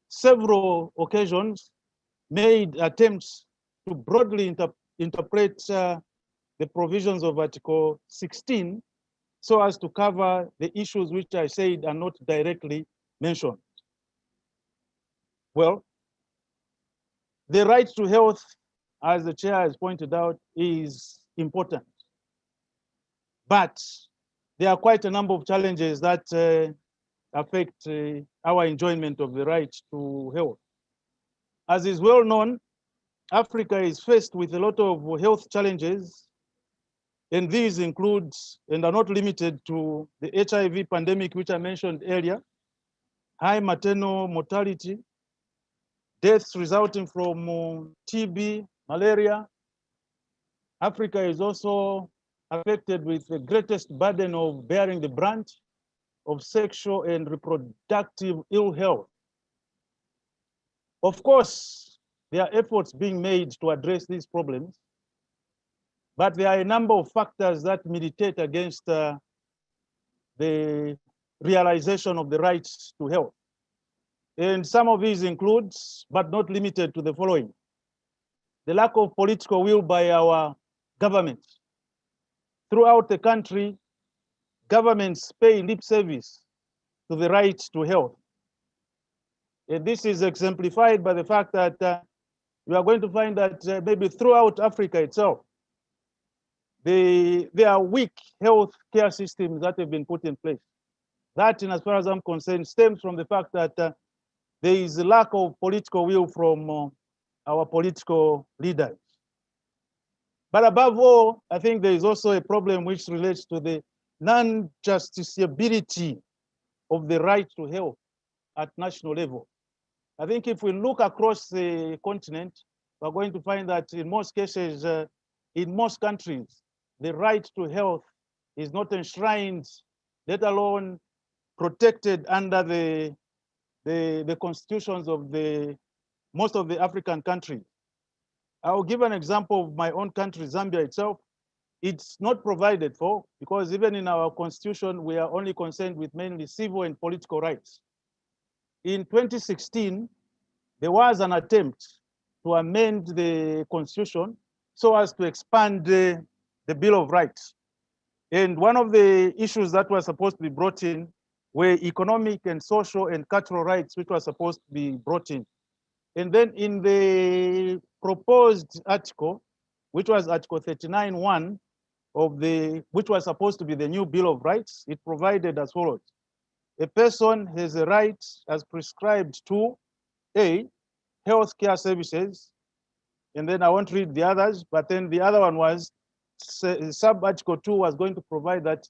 several occasions made attempts to broadly interpret the provisions of Article 16 so as to cover the issues which I said are not directly mentioned. Well, the right to health, as the chair has pointed out, is important. But there are quite a number of challenges that affect our enjoyment of the right to health. As is well known, Africa is faced with a lot of health challenges, and these include and are not limited to the HIV pandemic, which I mentioned earlier, high maternal mortality, deaths resulting from TB, malaria. Africa is also affected with the greatest burden of bearing the brunt of sexual and reproductive ill health. Of course, there are efforts being made to address these problems, but there are a number of factors that militate against the realization of the rights to health. And some of these include, but not limited to, the following: the lack of political will by our government. Throughout the country, governments pay lip service to the right to health. And this is exemplified by the fact that you are going to find that maybe throughout Africa itself, there are weak health care systems that have been put in place. That, in as far as I'm concerned, stems from the fact that there is a lack of political will from our political leaders. But above all, I think there is also a problem which relates to the non-justiciability of the right to health at national level. I think if we look across the continent, we're going to find that in most cases, in most countries, the right to health is not enshrined, let alone protected under the constitutions of most of the African countries. I'll give an example of my own country, Zambia itself. It's not provided for, because even in our constitution, we are only concerned with mainly civil and political rights. In 2016, there was an attempt to amend the constitution so as to expand the Bill of Rights. And one of the issues that was supposed to be brought in were economic and social and cultural rights, which were supposed to be brought in. And then in the proposed article, which was Article 39(1) of which was supposed to be the new Bill of Rights, it provided as follows: a person has a right as prescribed to A, healthcare services, and then I won't read the others, but then the other one was sub-article 2 was going to provide that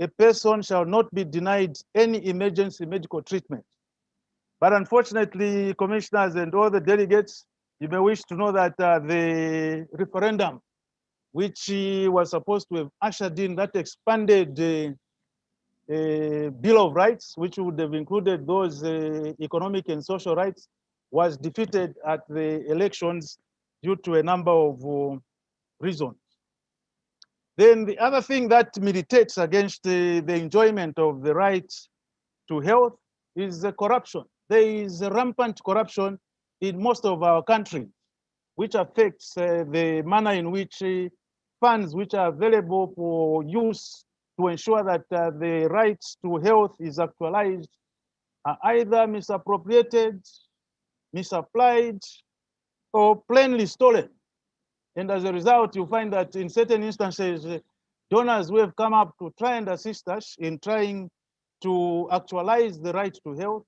a person shall not be denied any emergency medical treatment. But unfortunately, commissioners and all the delegates, you may wish to know that the referendum, which was supposed to have ushered in that expanded Bill of Rights, which would have included those economic and social rights, was defeated at the elections due to a number of reasons. Then the other thing that militates against the enjoyment of the right to health is the corruption. There is a rampant corruption in most of our countries, which affects the manner in which funds which are available for use to ensure that the rights to health is actualized are either misappropriated, misapplied, or plainly stolen. And as a result, you find that in certain instances, donors who have come up to try and assist us in trying to actualize the right to health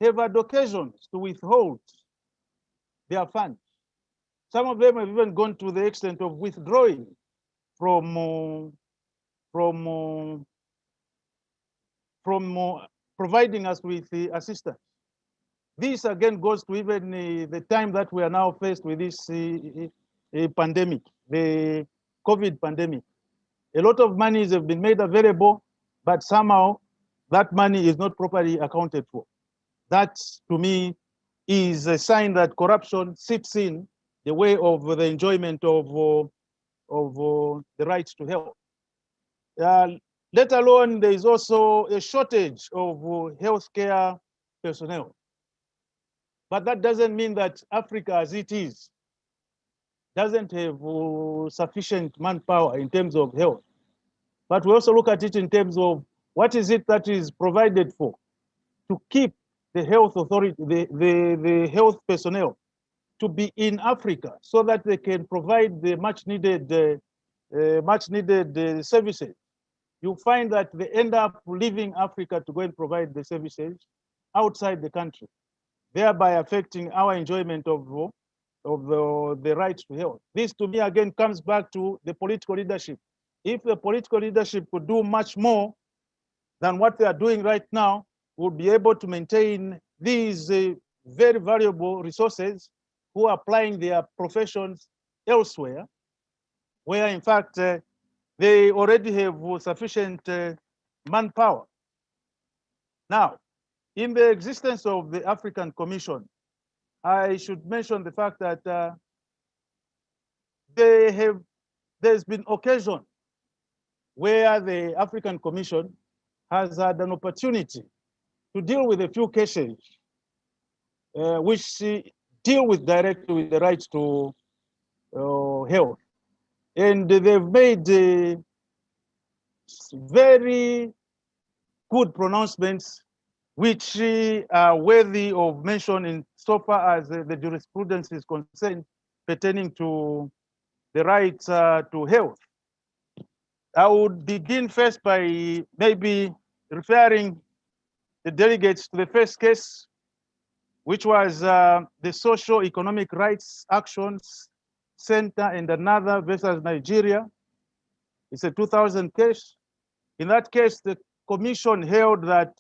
have had occasions to withhold their funds. Some of them have even gone to the extent of withdrawing from providing us with the assistance. This again goes to even the time that we are now faced with this pandemic, the COVID pandemic. A lot of monies have been made available, but somehow that money is not properly accounted for. That, to me, is a sign that corruption sits in the way of the enjoyment of the right to health. Let alone, there is also a shortage of healthcare personnel. But that doesn't mean that Africa, as it is, doesn't have sufficient manpower in terms of health. But we also look at it in terms of what is it that is provided for to keep the health authority, the health personnel to be in Africa so that they can provide the much needed services. You find that they end up leaving Africa to go and provide the services outside the country, thereby affecting our enjoyment of the right to health. This, to me, again, comes back to the political leadership. If the political leadership could do much more than what they are doing right now, we'll be able to maintain these very valuable resources who are applying their professions elsewhere, where in fact they already have sufficient manpower. Now, in the existence of the African Commission, I should mention the fact that there's been occasion where the African Commission has had an opportunity to deal with a few cases which deal with directly with the right to health. And they've made very good pronouncements which are worthy of mention in so far as the jurisprudence is concerned pertaining to the right to health. I would begin first by maybe referring the delegates to the first case, which was the Social Economic Rights Actions Center and another versus Nigeria. It's a 2000 case. In that case, the commission held that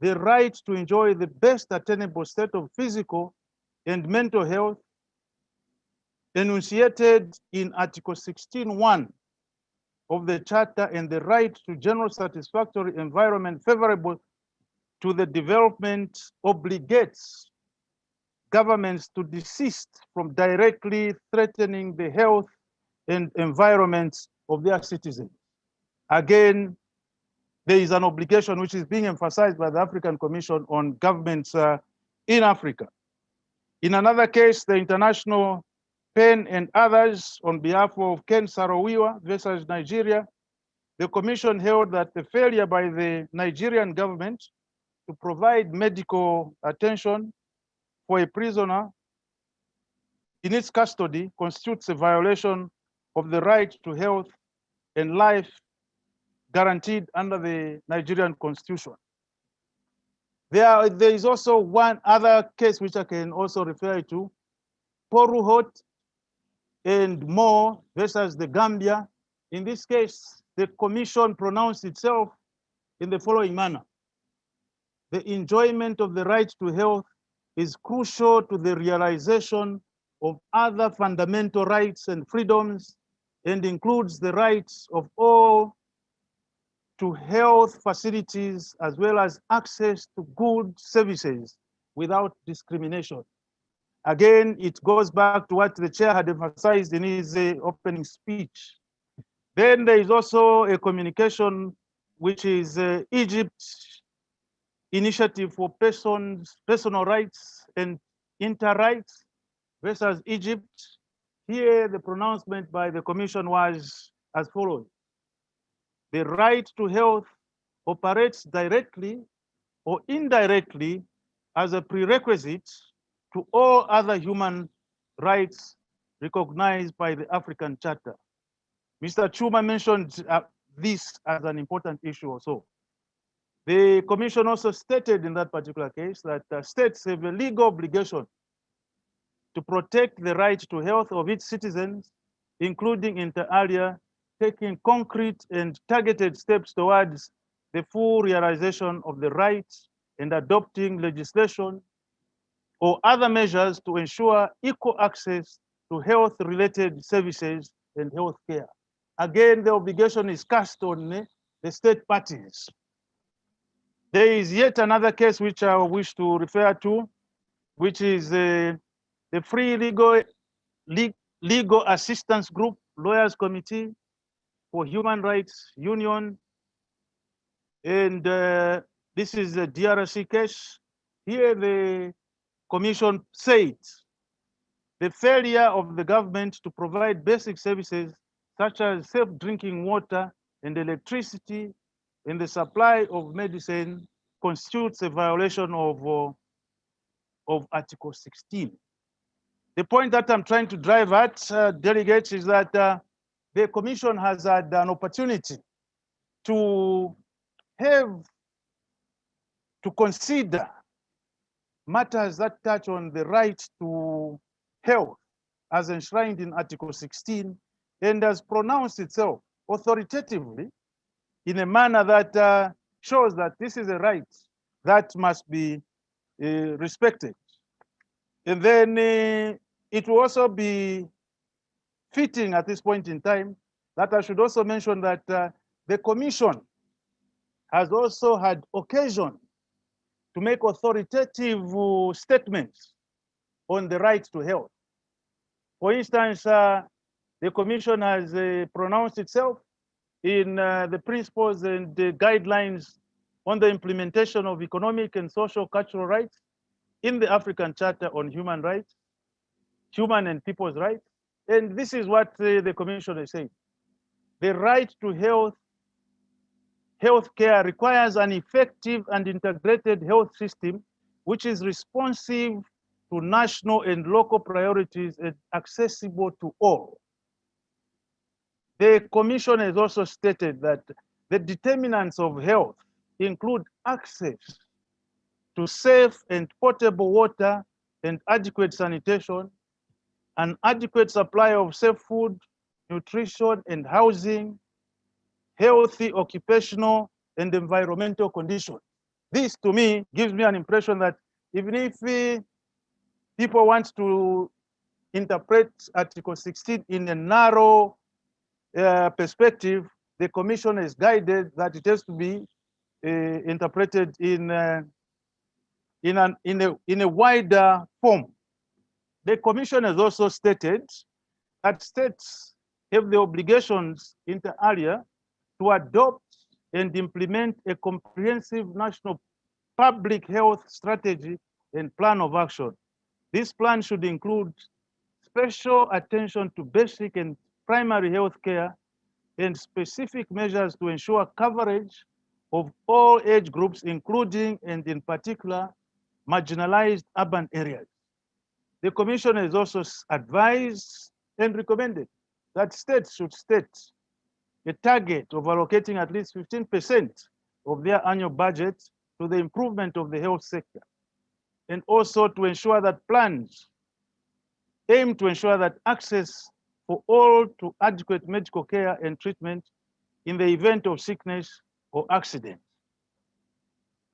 the right to enjoy the best attainable state of physical and mental health enunciated in Article 16.1 of the Charter and the right to general satisfactory environment favorable to the development obligates governments to desist from directly threatening the health and environment of their citizens. Again, there is an obligation which is being emphasized by the African Commission on governments in Africa. In another case, the International PEN and others on behalf of Ken Saro-Wiwa versus Nigeria, the commission held that the failure by the Nigerian government to provide medical attention for a prisoner in its custody constitutes a violation of the right to health and life guaranteed under the Nigerian Constitution. There is also one other case which I can also refer to, Poruhot and Moore versus the Gambia. In this case, the commission pronounced itself in the following manner. The enjoyment of the right to health is crucial to the realization of other fundamental rights and freedoms and includes the rights of all to health facilities as well as access to good services without discrimination. Again, it goes back to what the chair had emphasized in his opening speech. Then there is also a communication, which is Egypt Initiative for Personal Rights and Inter Rights versus Egypt. Here, the pronouncement by the Commission was as follows. The right to health operates directly or indirectly as a prerequisite to all other human rights recognized by the African Charter. Mr. Chuma mentioned this as an important issue also. The Commission also stated in that particular case that states have a legal obligation to protect the right to health of its citizens, including inter alia, taking concrete and targeted steps towards the full realization of the rights and adopting legislation or other measures to ensure equal access to health-related services and health care. Again, the obligation is cast on the state parties. There is yet another case which I wish to refer to, which is the Free Legal Assistance Group, Lawyers Committee for Human Rights Union. And this is a DRC case. Here the Commission said the failure of the government to provide basic services such as safe drinking water and electricity and the supply of medicine constitutes a violation of Article 16. The point that I'm trying to drive at, delegates, is that the Commission has had an opportunity to consider matters that touch on the right to health as enshrined in Article 16 and has pronounced itself authoritatively in a manner that shows that this is a right that must be respected. And then it will also be fitting at this point in time that I should also mention that the Commission has also had occasion to make authoritative statements on the right to health. For instance, the Commission has pronounced itself in the principles and the guidelines on the implementation of economic and social cultural rights in the African Charter on Human Rights, Human and People's Rights. And this is what the Commission is saying. The right to healthcare requires an effective and integrated health system which is responsive to national and local priorities and accessible to all. The Commission has also stated that the determinants of health include access to safe and potable water and adequate sanitation, an adequate supply of safe food, nutrition, and housing, healthy occupational and environmental conditions. This, to me, gives me an impression that even if people want to interpret Article 16 in a narrow perspective, the Commission is guided that it has to be interpreted in a wider form. The Commission has also stated that states have the obligations inter alia to adopt and implement a comprehensive national public health strategy and plan of action. This plan should include special attention to basic and primary health care and specific measures to ensure coverage of all age groups, including and in particular marginalized urban areas. The Commission has also advised and recommended that states should state a target of allocating at least 15% of their annual budget to the improvement of the health sector, and also to ensure that plans aim to ensure that access for all to adequate medical care and treatment in the event of sickness or accident.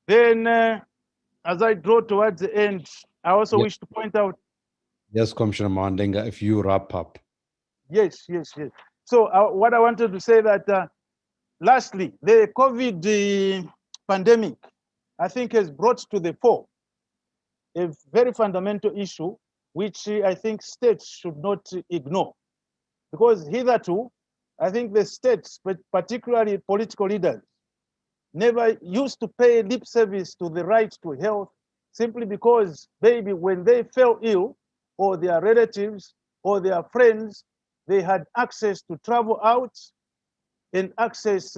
Then, as I draw towards the end, I also wish to point out. Yes, Commissioner Mandenga, if you wrap up. Yes. So what I wanted to say that, lastly, the COVID pandemic, I think, has brought to the fore a very fundamental issue, which I think states should not ignore. Because hitherto, I think the states, but particularly political leaders, never used to pay lip service to the right to health simply because maybe when they fell ill or their relatives or their friends, they had access to travel out and access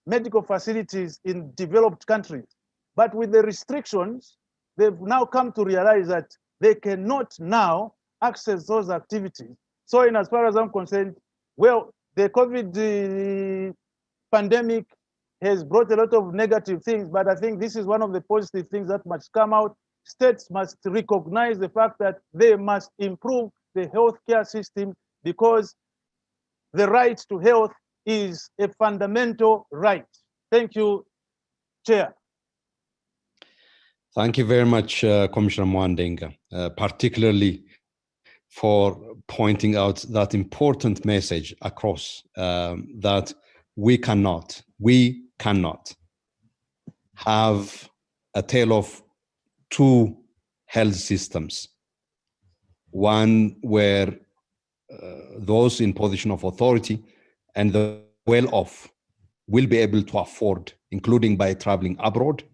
medical facilities in developed countries. But with the restrictions, they've now come to realize that they cannot now access those activities. So in as far as I'm concerned, well, the COVID pandemic has brought a lot of negative things, but I think this is one of the positive things that must come out. States must recognize the fact that they must improve the healthcare system because the right to health is a fundamental right. Thank you, Chair. Thank you very much, Commissioner Mwandenga, particularly for pointing out that important message across, that we cannot have a tale of two health systems. One where those in position of authority and the well-off will be able to afford, including by traveling abroad.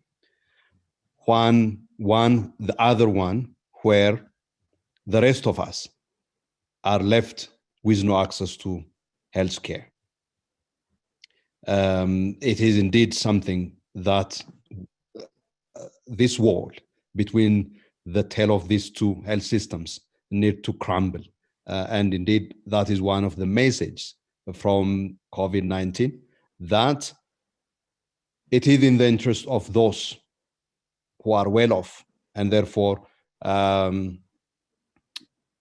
The other one where the rest of us are left with no access to healthcare. It is indeed something that this wall between the tail of these two health systems need to crumble. And indeed, that is one of the messages from COVID-19, that it is in the interest of those who are well off and therefore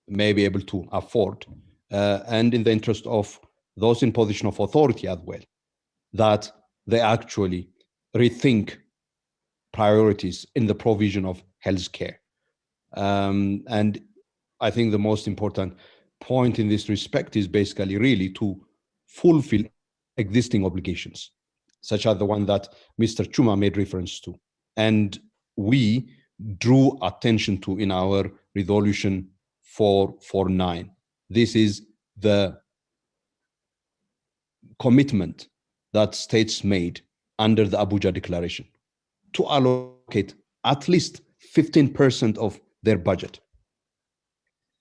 may be able to afford, and in the interest of those in position of authority as well, that they actually rethink priorities in the provision of healthcare. And I think the most important point in this respect is basically really to fulfill existing obligations, such as the one that Mr. Chuma made reference to. And we drew attention to in our resolution 449. This is the commitment that states made under the Abuja Declaration to allocate at least 15% of their budget.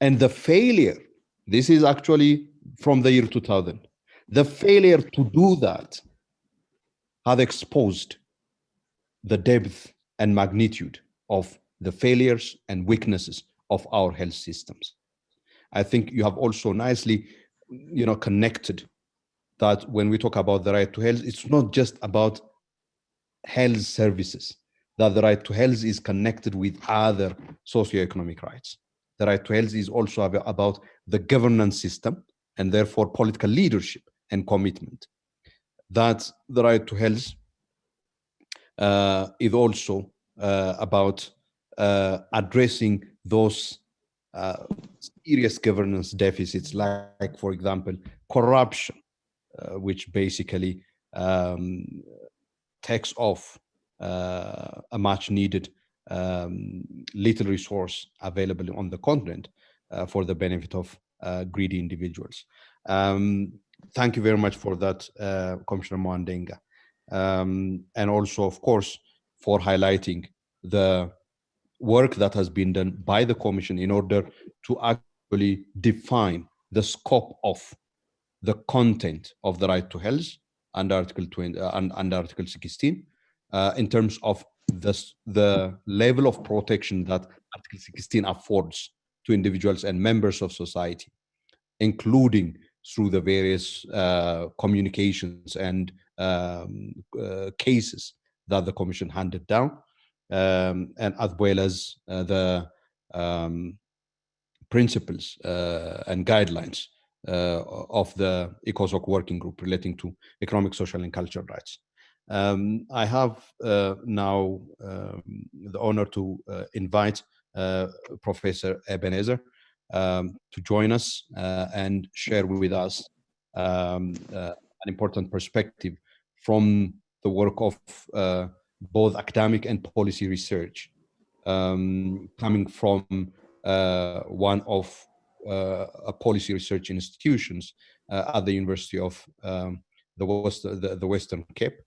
And the failure, this is actually from the year 2000, the failure to do that had exposed the depth and magnitude of the failures and weaknesses of our health systems. I think you have also nicely, connected that when we talk about the right to health, it's not just about health services, that the right to health is connected with other socioeconomic rights. The right to health is also about the governance system and therefore political leadership and commitment. That the right to health is also about addressing those serious governance deficits, like for example, corruption, which basically takes off a much needed little resource available on the continent for the benefit of greedy individuals. Thank you very much for that, Commissioner Mwandenga. And also, of course, for highlighting the work that has been done by the Commission in order to actually define the scope of the content of the right to health under Article 20 and under Article 16, in terms of the level of protection that Article 16 affords to individuals and members of society, including through the various communications and cases that the Commission handed down, and as well as the principles and guidelines of the ECOSOC working group relating to economic, social, and cultural rights. I have now the honor to invite Professor Ebenezer to join us and share with us an important perspective from the work of both academic and policy research, coming from one of a policy research institutions at the University of the Western Cape,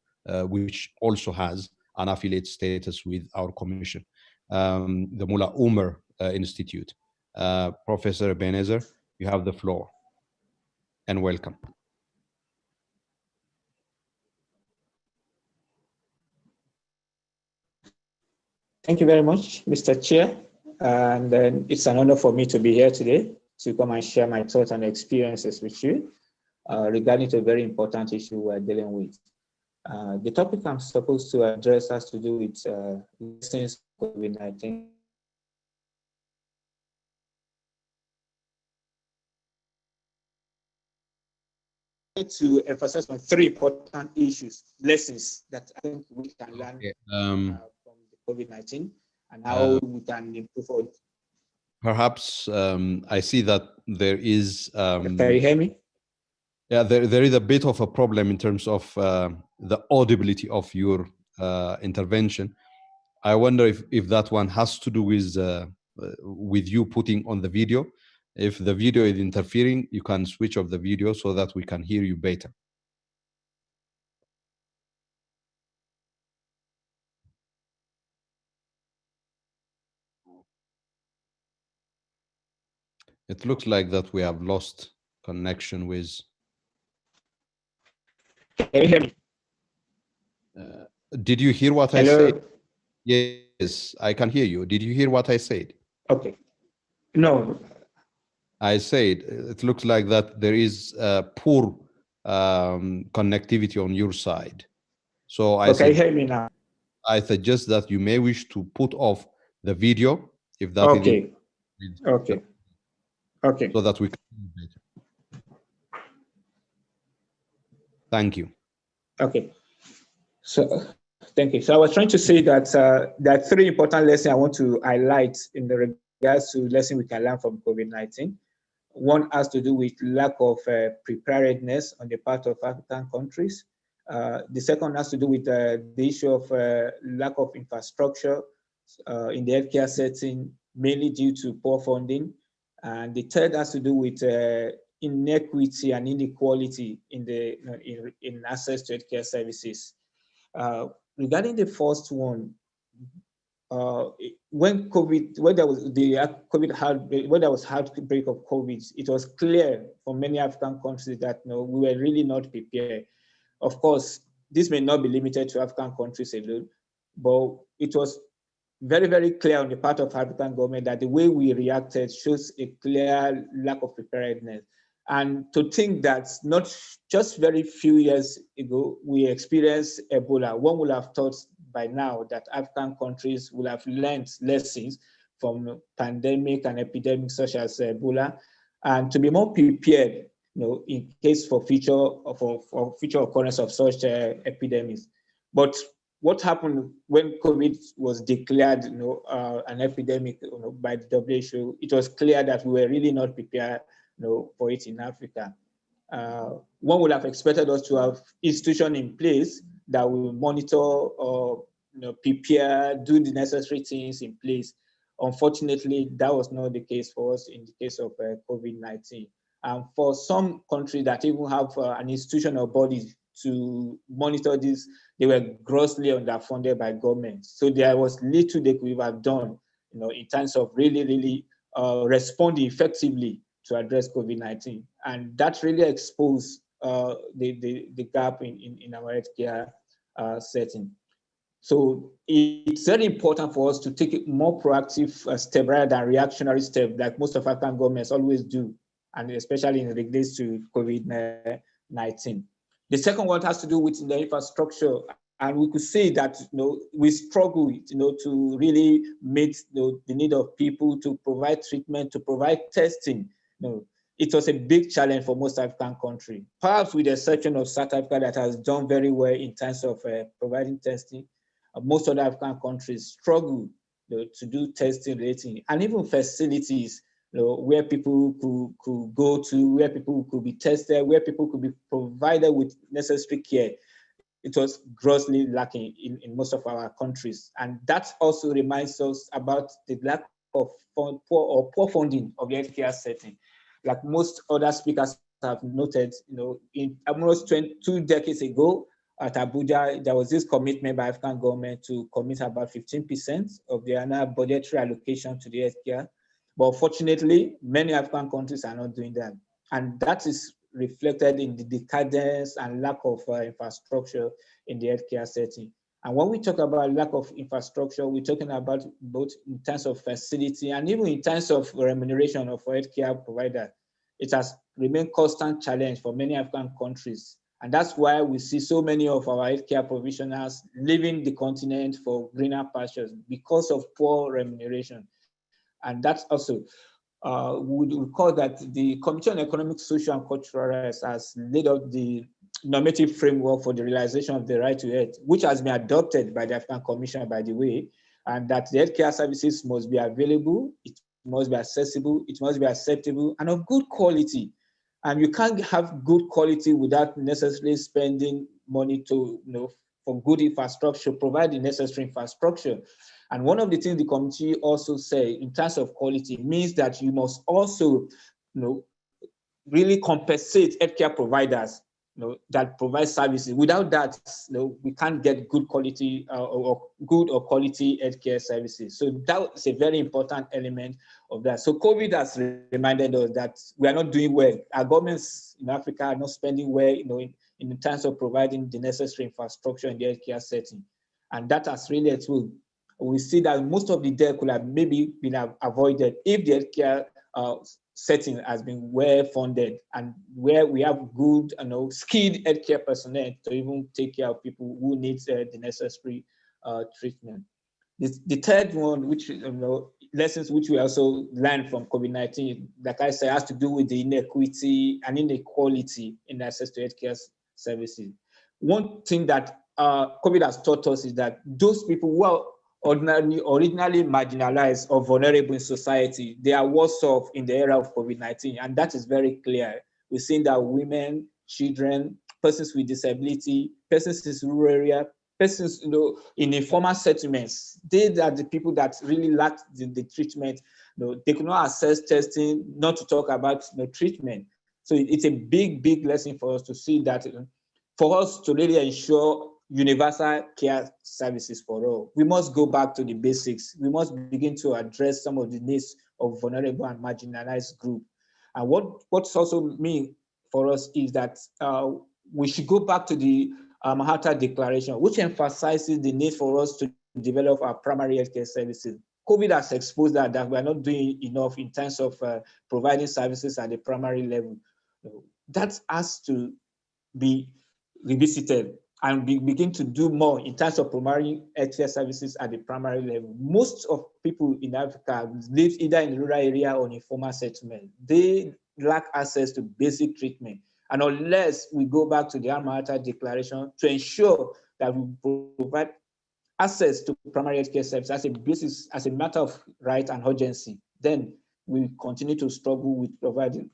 which also has an affiliate status with our commission, the Mullah Umar Institute. Professor Ebenezer, you have the floor, and welcome. Thank you very much, Mr. Chair. And it's an honor for me to be here today to come and share my thoughts and experiences with you regarding to a very important issue we're dealing with. The topic I'm supposed to address has to do with lessons of COVID-19. To emphasize on three important issues, lessons that I think we can learn from the COVID-19 and how we can improve it. Perhaps I see that there is. Can you hear me? Yeah, there is a bit of a problem in terms of the audibility of your intervention. I wonder if that one has to do with you putting on the video. If the video is interfering, you can switch off the video so that we can hear you better. It looks like that we have lost connection with. Can you hear me? Did you hear what Hello? I said? Yes, I can hear you. Did you hear what I said? Okay. No. I said it looks like that there is poor connectivity on your side. So Okay, hear me now. I suggest that you may wish to put off the video if that okay. is okay. Okay. So that we can hear you better. Thank you. Okay. So thank you. So I was trying to say that there are three important lessons I want to highlight in the regards to lessons we can learn from COVID-19. One has to do with lack of preparedness on the part of African countries. The second has to do with the issue of lack of infrastructure in the healthcare setting, mainly due to poor funding. And the third has to do with inequity and inequality in access to healthcare services. Regarding the first one, when there was outbreak of COVID, it was clear for many African countries that we were really not prepared. Of course, this may not be limited to African countries alone, but it was very, very clear on the part of African government that the way we reacted shows a clear lack of preparedness. And to think that not just very few years ago, we experienced Ebola, one would have thought by now that African countries will have learned lessons from pandemic and epidemics such as Ebola, and to be more prepared, in case for future occurrence of such epidemics. But what happened when COVID was declared, an epidemic, by the WHO? It was clear that we were really not prepared, for it in Africa. One would have expected us to have institutions in place that will monitor or prepare, do the necessary things in place. Unfortunately, that was not the case for us in the case of COVID-19. And for some countries that even have an institution or body to monitor this, they were grossly underfunded by government. So there was little they could have done, in terms of really responding effectively to address COVID-19. And that really exposed the gap in our healthcare setting. So it's very important for us to take a more proactive step rather than reactionary step like most of African governments always do, and especially in regards to COVID-19. The second one has to do with the infrastructure, and we could say that we struggle, to really meet the need of people, to provide treatment, to provide testing. It was a big challenge for most African countries, perhaps with the exception of South Africa that has done very well in terms of providing testing. Most other African countries struggle to do testing relating, and even facilities where people could go to, where people could be tested, where people could be provided with necessary care. It was grossly lacking in most of our countries. And that also reminds us about the lack of poor funding of the healthcare setting. Like most other speakers have noted, in almost 2 decades ago at Abuja, there was this commitment by African government to commit about 15% of the annual budgetary allocation to the healthcare. But fortunately, many African countries are not doing that. And that is reflected in the decadence and lack of infrastructure in the healthcare setting. And when we talk about lack of infrastructure, we're talking about both in terms of facility and even in terms of remuneration of healthcare providers. It has remained constant challenge for many African countries. And that's why we see so many of our healthcare professionals leaving the continent for greener pastures because of poor remuneration. And that's also, we would recall that the Committee on Economic, Social, and Cultural Rights has laid out the normative framework for the realization of the right to health, which has been adopted by the African Commission, by the way, and that the healthcare services must be available, it must be accessible, it must be acceptable, and of good quality. And you can't have good quality without necessarily spending money to, for good infrastructure, provide the necessary infrastructure. And one of the things the committee also say in terms of quality means that you must also, really compensate healthcare providers, that provide services. Without that, we can't get good quality or good or quality healthcare services. So that is a very important element of that. So COVID has reminded us that we are not doing well. Our governments in Africa are not spending well, in terms of providing the necessary infrastructure in the healthcare setting. And that has really a tool. We see that most of the death could have maybe been avoided if the healthcare setting has been well funded and where we have good, skilled healthcare personnel to even take care of people who need the necessary treatment. The third one, which lessons which we also learned from COVID-19, like I said, has to do with the inequity and inequality in access to healthcare services. One thing that COVID has taught us is that those people who are originally marginalized or vulnerable in society, they are worse off in the era of COVID-19, and that is very clear. We've seen that women, children, persons with disability, persons in rural area, persons in informal settlements, they are the people that really lack the treatment. They could not access testing, not to talk about treatment. So it's a big, big lesson for us to see that for us to really ensure universal care services for all, we must go back to the basics. We must begin to address some of the needs of vulnerable and marginalized groups. And what's also mean for us is that we should go back to the Manhattan Declaration, which emphasizes the need for us to develop our primary healthcare services. COVID has exposed that we are not doing enough in terms of providing services at the primary level. That has to be revisited and begin to do more in terms of providing healthcare services at the primary level. Most of people in Africa live either in the rural area or in informal settlement. They lack access to basic treatment. And unless we go back to the Manhattan Declaration to ensure that we provide access to primary healthcare services as a basis, as a matter of right and urgency, then we continue to struggle with providing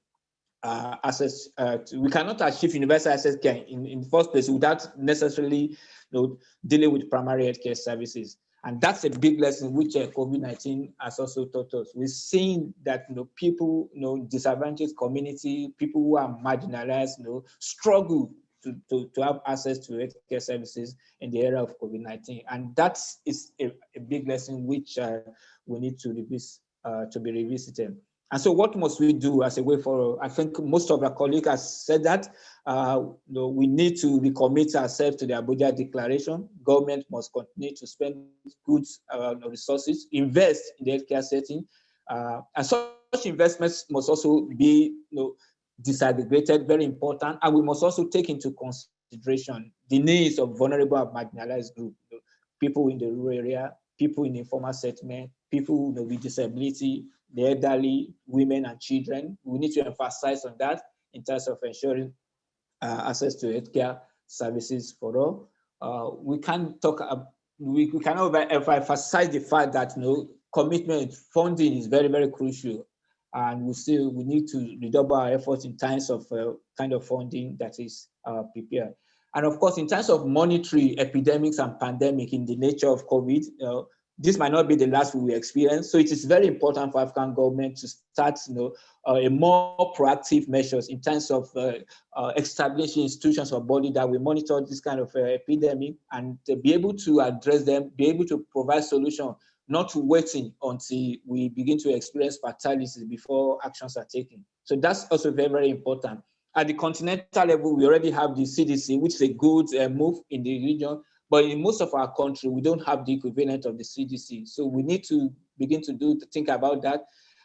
access. We cannot achieve universal access care in the first place without necessarily dealing with primary healthcare services. And that's a big lesson which COVID-19 has also taught us. We've seen that people, disadvantaged community, people who are marginalized, struggle to have access to healthcare services in the era of COVID-19. And that is a big lesson which we need to be revisited. And so what must we do as a way forward? I think most of our colleagues have said that we need to recommit ourselves to the Abuja Declaration. Government must continue to spend good resources, invest in the healthcare setting. And such investments must also be disaggregated, very important. And we must also take into consideration the needs of vulnerable and marginalized groups, people in the rural area, people in informal settlement, people with disability, the elderly, women and children. We need to emphasize on that in terms of ensuring access to healthcare services for all. We can talk. We cannot emphasize the fact that commitment funding is very, very crucial, and we need to redouble our efforts in terms of kind of funding that is prepared. And of course, in terms of monitoring epidemics and pandemic in the nature of COVID, this might not be the last we will experience. So it is very important for African government to start, a more proactive measures in terms of establishing institutions or body that will monitor this kind of epidemic and to be able to address them, be able to provide solutions, not waiting until we begin to experience fatalities before actions are taken. So that's also very, very important. At the continental level, we already have the CDC, which is a good move in the region. But in most of our country, we don't have the equivalent of the CDC. So we need to begin to think about that.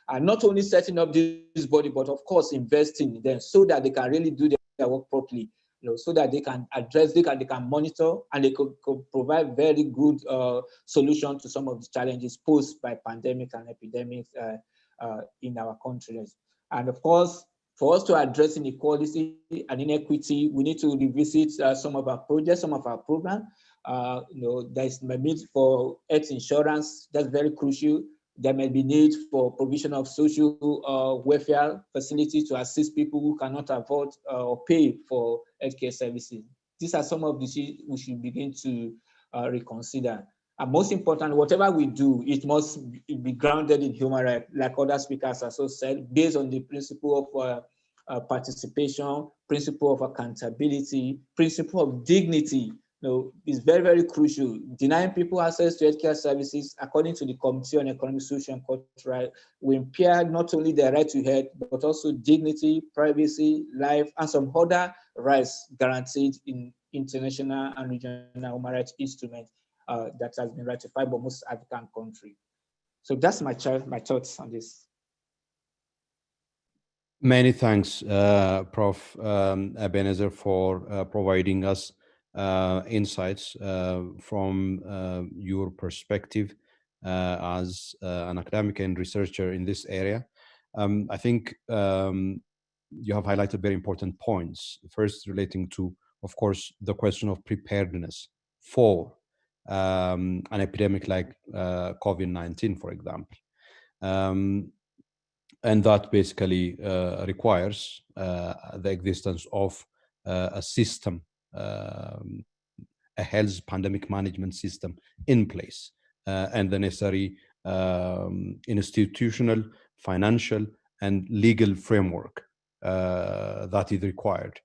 And not only setting up this body, but of course, investing in them so that they can really do their work properly, so that they can address, they can monitor, and they could provide very good solutions to some of the challenges posed by pandemic and epidemics in our countries. And of course, for us to address inequality and inequity, we need to revisit some of our projects, some of our programs. There's a need for health insurance, that's very crucial. There may be need for provision of social welfare facilities to assist people who cannot afford or pay for healthcare services. These are some of the issues we should begin to reconsider. And most important, whatever we do, it must be grounded in human rights, like other speakers also said, based on the principle of participation, principle of accountability, principle of dignity. Is very, very crucial. Denying people access to healthcare services, according to the Committee on Economic, Social, and Cultural Rights, will impair not only their right to health, but also dignity, privacy, life, and some other rights guaranteed in international and regional human rights instruments that has been ratified by most African countries. So that's my thoughts on this. Many thanks, Prof. Ebenezer, for providing us insights from your perspective as an academic and researcher in this area. I think you have highlighted very important points. First, relating to, of course, the question of preparedness for an epidemic like COVID-19, for example. And that basically requires the existence of a system, a health pandemic management system in place, and the necessary institutional, financial, and legal framework that is required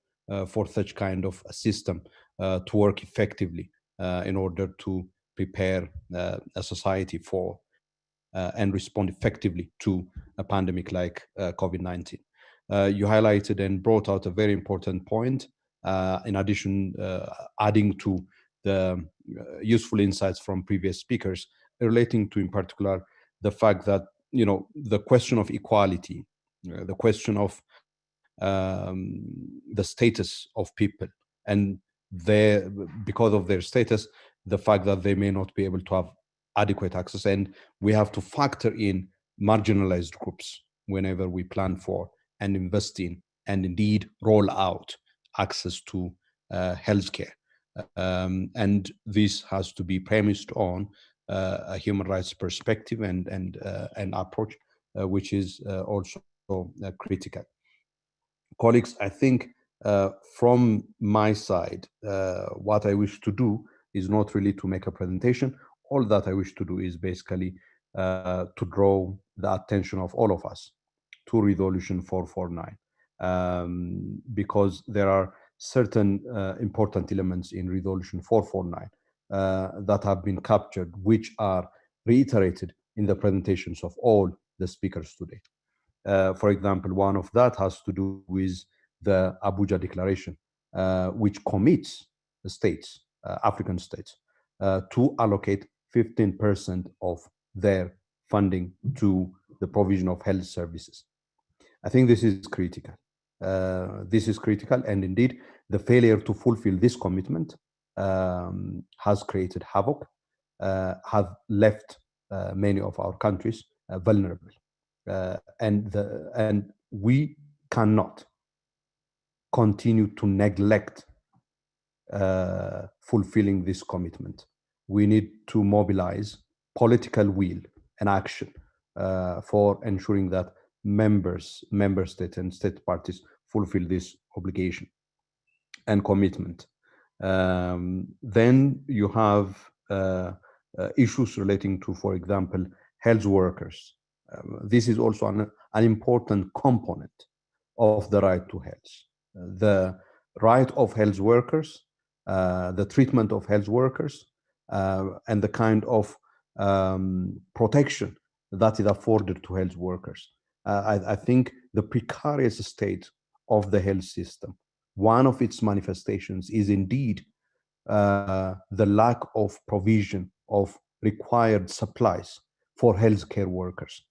for such kind of a system to work effectively in order to prepare a society for and respond effectively to a pandemic like COVID-19. You highlighted and brought out a very important point, in addition, adding to the useful insights from previous speakers, relating to, in particular, the fact that, the question of equality, the question of the status of people, and because of their status, the fact that they may not be able to have adequate access, and we have to factor in marginalized groups whenever we plan for and invest in and indeed roll out access to healthcare. And this has to be premised on a human rights perspective and approach, which is also critical. Colleagues, I think from my side, what I wish to do is not really to make a presentation. All that I wish to do is basically to draw the attention of all of us to Resolution 449, because there are certain important elements in Resolution 449 that have been captured, which are reiterated in the presentations of all the speakers today. For example, one of that has to do with the Abuja Declaration, which commits the states, African states, to allocate 15% of their funding to the provision of health services. I think this is critical. And indeed, the failure to fulfill this commitment has created havoc, has left many of our countries vulnerable. And we cannot continue to neglect fulfilling this commitment. We need to mobilize political will and action for ensuring that member states and state parties fulfill this obligation and commitment. Then you have issues relating to, for example, health workers. This is also an important component of the right to health. The right of health workers, the treatment of health workers, and the kind of protection that is afforded to health workers. I think the precarious state of the health system, one of its manifestations is indeed the lack of provision of required supplies for healthcare workers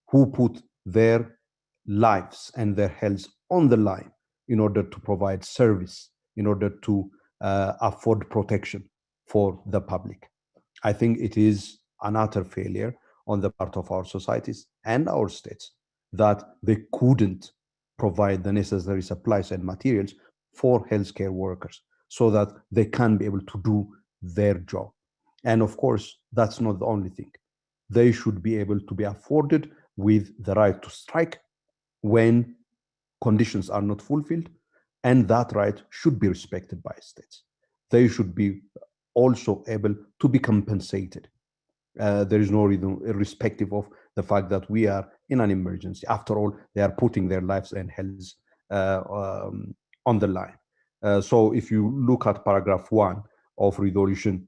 who put their lives and their health on the line in order to provide service, in order to afford protection for the public. I think it is an utter failure on the part of our societies and our states that they couldn't provide the necessary supplies and materials for healthcare workers so that they can be able to do their job. And of course, that's not the only thing. They should be able to be afforded with the right to strike when conditions are not fulfilled, and that right should be respected by states. They should be also able to be compensated. There is no reason, irrespective of the fact that we are in an emergency. After all, they are putting their lives and health on the line. So if you look at paragraph 1 of resolution,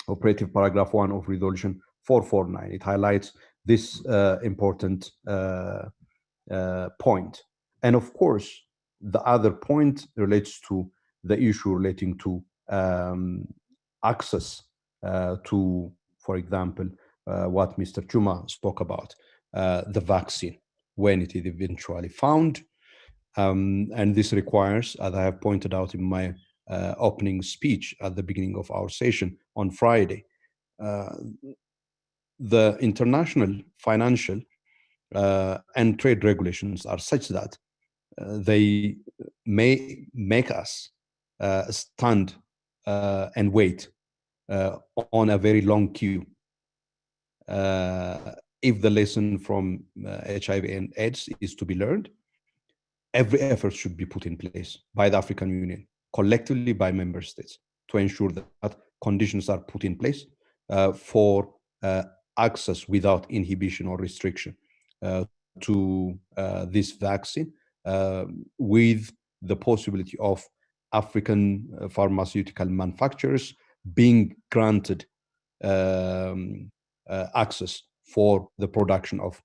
operative paragraph 1 of resolution 449, it highlights this important point. And of course, the other point relates to the issue relating to access to, for example, what Mr. Chuma spoke about, the vaccine, when it is eventually found. And this requires, as I have pointed out in my opening speech at the beginning of our session on Friday, the international financial and trade regulations are such that they may make us stand and wait on a very long queue. If the lesson from HIV and AIDS is to be learned, every effort should be put in place by the African Union, collectively by member states, to ensure that conditions are put in place for access without inhibition or restriction to this vaccine, with the possibility of African pharmaceutical manufacturers being granted access for the production of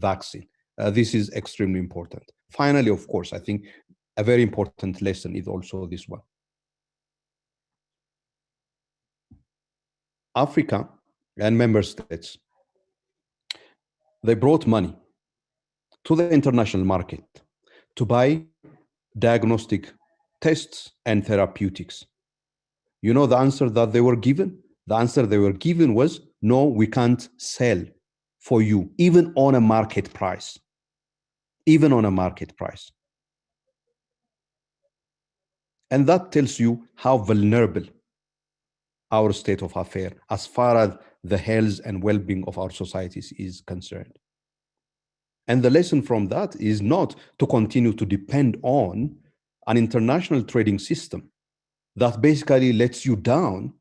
vaccine. This is extremely important. Finally, of course, I think a very important lesson is also this one. Africa and member states, they brought money to the international market to buy diagnostic tests and therapeutics. You know the answer that they were given? The answer they were given was, no, we can't sell for you, even on a market price. Even on a market price. And that tells you how vulnerable our state of affairs, as far as the health and well-being of our societies is concerned. And the lesson from that is not to continue to depend on an international trading system that basically lets you down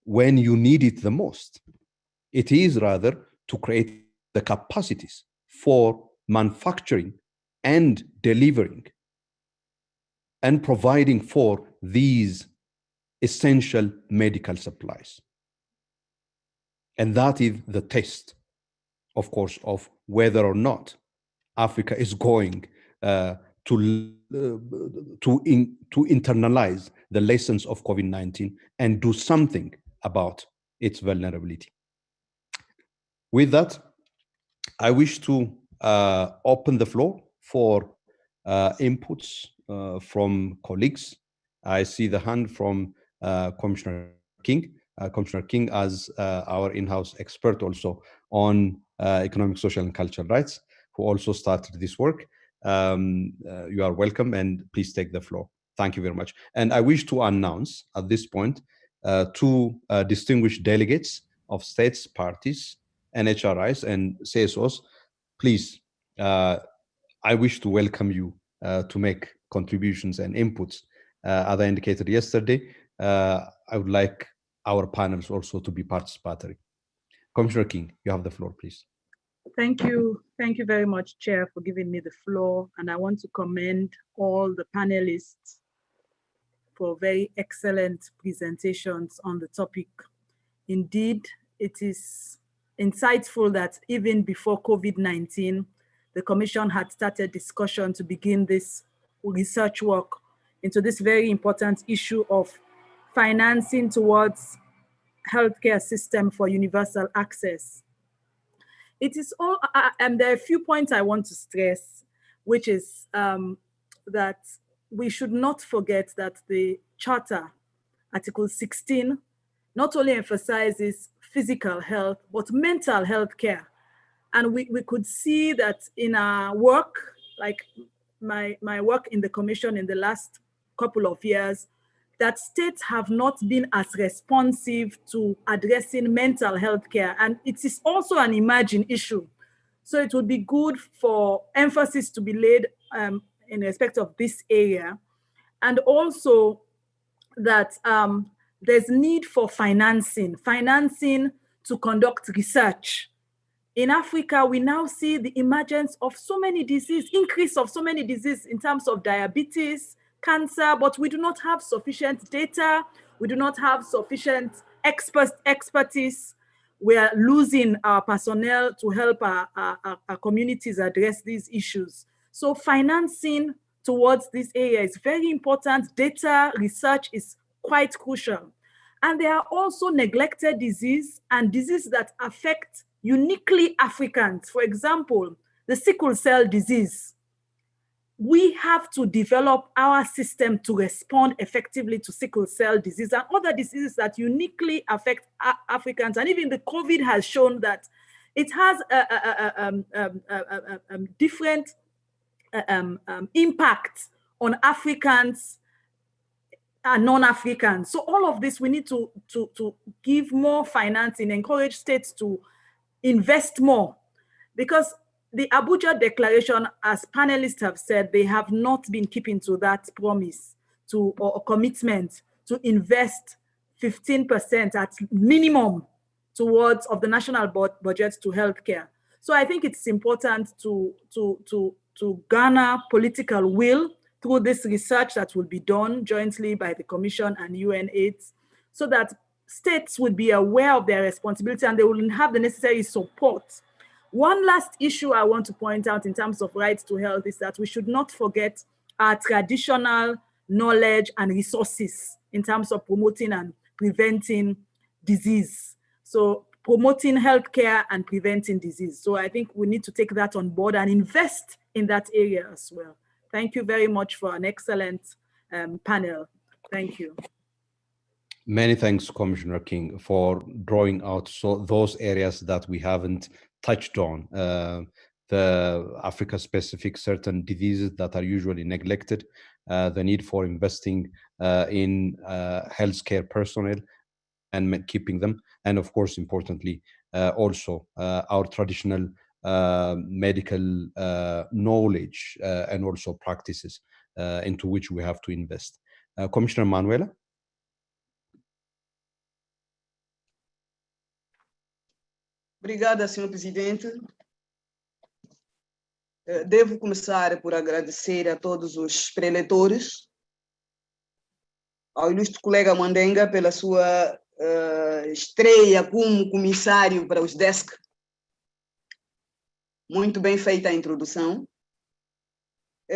when you need it the most. It is rather to create the capacities for manufacturing and delivering and providing for these essential medical supplies. And that is the test, of course, of whether or not Africa is going to internalize the lessons of COVID-19 and do something about its vulnerability. With that, I wish to open the floor for inputs from colleagues. I see the hand from Commissioner King. Commissioner King, as our in-house expert also on economic, social, and cultural rights, who also started this work. You are welcome, and please take the floor. Thank you very much. And I wish to announce at this point two distinguished delegates of states, parties, NHRIs, and CSOs. Please, I wish to welcome you to make contributions and inputs. As I indicated yesterday, I would like our panels also to be participatory. Commissioner King, you have the floor, please. Thank you. Thank you very much, Chair, for giving me the floor. And I want to commend all the panelists for very excellent presentations on the topic. Indeed, it is insightful that even before COVID-19, the Commission had started discussion to begin this research work into this very important issue of financing towards healthcare system for universal access. It is all, and there are a few points I want to stress, which is that we should not forget that the Charter, Article 16, not only emphasizes physical health, but mental health care. And we could see that in our work, like my work in the Commission in the last couple of years, that states have not been as responsive to addressing mental health care. And it is also an emerging issue. So it would be good for emphasis to be laid in respect of this area. And also that there's need for financing to conduct research. In Africa, we now see the emergence of so many diseases, increase of so many diseases in terms of diabetes, cancer, but we do not have sufficient data. We do not have sufficient expertise. We are losing our personnel to help our communities address these issues. So financing towards this area is very important. Data research is quite crucial. And there are also neglected diseases and diseases that affect uniquely Africans. For example, the sickle cell disease. We have to develop our system to respond effectively to sickle cell disease and other diseases that uniquely affect Africans. And even the COVID has shown that it has different impact on Africans and non-Africans. So all of this, we need to give more financing, encourage states to invest more, because the Abuja Declaration, as panelists have said, they have not been keeping to that promise or commitment to invest 15% at minimum towards of the national budget to healthcare. So I think it's important to garner political will through this research that will be done jointly by the Commission and UNAIDS, so that states would be aware of their responsibility and they will have the necessary support. One last issue I want to point out in terms of rights to health is that we should not forget our traditional knowledge and resources in terms of promoting and preventing disease. So promoting healthcare and preventing disease. So I think we need to take that on board and invest in that area as well. Thank you very much for an excellent panel. Thank you. Many thanks, Commissioner King, for drawing out those areas that we haven't touched on. The Africa-specific certain diseases that are usually neglected, the need for investing in healthcare personnel and keeping them, and of course, importantly, also our traditional medical knowledge and also practices into which we have to invest. Commissioner Manuela? Obrigada, Sr. Presidente. Devo começar por agradecer a todos os preletores, ao ilustre colega Mandenga pela sua estreia como comissário para os DESC. Muito bem feita a introdução.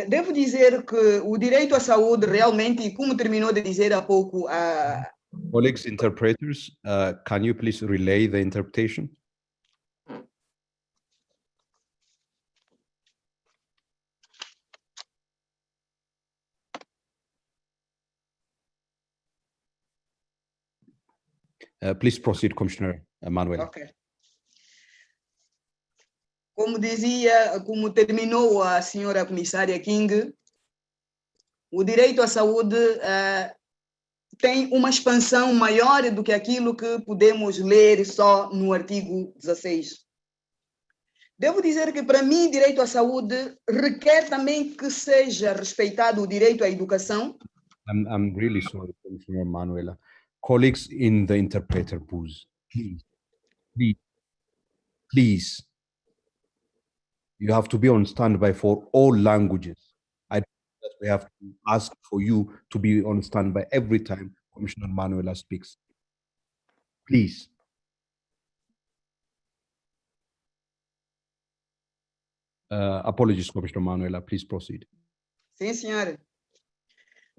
Devo dizer que o direito à saúde realmente, e como terminou de dizer há pouco... Colleagues, interpreters, can you please relay the interpretation? Please proceed, Commissioner Manuel. Okay. Como dizia, como terminou a senhora comissária King, o direito à saúde tem uma expansão maior do que aquilo que podemos ler só no artigo 16. Devo dizer que, para mim, direito à saúde requer também que seja respeitado o direito à educação. I'm really sorry, Commissioner Manuela. Colleagues in the interpreter booth, please, please, please. You have to be on standby for all languages. I don't know that we have to ask for you to be on standby every time Commissioner Manuela speaks. Please. Apologies, Commissioner Manuela, please proceed. Sim, senhora.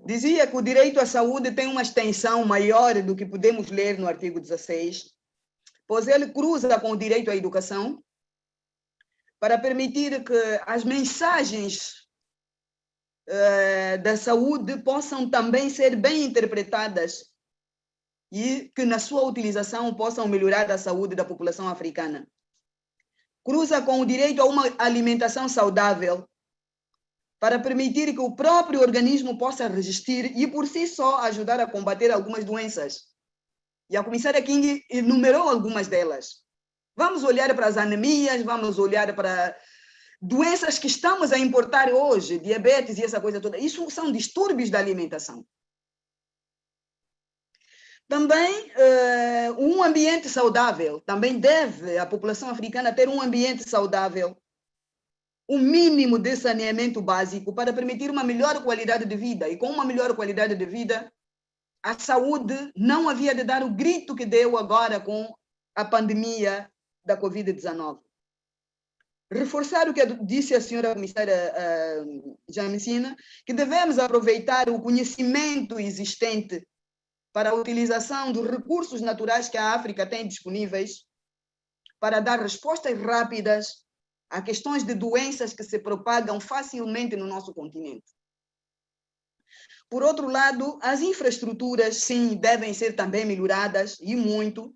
Dizia que o direito à saúde tem uma extensão maior do que podemos ler no artigo 16, pois ele cruza com o direito à educação para permitir que as mensagens da saúde possam também ser bem interpretadas e que na sua utilização possam melhorar a saúde da população africana. Cruza com o direito a uma alimentação saudável para permitir que o próprio organismo possa resistir e por si só ajudar a combater algumas doenças. E a comissária King enumerou algumas delas. Vamos olhar para as anemias, vamos olhar para doenças que estamos a importar hoje, diabetes e essa coisa toda. Isso são distúrbios da alimentação. Também um ambiente saudável. Também deve a população africana ter um ambiente saudável, um mínimo de saneamento básico para permitir uma melhor qualidade de vida. E com uma melhor qualidade de vida, a saúde não havia de dar o grito que deu agora com a pandemia da Covid-19. Reforçar o que disse a senhora comissária Jamesina, que devemos aproveitar o conhecimento existente para a utilização dos recursos naturais que a África tem disponíveis para dar respostas rápidas a questões de doenças que se propagam facilmente no nosso continente. Por outro lado, as infraestruturas, sim, devem ser também melhoradas, e muito.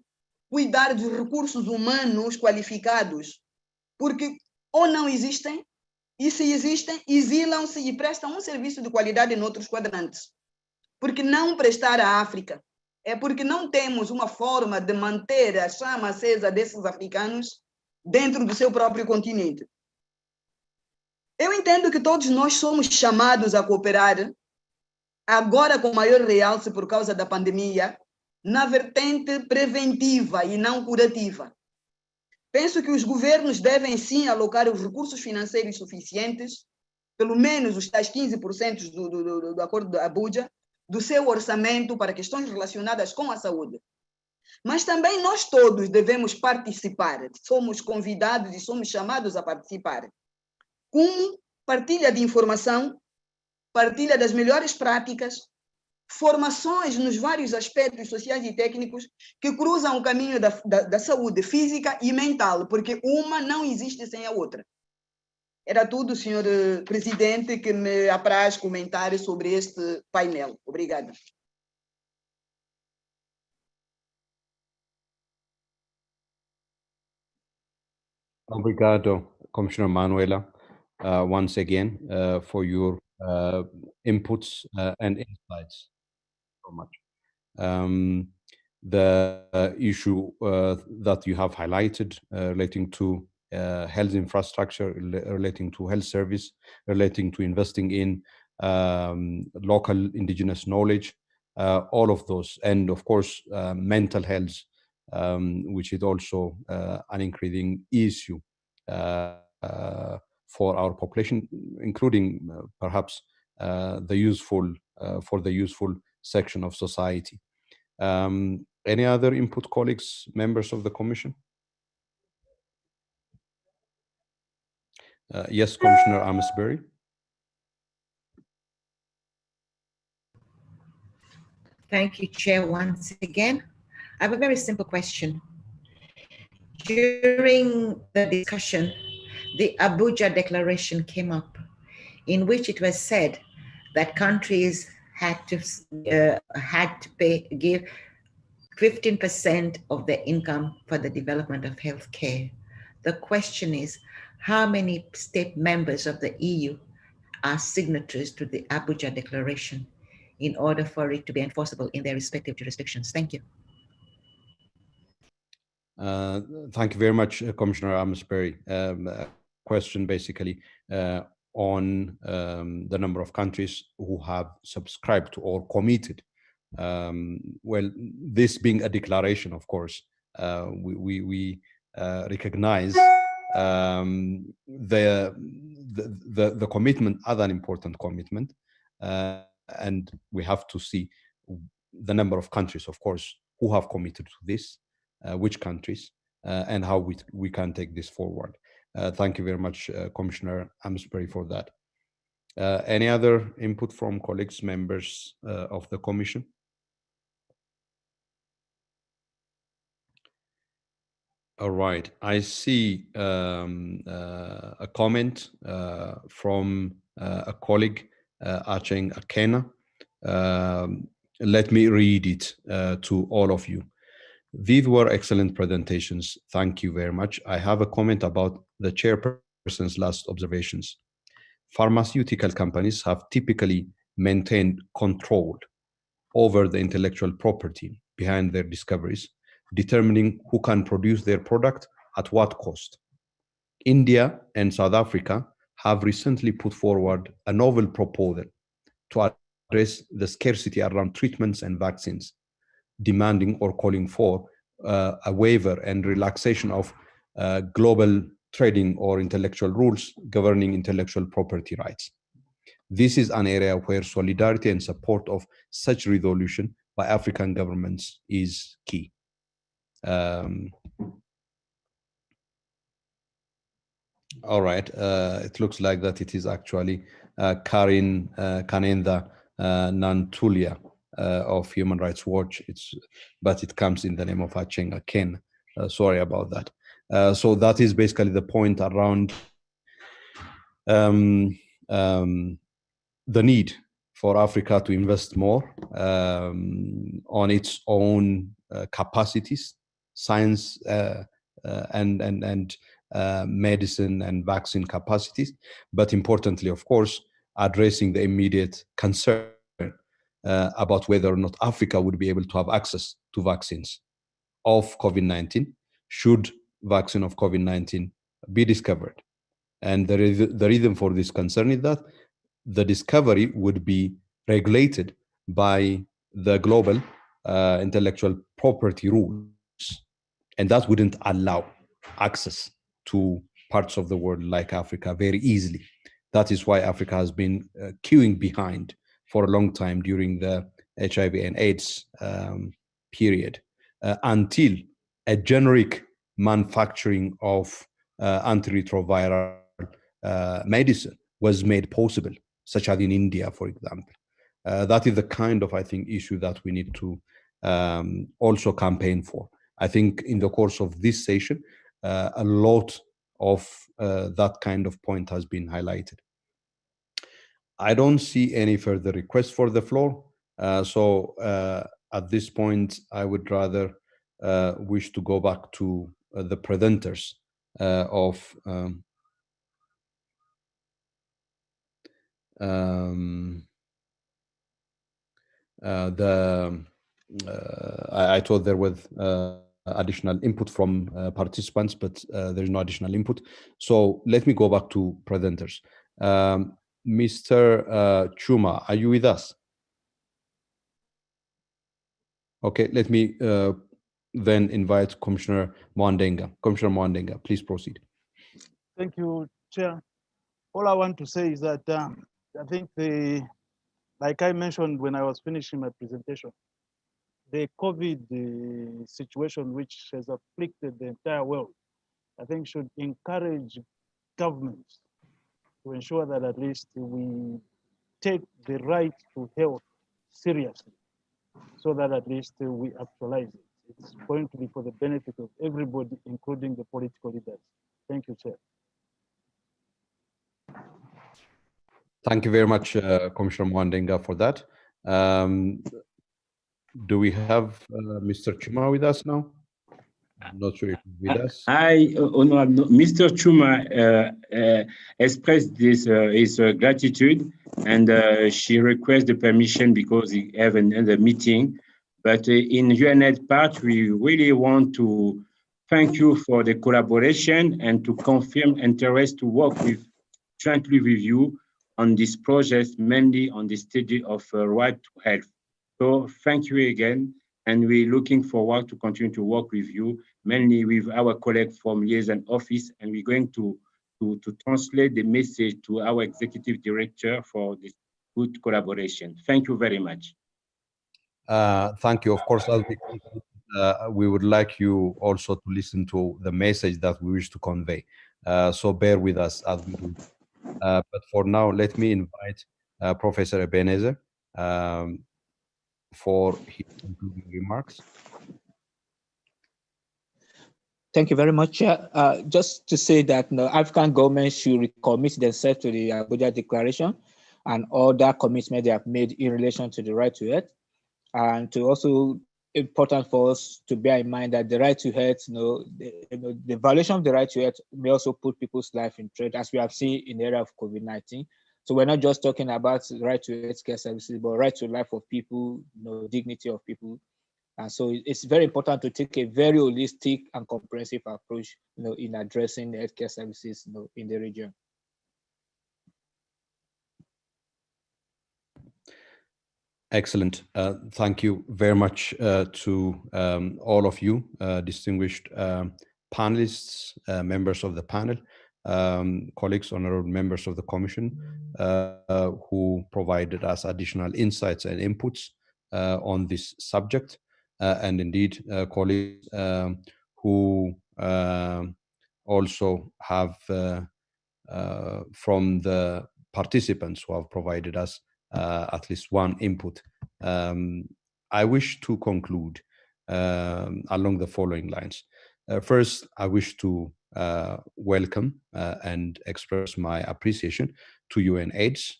Cuidar dos recursos humanos qualificados, porque ou não existem, e se existem, exilam-se e prestam um serviço de qualidade em outros quadrantes. Porque não prestar à África é porque não temos uma forma de manter a chama acesa desses africanos dentro do seu próprio continente. Eu entendo que todos nós somos chamados a cooperar, agora com maior realce por causa da pandemia, na vertente preventiva e não curativa. Penso que os governos devem sim alocar os recursos financeiros suficientes, pelo menos os tais 15% do Acordo de Abuja, do seu orçamento para questões relacionadas com a saúde. Mas também nós todos devemos participar, somos convidados e somos chamados a participar. Com partilha de informação, partilha das melhores práticas, formações nos vários aspectos sociais e técnicos que cruzam o caminho da saúde física e mental, porque uma não existe sem a outra. Era tudo, senhor presidente, que me apraz comentar sobre este painel. Obrigada. Obrigado, Commissioner Manuela, once again for your inputs and insights. So much. The issue that you have highlighted relating to health infrastructure, relating to health service, relating to investing in local indigenous knowledge, all of those, and of course mental health, which is also an increasing issue for our population, including perhaps the useful section of society. Any other input, colleagues, members of the Commission? Yes, Commissioner Amesbury. Thank you, Chair, once again. I have a very simple question. During the discussion, the Abuja Declaration came up, in which it was said that countries had to give 15% of their income for the development of healthcare. The question is, how many state members of the EU are signatories to the Abuja Declaration in order for it to be enforceable in their respective jurisdictions? Thank you. Thank you very much, Commissioner Amesbury. Question basically on the number of countries who have subscribed to or committed Well, this being a declaration, of course, we recognize the commitment as an important commitment, and we have to see the number of countries, of course, who have committed to this, which countries, and how we can take this forward. Thank you very much, Commissioner Amesbury, for that. Any other input from colleagues, members of the Commission? All right, I see a comment from a colleague, Acheng Akena. Let me read it to all of you. These were excellent presentations. Thank you very much. I have a comment about the chairperson's last observations. Pharmaceutical companies have typically maintained control over the intellectual property behind their discoveries, determining who can produce their product at what cost. India and South Africa have recently put forward a novel proposal to address the scarcity around treatments and vaccines, demanding or calling for a waiver and relaxation of global trading or intellectual rules governing intellectual property rights. This is an area where solidarity and support of such resolution by African governments is key. All right, it looks like that it is actually Karin Kanenda Nantulia of Human Rights Watch, but it comes in the name of Acheng Aken. Sorry about that. So that is basically the point around the need for Africa to invest more on its own capacities, science and medicine and vaccine capacities, but importantly, of course, addressing the immediate concern about whether or not Africa would be able to have access to vaccines of COVID-19 should vaccine of COVID-19 be discovered. And the reason for this concern is that the discovery would be regulated by the global intellectual property rules, and that wouldn't allow access to parts of the world like Africa very easily. That is why Africa has been queuing behind for a long time during the HIV and AIDS period until a generic manufacturing of antiretroviral medicine was made possible, such as in India, for example. That is the kind of, I think, issue that we need to also campaign for. I think in the course of this session, a lot of that kind of point has been highlighted. I don't see any further requests for the floor. So at this point, I would rather wish to go back to the presenters of I thought there was additional input from participants, but there's no additional input. So let me go back to presenters. Mr. Chuma, are you with us? Okay, let me then invite Commissioner Mwandenga. Commissioner Mwandenga, please proceed. Thank you, Chair. All I want to say is that I think like I mentioned when I was finishing my presentation, the COVID situation which has afflicted the entire world, I think should encourage governments to ensure that at least we take the right to health seriously, so that at least we actualize it. It's going to be for the benefit of everybody, including the political leaders. Thank you, Chair. Thank you very much, Commissioner Mwandenga, for that. Do we have Mr. Chuma with us now? I'm not sure if he's with us. Mr. Chuma expressed his gratitude, and she requests the permission because he have another meeting. But in UNAID part, we really want to thank you for the collaboration and to confirm interest to work jointly with you on this project, mainly on the study of right to health. So thank you again. And we're looking forward to continue to work with you, mainly with our colleague from Liaison Office, and we're going to translate the message to our Executive Director for this good collaboration. Thank you very much. Thank you. Of course, as we conclude, we would like you also to listen to the message that we wish to convey. So bear with us as we do. But for now, let me invite Professor Ebenezer for his concluding remarks. Thank you very much. Just to say that African governments should recommit themselves to the Abuja Declaration and all that commitment they have made in relation to the right to health, and to also important for us to bear in mind that the right to health, the violation of the right to health may also put people's life in threat, as we have seen in the era of COVID-19. So we're not just talking about the right to healthcare services, but right to life of people, dignity of people. And so it's very important to take a very holistic and comprehensive approach, in addressing healthcare services, in the region. Excellent. Thank you very much to all of you, distinguished panelists, members of the panel, colleagues, honorable members of the Commission, who provided us additional insights and inputs on this subject. And indeed, colleagues who also have, from the participants who have provided us at least one input. I wish to conclude along the following lines. First, I wish to welcome and express my appreciation to UNAIDS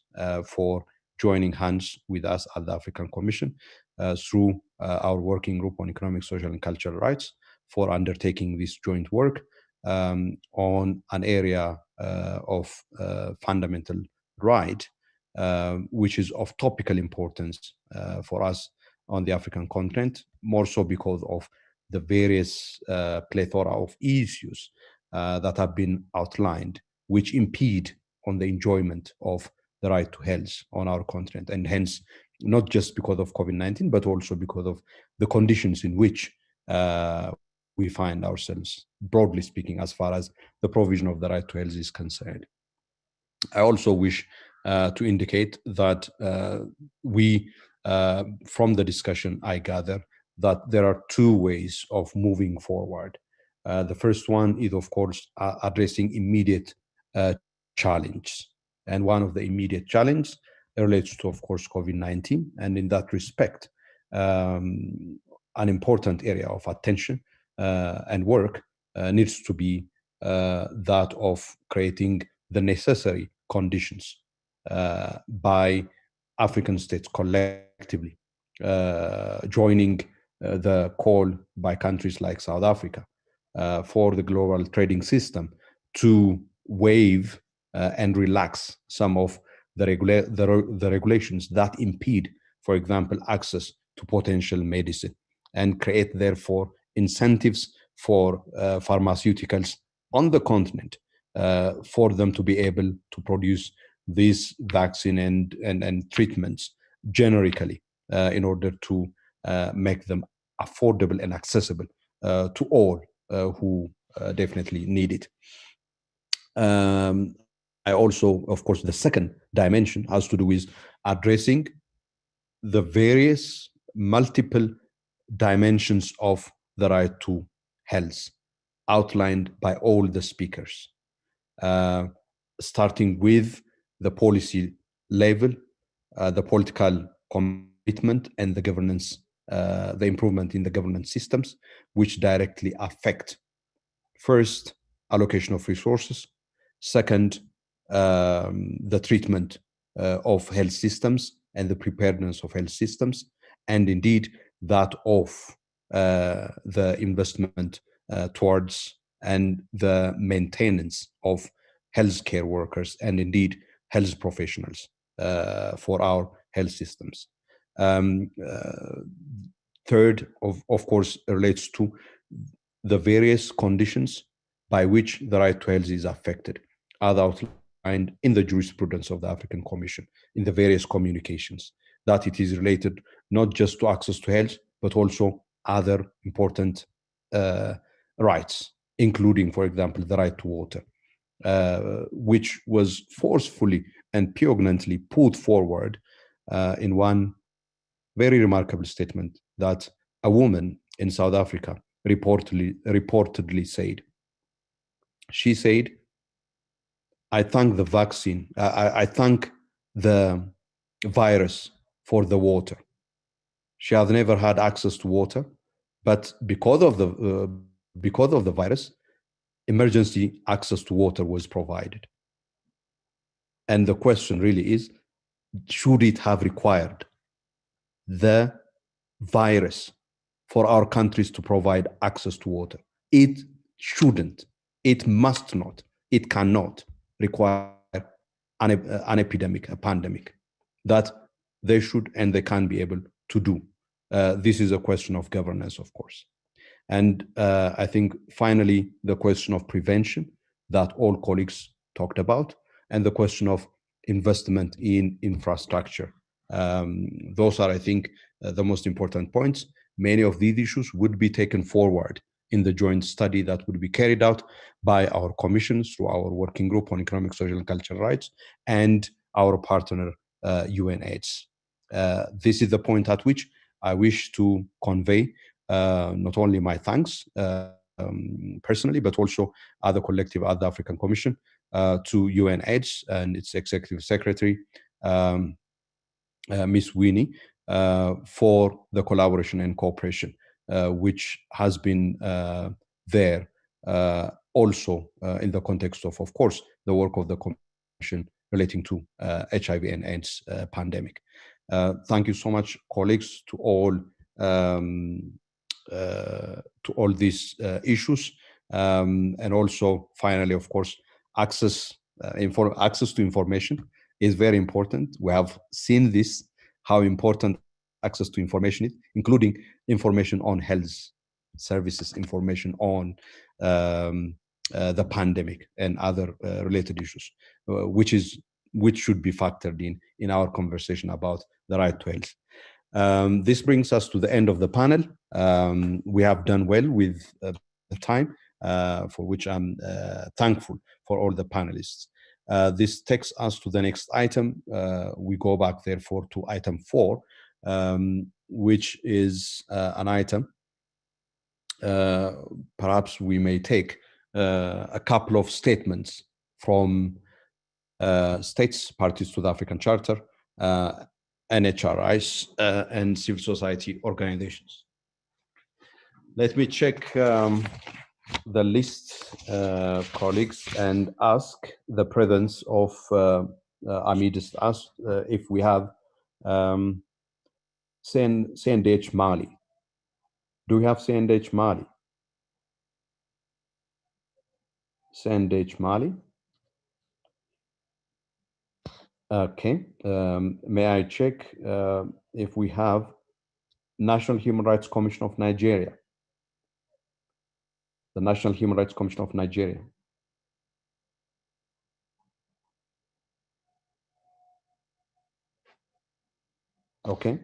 for joining hands with us at the African Commission through our working group on economic, social, and cultural rights for undertaking this joint work on an area of fundamental right, which is of topical importance for us on the African continent, more so because of the various plethora of issues that have been outlined, which impede on the enjoyment of the right to health on our continent, and hence not just because of COVID-19, but also because of the conditions in which we find ourselves, broadly speaking, as far as the provision of the right to health is concerned. I also wish to indicate that from the discussion, I gather that there are two ways of moving forward. The first one is, of course, addressing immediate challenge. And one of the immediate challenges relates to, of course, COVID-19. And in that respect, an important area of attention and work needs to be that of creating the necessary conditions by African states collectively, joining the call by countries like South Africa for the global trading system to waive and relax some of the regulations that impede, for example, access to potential medicine, and create, therefore, incentives for pharmaceuticals on the continent for them to be able to produce these vaccine and treatments generically in order to make them affordable and accessible to all who definitely need it. I also, of course, the second dimension has to do with addressing the various multiple dimensions of the right to health outlined by all the speakers, starting with the policy level, the political commitment, and the governance, the improvement in the governance systems, which directly affect, first, allocation of resources, second, the treatment of health systems and the preparedness of health systems, and indeed that of the investment towards and the maintenance of healthcare workers and indeed health professionals for our health systems. Third, of course, relates to the various conditions by which the right to health is affected, as outlined in the jurisprudence of the African Commission, in the various communications, that it is related not just to access to health, but also other important rights, including, for example, the right to water, which was forcefully and poignantly put forward in one very remarkable statement that a woman in South Africa reportedly said. She said, I thank the vaccine, I thank the virus for the water. She has never had access to water, but because of the virus, emergency access to water was provided. And the question really is, should it have required the virus for our countries to provide access to water? It shouldn't, it must not, it cannot require an epidemic, a pandemic. That they should and they can be able to do. This is a question of governance, of course. And I think finally, the question of prevention that all colleagues talked about, and the question of investment in infrastructure. Those are, I think, the most important points. Many of these issues would be taken forward in the joint study that would be carried out by our commissions through our working group on economic, social, and cultural rights and our partner UNAIDS. This is the point at which I wish to convey not only my thanks personally, but also other collective at the African Commission to UNAIDS and its Executive Secretary, Ms. Winnie, for the collaboration and cooperation, which has been there also in the context of course, the work of the Commission relating to HIV and AIDS pandemic. Thank you so much, colleagues, to all these issues, and also finally, of course, access to information is very important. We have seen this, how important access to information is, including information on health services, information on the pandemic and other related issues, which should be factored in our conversation about the right to health. This brings us to the end of the panel. We have done well with the time, for which I'm thankful for all the panelists. This takes us to the next item. We go back, therefore, to item 4, which is an item. Perhaps we may take a couple of statements from states, parties to the African Charter, NHRIs, and civil society organizations. Let me check the list, colleagues, and ask the presence of amidst us if we have CNDH Mali. Do we have CNDH Mali? CNDH Mali. Okay. May I check if we have National Human Rights Commission of Nigeria? The National Human Rights Commission of Nigeria. Okay.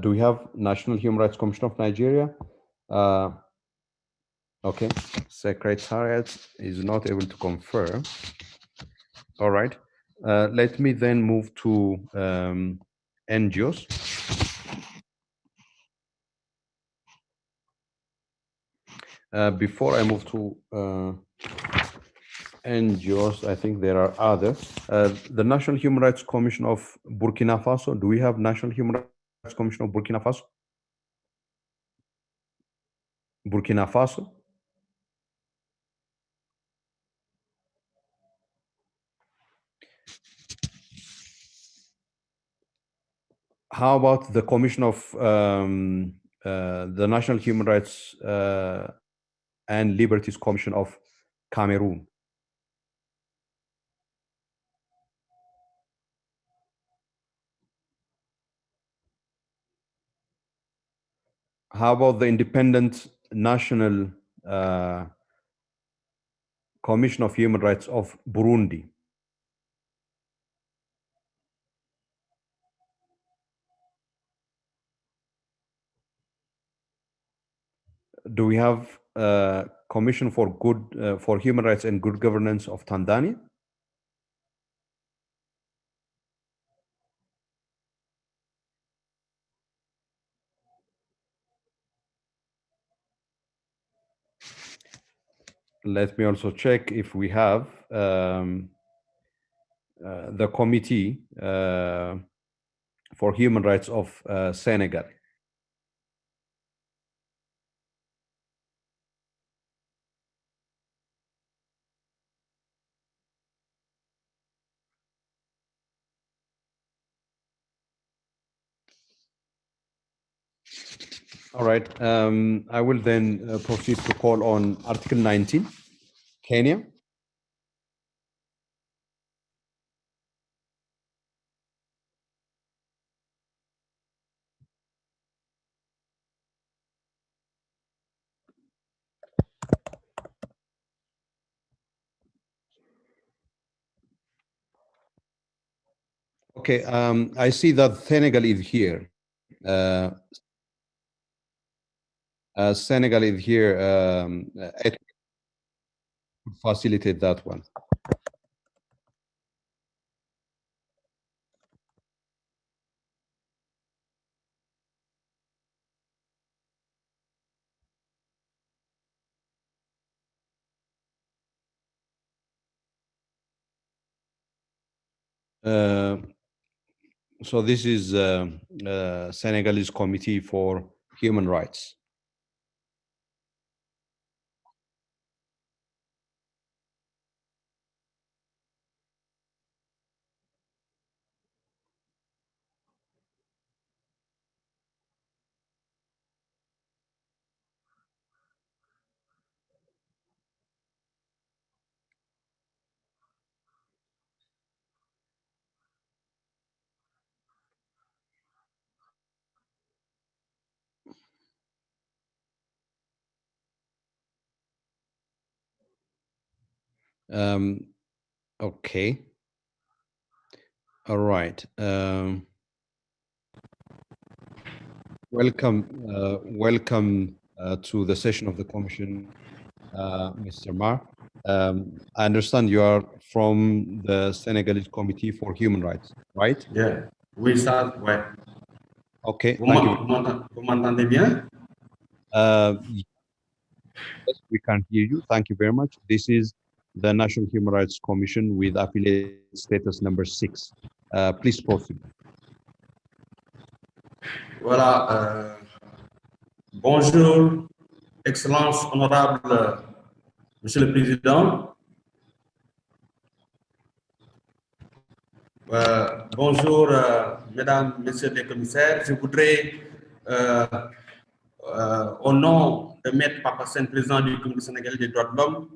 Do we have National Human Rights Commission of Nigeria? Okay. Secretariat is not able to confirm. All right. Let me then move to NGOs. Before I move to NGOs, I think there are others. The National Human Rights Commission of Burkina Faso. Do we have National Human Rights Commission of Burkina Faso? Burkina Faso. How about the Commission of the National Human Rights and Liberties Commission of Cameroon? How about the Independent National Commission of Human Rights of Burundi? Do we have Commission for for Human Rights and Good Governance of Tanzania? Let me also check if we have the Committee for Human Rights of Senegal. All right. I will then proceed to call on Article 19, Kenya. Okay, I see that Senegal is here. Senegal is here. It could facilitate that one. So this is Senegalese Committee for Human Rights. Okay. All right. Welcome to the session of the Commission, Mr. Mar. I understand you are from the Senegalese Committee for Human Rights, right? Yeah. Oui, ça, ouais. Okay. Vous Thank you. m'entendez bien? Yes, we can hear you. Thank you very much. This is the National Human Rights Commission with affiliate status number 6. Please proceed. Voilà. Bonjour, Excellence, Honorable Monsieur le Président. Bonjour, Mesdames, Messieurs les commissaires. Je voudrais, au nom de Maître Papa Sen, président du Comité sénégalais des droits de l'homme,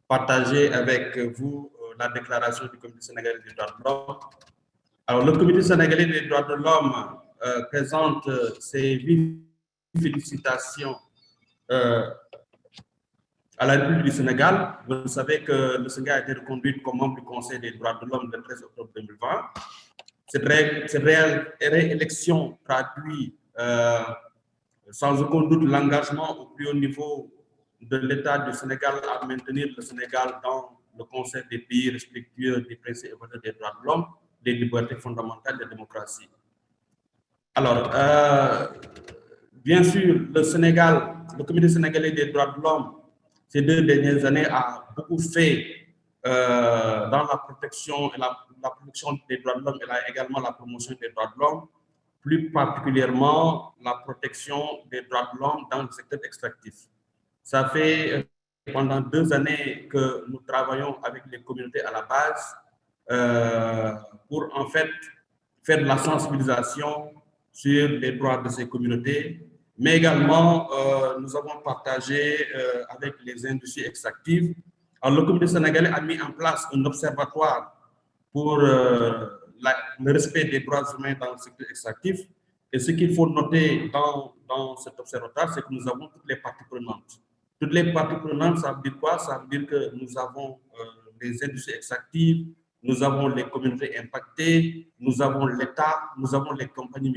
partager avec vous la déclaration du Comité sénégalais des droits de l'homme. Alors, le Comité sénégalais des droits de l'homme présente ses vives félicitations à la République du Sénégal. Vous savez que le Sénégal a été reconduit comme membre du Conseil des droits de l'homme le 13 octobre 2020. Cette réélection traduit sans aucun doute l'engagement au plus haut niveau de l'État du Sénégal à maintenir le Sénégal dans le Conseil des pays respectueux des principes et valeurs des droits de l'homme, des libertés fondamentales et de la démocratie. Alors, bien sûr, le Sénégal, le Comité sénégalais des droits de l'homme, ces 2 dernières années, a beaucoup fait dans la protection et la protection des droits de l'homme et également la promotion des droits de l'homme, plus particulièrement la protection des droits de l'homme dans le secteur extractif. Ça fait pendant 2 années que nous travaillons avec les communautés à la base pour en fait faire de la sensibilisation sur les droits de ces communautés, mais également nous avons partagé avec les industries extractives. Alors, le Comité sénégalais a mis en place un observatoire pour le respect des droits humains dans le secteur extractif. Et ce qu'il faut noter dans cet observatoire, c'est que nous avons toutes les parties prenantes. Toutes les parties prenantes, ça veut dire quoi? Ça veut dire que nous avons les industries extractives, nous avons les communautés impactées, nous avons l'État, nous avons les compagnies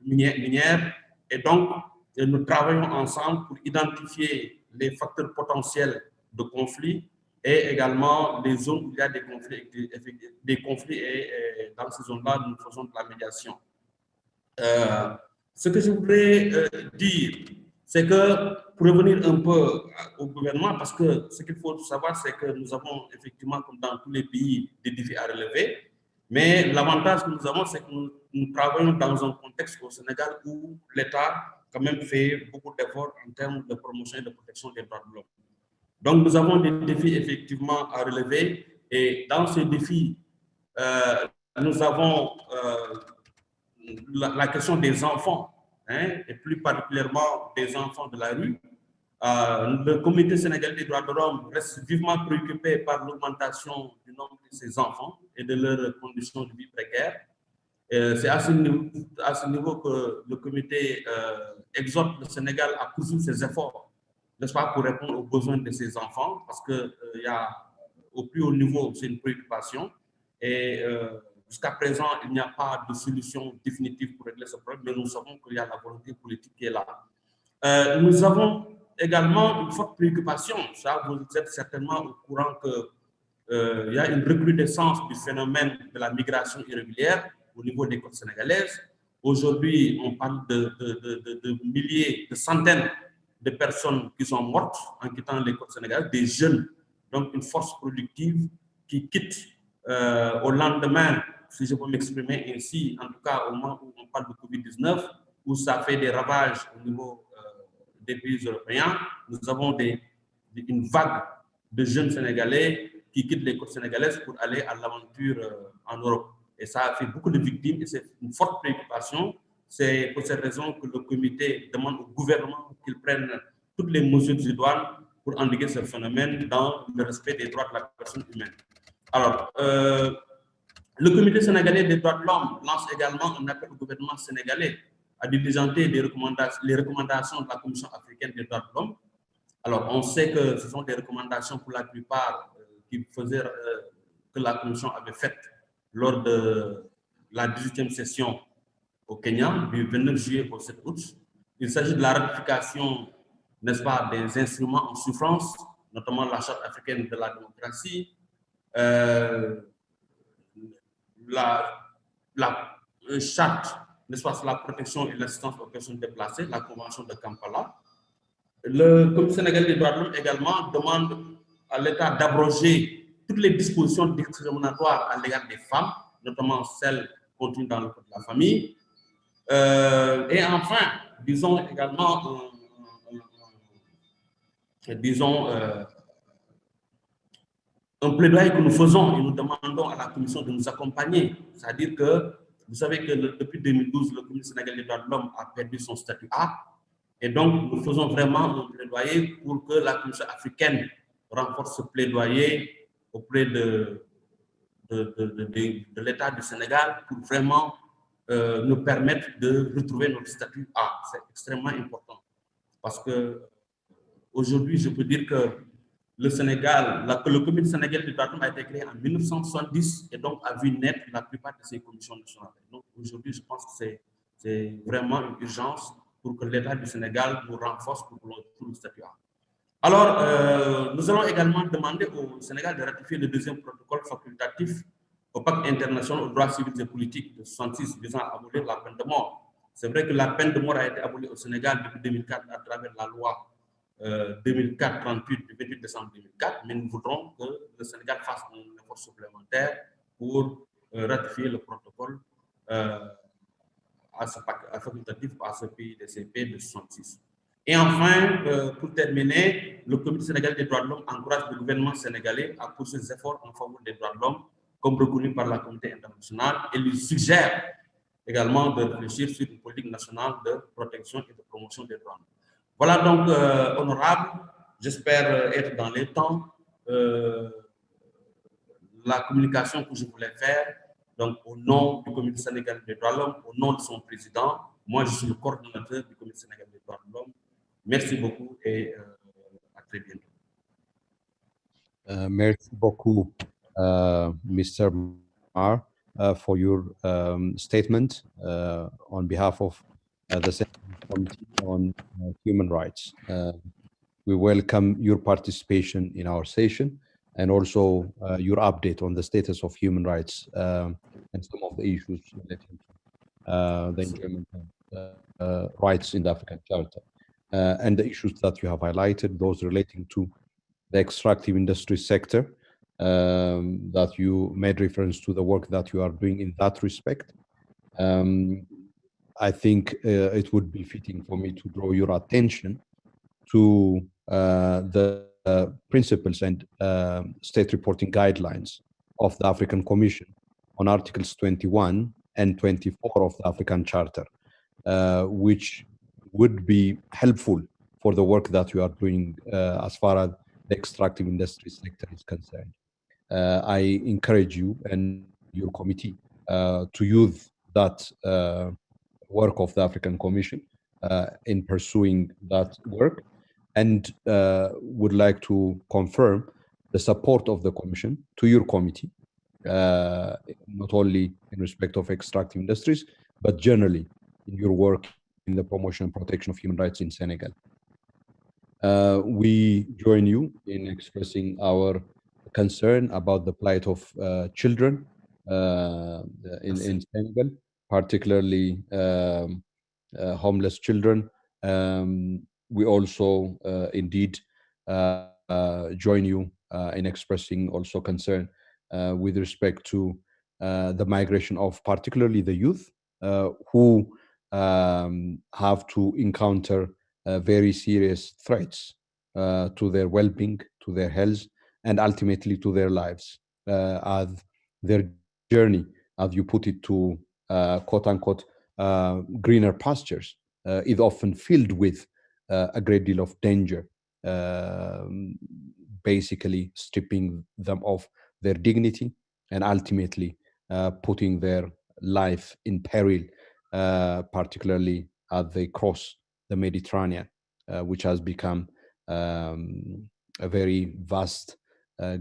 minières. Et donc, et nous travaillons ensemble pour identifier les facteurs potentiels de conflit et également les zones où il y a des conflits et dans ces zones-là, nous faisons de la médiation. Ce que je voudrais dire, c'est que pour revenir un peu au gouvernement, parce que ce qu'il faut savoir, c'est que nous avons effectivement, comme dans tous les pays, des défis à relever. Mais l'avantage que nous avons, c'est que nous travaillons dans un contexte au Sénégal où l'État quand même fait beaucoup d'efforts en termes de promotion et de protection des droits de l'homme. Donc, nous avons des défis effectivement à relever. Et dans ces défis, nous avons la question des enfants, hein, et plus particulièrement des enfants de la rue. Le Comité sénégalais des droits de l'homme reste vivement préoccupé par l'augmentation du nombre de ces enfants et de leurs conditions de vie précaires. C'est à ce niveau que le comité exhorte le Sénégal à poursuivre ses efforts, n'est-ce pas, pour répondre aux besoins de ces enfants, parce que au plus haut niveau, c'est une préoccupation. Et jusqu'à présent, il n'y a pas de solution définitive pour régler ce problème, mais nous savons qu'il y a la volonté politique qui est là. Nous avons également une forte préoccupation. Ça, vous êtes certainement au courant qu'il y a une recrudescence du phénomène de la migration irrégulière au niveau des côtes sénégalaises. Aujourd'hui, on parle de milliers, de centaines de personnes qui sont mortes en quittant les côtes sénégalaises, des jeunes, donc une force productive qui quitte au lendemain, si je peux m'exprimer ainsi, en tout cas au moment où on parle de Covid-19, où ça fait des ravages au niveau des pays européens. Nous avons une vague de jeunes Sénégalais qui quittent les côtes sénégalaises pour aller à l'aventure en Europe. Et ça a fait beaucoup de victimes et c'est une forte préoccupation. C'est pour cette raison que le comité demande au gouvernement qu'il prenne toutes les mesures idoines pour endiguer ce phénomène dans le respect des droits de la personne humaine. Alors, le comité sénégalais des droits de l'homme lance également un appel au gouvernement sénégalais à diligenter les recommandations de la Commission africaine des droits de l'homme. Alors, on sait que ce sont des recommandations pour la plupart qui faisaient que la Commission avait faites lors de la 18e session au Kenya, du 29 juillet au 7 août. Il s'agit de la ratification, n'est-ce pas, des instruments en souffrance, notamment la Charte africaine de la démocratie, la charte, n'est-ce pas, sur la protection et l'assistance aux personnes déplacées, la Convention de Kampala. Le Comité sénégalais des droits de l'homme également demande à l'État d'abroger toutes les dispositions discriminatoires à l'égard des femmes, notamment celles contenues dans le code de la famille. Et enfin, disons également, un plaidoyer que nous faisons et nous demandons à la Commission de nous accompagner. C'est-à-dire que, vous savez que depuis 2012, le Comité sénégalais des droits de l'homme a perdu son statut A. Et donc, nous faisons vraiment un plaidoyer pour que la Commission africaine renforce ce plaidoyer auprès de l'État du Sénégal pour vraiment nous permettre de retrouver notre statut A. C'est extrêmement important. Parce que aujourd'hui, je peux dire que le Sénégal, le comité sénégalais des droits de l'homme a été créé en 1970 et donc a vu naître la plupart de ces commissions nationales. Donc aujourd'hui, je pense que c'est vraiment une urgence pour que l'État du Sénégal nous renforce pour le statut A. Alors, nous allons également demander au Sénégal de ratifier le deuxième protocole facultatif au pacte international aux droits civils et politiques de 1966 visant à abolir la peine de mort. C'est vrai que la peine de mort a été abolie au Sénégal depuis 2004 à travers la loi 2004-38 du 28 décembre 2004, mais nous voudrons que le Sénégal fasse un effort supplémentaire pour ratifier le protocole facultatif à ce pays DCP de 66. Et enfin, pour terminer, le Comité sénégalais des droits de l'homme encourage le gouvernement sénégalais à poursuivre ses efforts en faveur des droits de l'homme, comme reconnu par la communauté internationale, et lui suggère également de réfléchir sur une politique nationale de protection et de promotion des droits de l'homme. Voilà donc, honorable, j'espère être dans les temps. La communication que je voulais faire, donc au nom du Comité sénégalais des droits de l'homme, au nom de son président, moi je suis le coordonnateur du Comité sénégalais des droits de l'homme. Merci beaucoup et à très bientôt. Merci beaucoup, Mr. Mar, for your statement on behalf of the Senate Committee on human rights. We welcome your participation in our session and also your update on the status of human rights and some of the issues relating to the enjoyment of rights in the African Charter. And the issues that you have highlighted, those relating to the extractive industry sector, that you made reference to the work that you are doing in that respect. I think it would be fitting for me to draw your attention to the principles and state reporting guidelines of the African Commission on Articles 21 and 24 of the African Charter, which would be helpful for the work that you are doing as far as the extractive industry sector is concerned. I encourage you and your committee to use that work of the African Commission in pursuing that work, and would like to confirm the support of the Commission to your committee, not only in respect of extractive industries, but generally in your work in the promotion and protection of human rights in Senegal. We join you in expressing our concern about the plight of children in Senegal, particularly homeless children. We also indeed join you in expressing also concern with respect to the migration of particularly the youth who have to encounter very serious threats to their well-being, to their health, and ultimately to their lives, as their journey, as you put it, to quote-unquote greener pastures is often filled with a great deal of danger, basically stripping them of their dignity and ultimately putting their life in peril, particularly as they cross the Mediterranean, which has become a very vast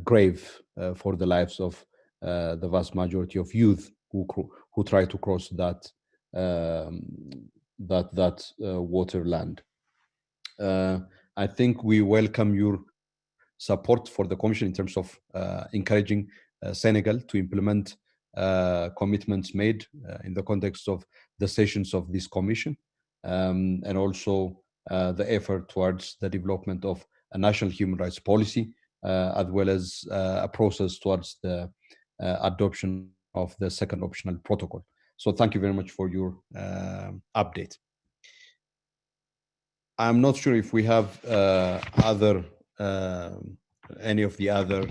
grave for the lives of the vast majority of youth who try to cross that waterland. I think we welcome your support for the Commission in terms of encouraging Senegal to implement commitments made in the context of the sessions of this Commission, and also the effort towards the development of a national human rights policy, as well as a process towards the adoption of the second optional protocol. So thank you very much for your update. I'm not sure if we have any of the other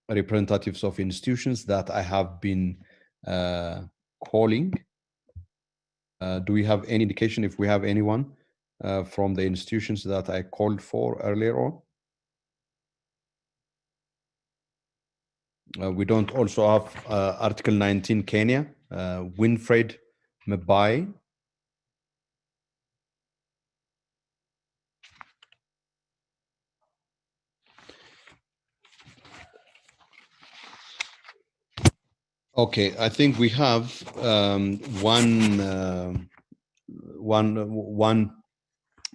representatives of institutions that I have been calling. Do we have any indication if we have anyone from the institutions that I called for earlier on? We don't also have Article 19 Kenya, Winfred Mbai. Okay, I think we have one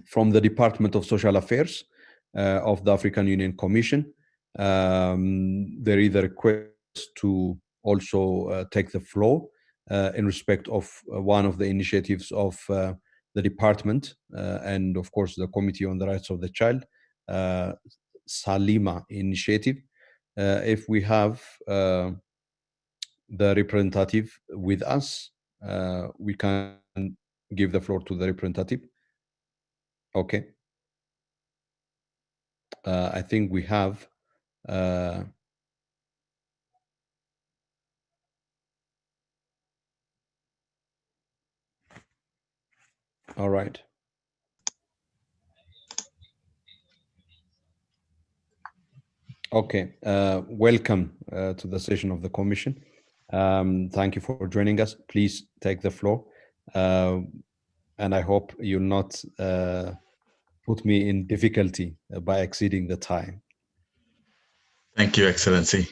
from the Department of Social Affairs of the African Union Commission. There is a request to also take the floor in respect of one of the initiatives of the department and of course the Committee on the Rights of the Child, Salima initiative. If we have the representative with us, we can give the floor to the representative. Okay. I think we have all right. Okay, welcome to the session of the Commission. Thank you for joining us. Please take the floor. And I hope you'll not put me in difficulty by exceeding the time. Thank you, Excellency.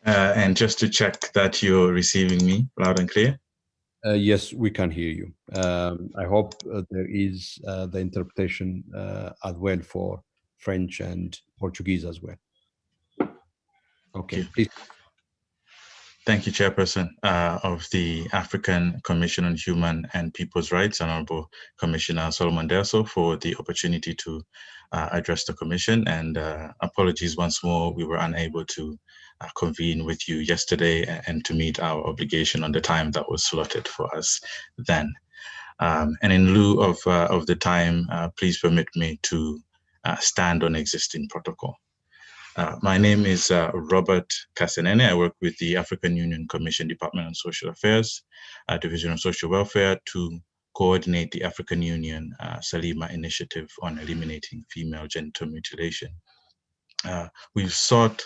And just to check that you're receiving me loud and clear. Yes, we can hear you. I hope there is the interpretation as well for French and Portuguese as well. Okay, please. Thank you, Chairperson of the African Commission on Human and People's Rights, Honorable Commissioner Solomon Derso, for the opportunity to address the Commission. And apologies once more, we were unable to convene with you yesterday and to meet our obligation on the time that was slotted for us then. And in lieu of the time, please permit me to stand on existing protocol. My name is Robert Kasenene. I work with the African Union Commission Department on Social Affairs, Division of Social Welfare, to coordinate the African Union Salima initiative on eliminating female genital mutilation. We've sought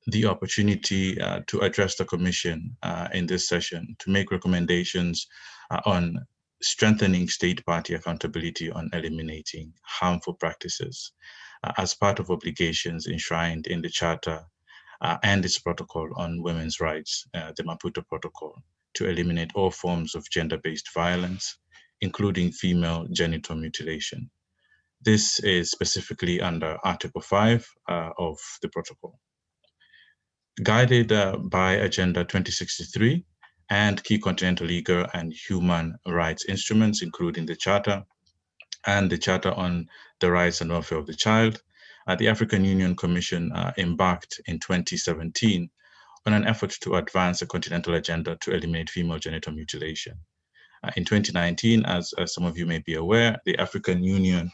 the opportunity to address the Commission in this session to make recommendations on strengthening state party accountability on eliminating harmful practices as part of obligations enshrined in the Charter and its protocol on women's rights, the Maputo Protocol, to eliminate all forms of gender-based violence, including female genital mutilation. This is specifically under Article 5 of the protocol. Guided by Agenda 2063 and key continental legal and human rights instruments, including the Charter and the Charter on the Rights and Welfare of the Child, the African Union Commission embarked in 2017 on an effort to advance a continental agenda to eliminate female genital mutilation. In 2019, as some of you may be aware, the African Union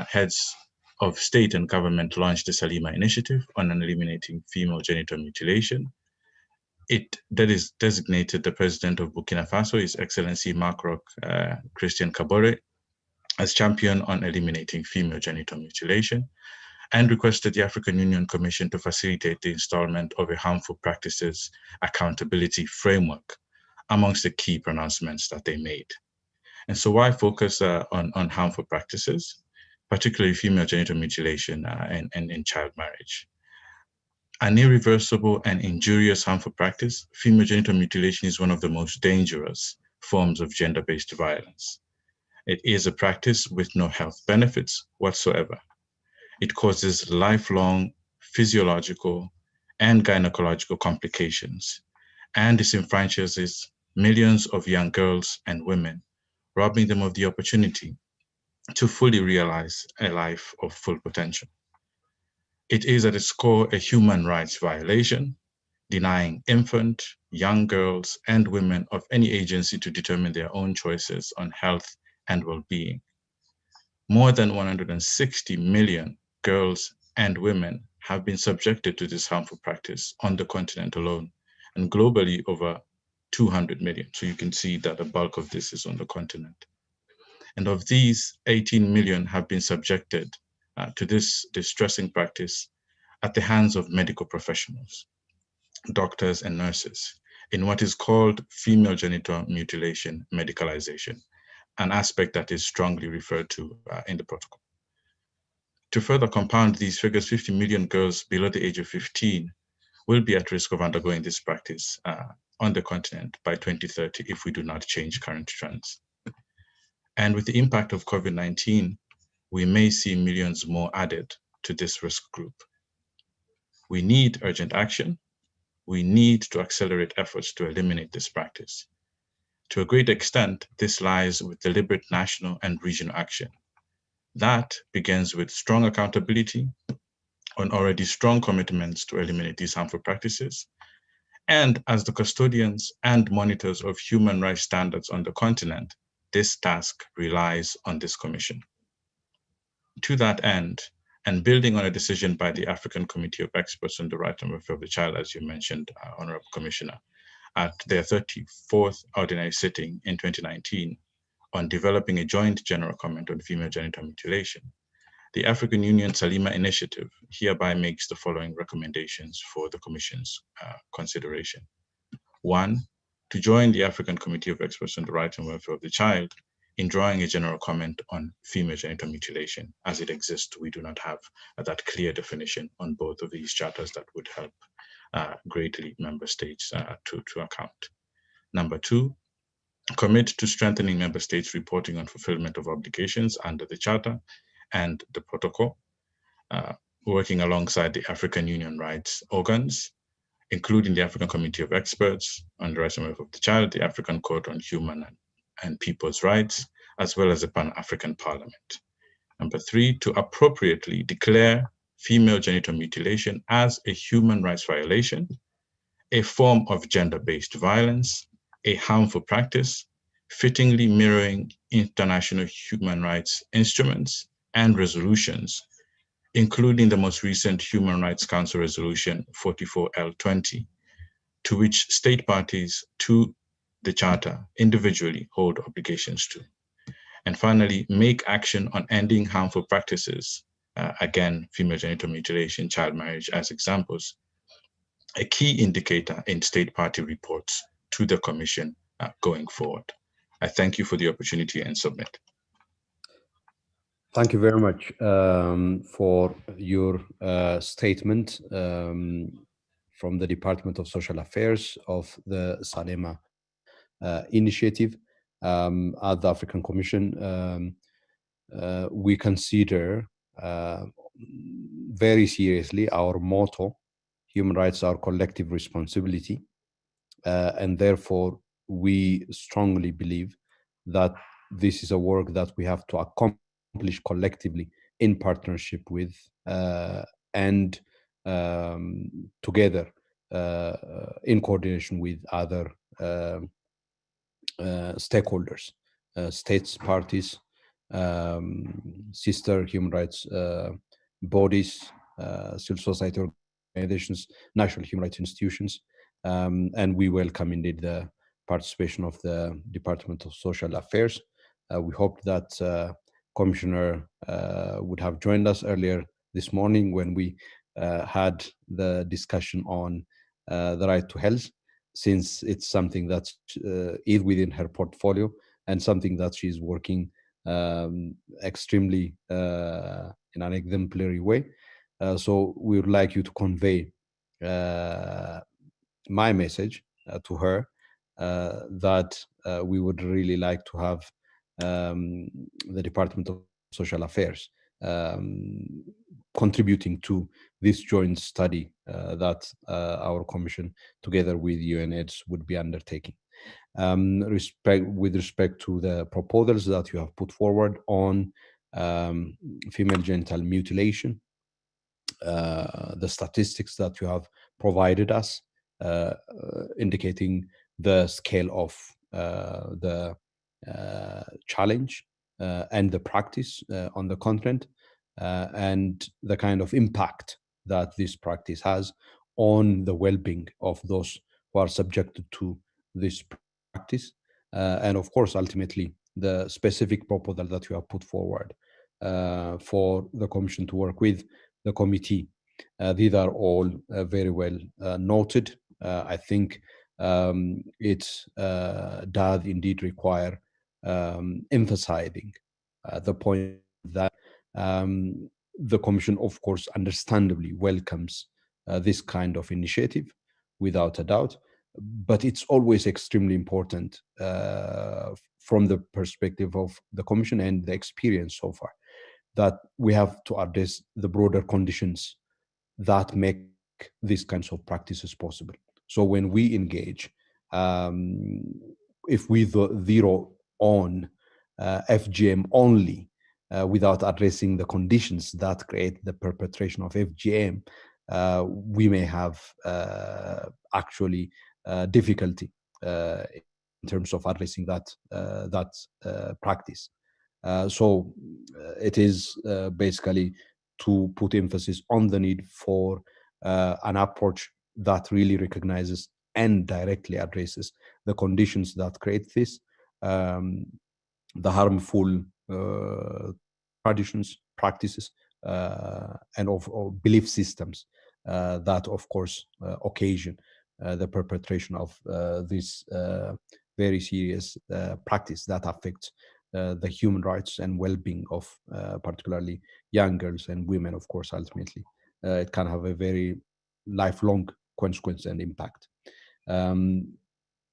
heads of state and government launched the Salima initiative on eliminating female genital mutilation. That is designated the president of Burkina Faso, His Excellency Marc Roch Christian Kabore, as champion on eliminating female genital mutilation, and requested the African Union Commission to facilitate the installment of a harmful practices accountability framework amongst the key pronouncements that they made. And so why focus on harmful practices, particularly female genital mutilation and child marriage? An irreversible and injurious harmful practice, female genital mutilation is one of the most dangerous forms of gender-based violence. It is a practice with no health benefits whatsoever. It causes lifelong physiological and gynecological complications and disenfranchises millions of young girls and women, robbing them of the opportunity to fully realize a life of full potential. It is at its core a human rights violation, denying infant, young girls, and women of any agency to determine their own choices on health and well-being. More than 160 million girls and women have been subjected to this harmful practice on the continent alone, and globally over 200 million. So you can see that the bulk of this is on the continent. And of these, 18 million have been subjected to this distressing practice at the hands of medical professionals, doctors and nurses, in what is called female genital mutilation medicalization, an aspect that is strongly referred to in the protocol. To further compound these figures, 50 million girls below the age of 15 will be at risk of undergoing this practice on the continent by 2030 if we do not change current trends. And with the impact of COVID-19, we may see millions more added to this risk group. We need urgent action. We need to accelerate efforts to eliminate this practice. To a great extent, this lies with deliberate national and regional action. That begins with strong accountability on already strong commitments to eliminate these harmful practices. And as the custodians and monitors of human rights standards on the continent, this task relies on this commission. To that end, and building on a decision by the African Committee of Experts on the Rights and Welfare of the Child, as you mentioned, Honorable Commissioner, at their 34th ordinary sitting in 2019 on developing a joint general comment on female genital mutilation, the African Union Salima Initiative hereby makes the following recommendations for the Commission's consideration. 1, to join the African Committee of Experts on the Rights and Welfare of the Child in drawing a general comment on female genital mutilation. As it exists, we do not have that clear definition on both of these charters that would help greatly member states to account. Number 2, commit to strengthening member states' reporting on fulfillment of obligations under the Charter and the Protocol, working alongside the African Union rights organs, including the African Committee of Experts on the Rights of the Child, the African Court on Human and People's Rights, as well as the Pan-African Parliament. Number 3, to appropriately declare female genital mutilation as a human rights violation, a form of gender-based violence, a harmful practice, fittingly mirroring international human rights instruments and resolutions, including the most recent Human Rights Council Resolution 44L20, to which state parties to the Charter individually hold obligations to. And finally, make action on ending harmful practices, again, female genital mutilation, child marriage as examples, a key indicator in state party reports to the Commission going forward. I thank you for the opportunity and submit. Thank you very much for your statement from the Department of Social Affairs of the Salema initiative. At the African Commission, we consider very seriously our motto, human rights are collective responsibility, and therefore we strongly believe that this is a work that we have to accomplish collectively in partnership with and together in coordination with other stakeholders, states, parties, sister human rights bodies, civil society organizations, national human rights institutions, and we welcome indeed the participation of the Department of Social Affairs. We hope that Commissioner would have joined us earlier this morning when we had the discussion on the right to health, since it's something that is within her portfolio and something that she's working extremely in an exemplary way. So we would like you to convey my message to her that we would really like to have the Department of Social Affairs contributing to this joint study that our commission together with UNAIDS would be undertaking. With respect to the proposals that you have put forward on female genital mutilation, the statistics that you have provided us indicating the scale of the challenge and the practice on the continent and the kind of impact that this practice has on the well-being of those who are subjected to this practice. And of course, ultimately, the specific proposal that you have put forward for the Commission to work with the committee. These are all very well noted. I think it does indeed require emphasizing the point that the Commission, of course, understandably welcomes this kind of initiative, without a doubt, but it's always extremely important from the perspective of the Commission and the experience so far, that we have to address the broader conditions that make these kinds of practices possible. So when we engage, if we zero on FGM only without addressing the conditions that create the perpetration of FGM, we may have actually difficulty in terms of addressing that practice. So it is basically to put emphasis on the need for an approach that really recognizes and directly addresses the conditions that create this, the harmful traditions, practices, and of belief systems that, of course, occasion the perpetration of this very serious practice that affects the human rights and well-being of particularly young girls and women. Of course, ultimately, it can have a very lifelong consequence and impact.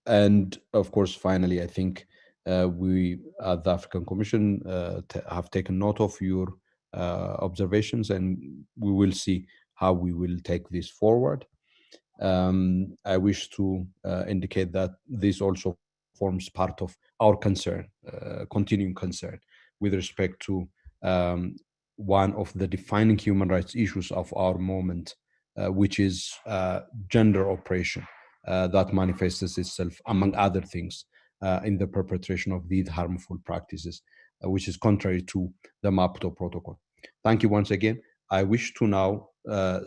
And of course, finally, I think we at the African Commission have taken note of your observations, and we will see how we will take this forward. I wish to indicate that this also forms part of our concern, continuing concern, with respect to one of the defining human rights issues of our moment, which is gender oppression that manifests itself, among other things, in the perpetration of these harmful practices, which is contrary to the Maputo Protocol. Thank you once again. I wish to now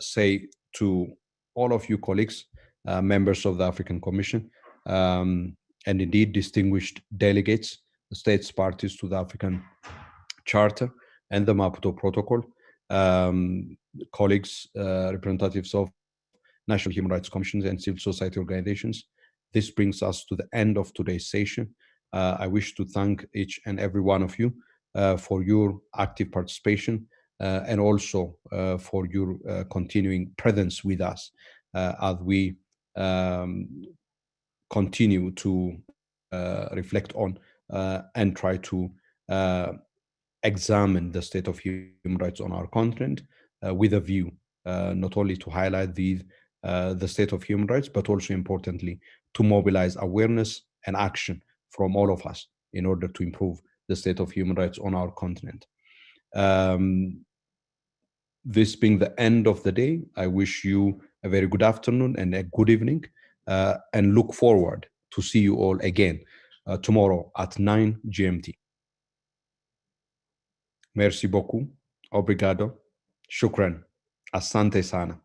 say to all of you colleagues, members of the African Commission, and indeed distinguished delegates, the states parties to the African Charter and the Maputo Protocol, colleagues, representatives of national human rights commissions and civil society organizations. This brings us to the end of today's session. I wish to thank each and every one of you for your active participation and also for your continuing presence with us as we continue to reflect on and try to examine the state of human rights on our continent with a view not only to highlight the state of human rights, but also importantly to mobilize awareness and action from all of us in order to improve the state of human rights on our continent. This being the end of the day, I wish you a very good afternoon and a good evening, and look forward to see you all again tomorrow at 9 GMT. Merci beaucoup. Obrigado. Shukran. Asante sana.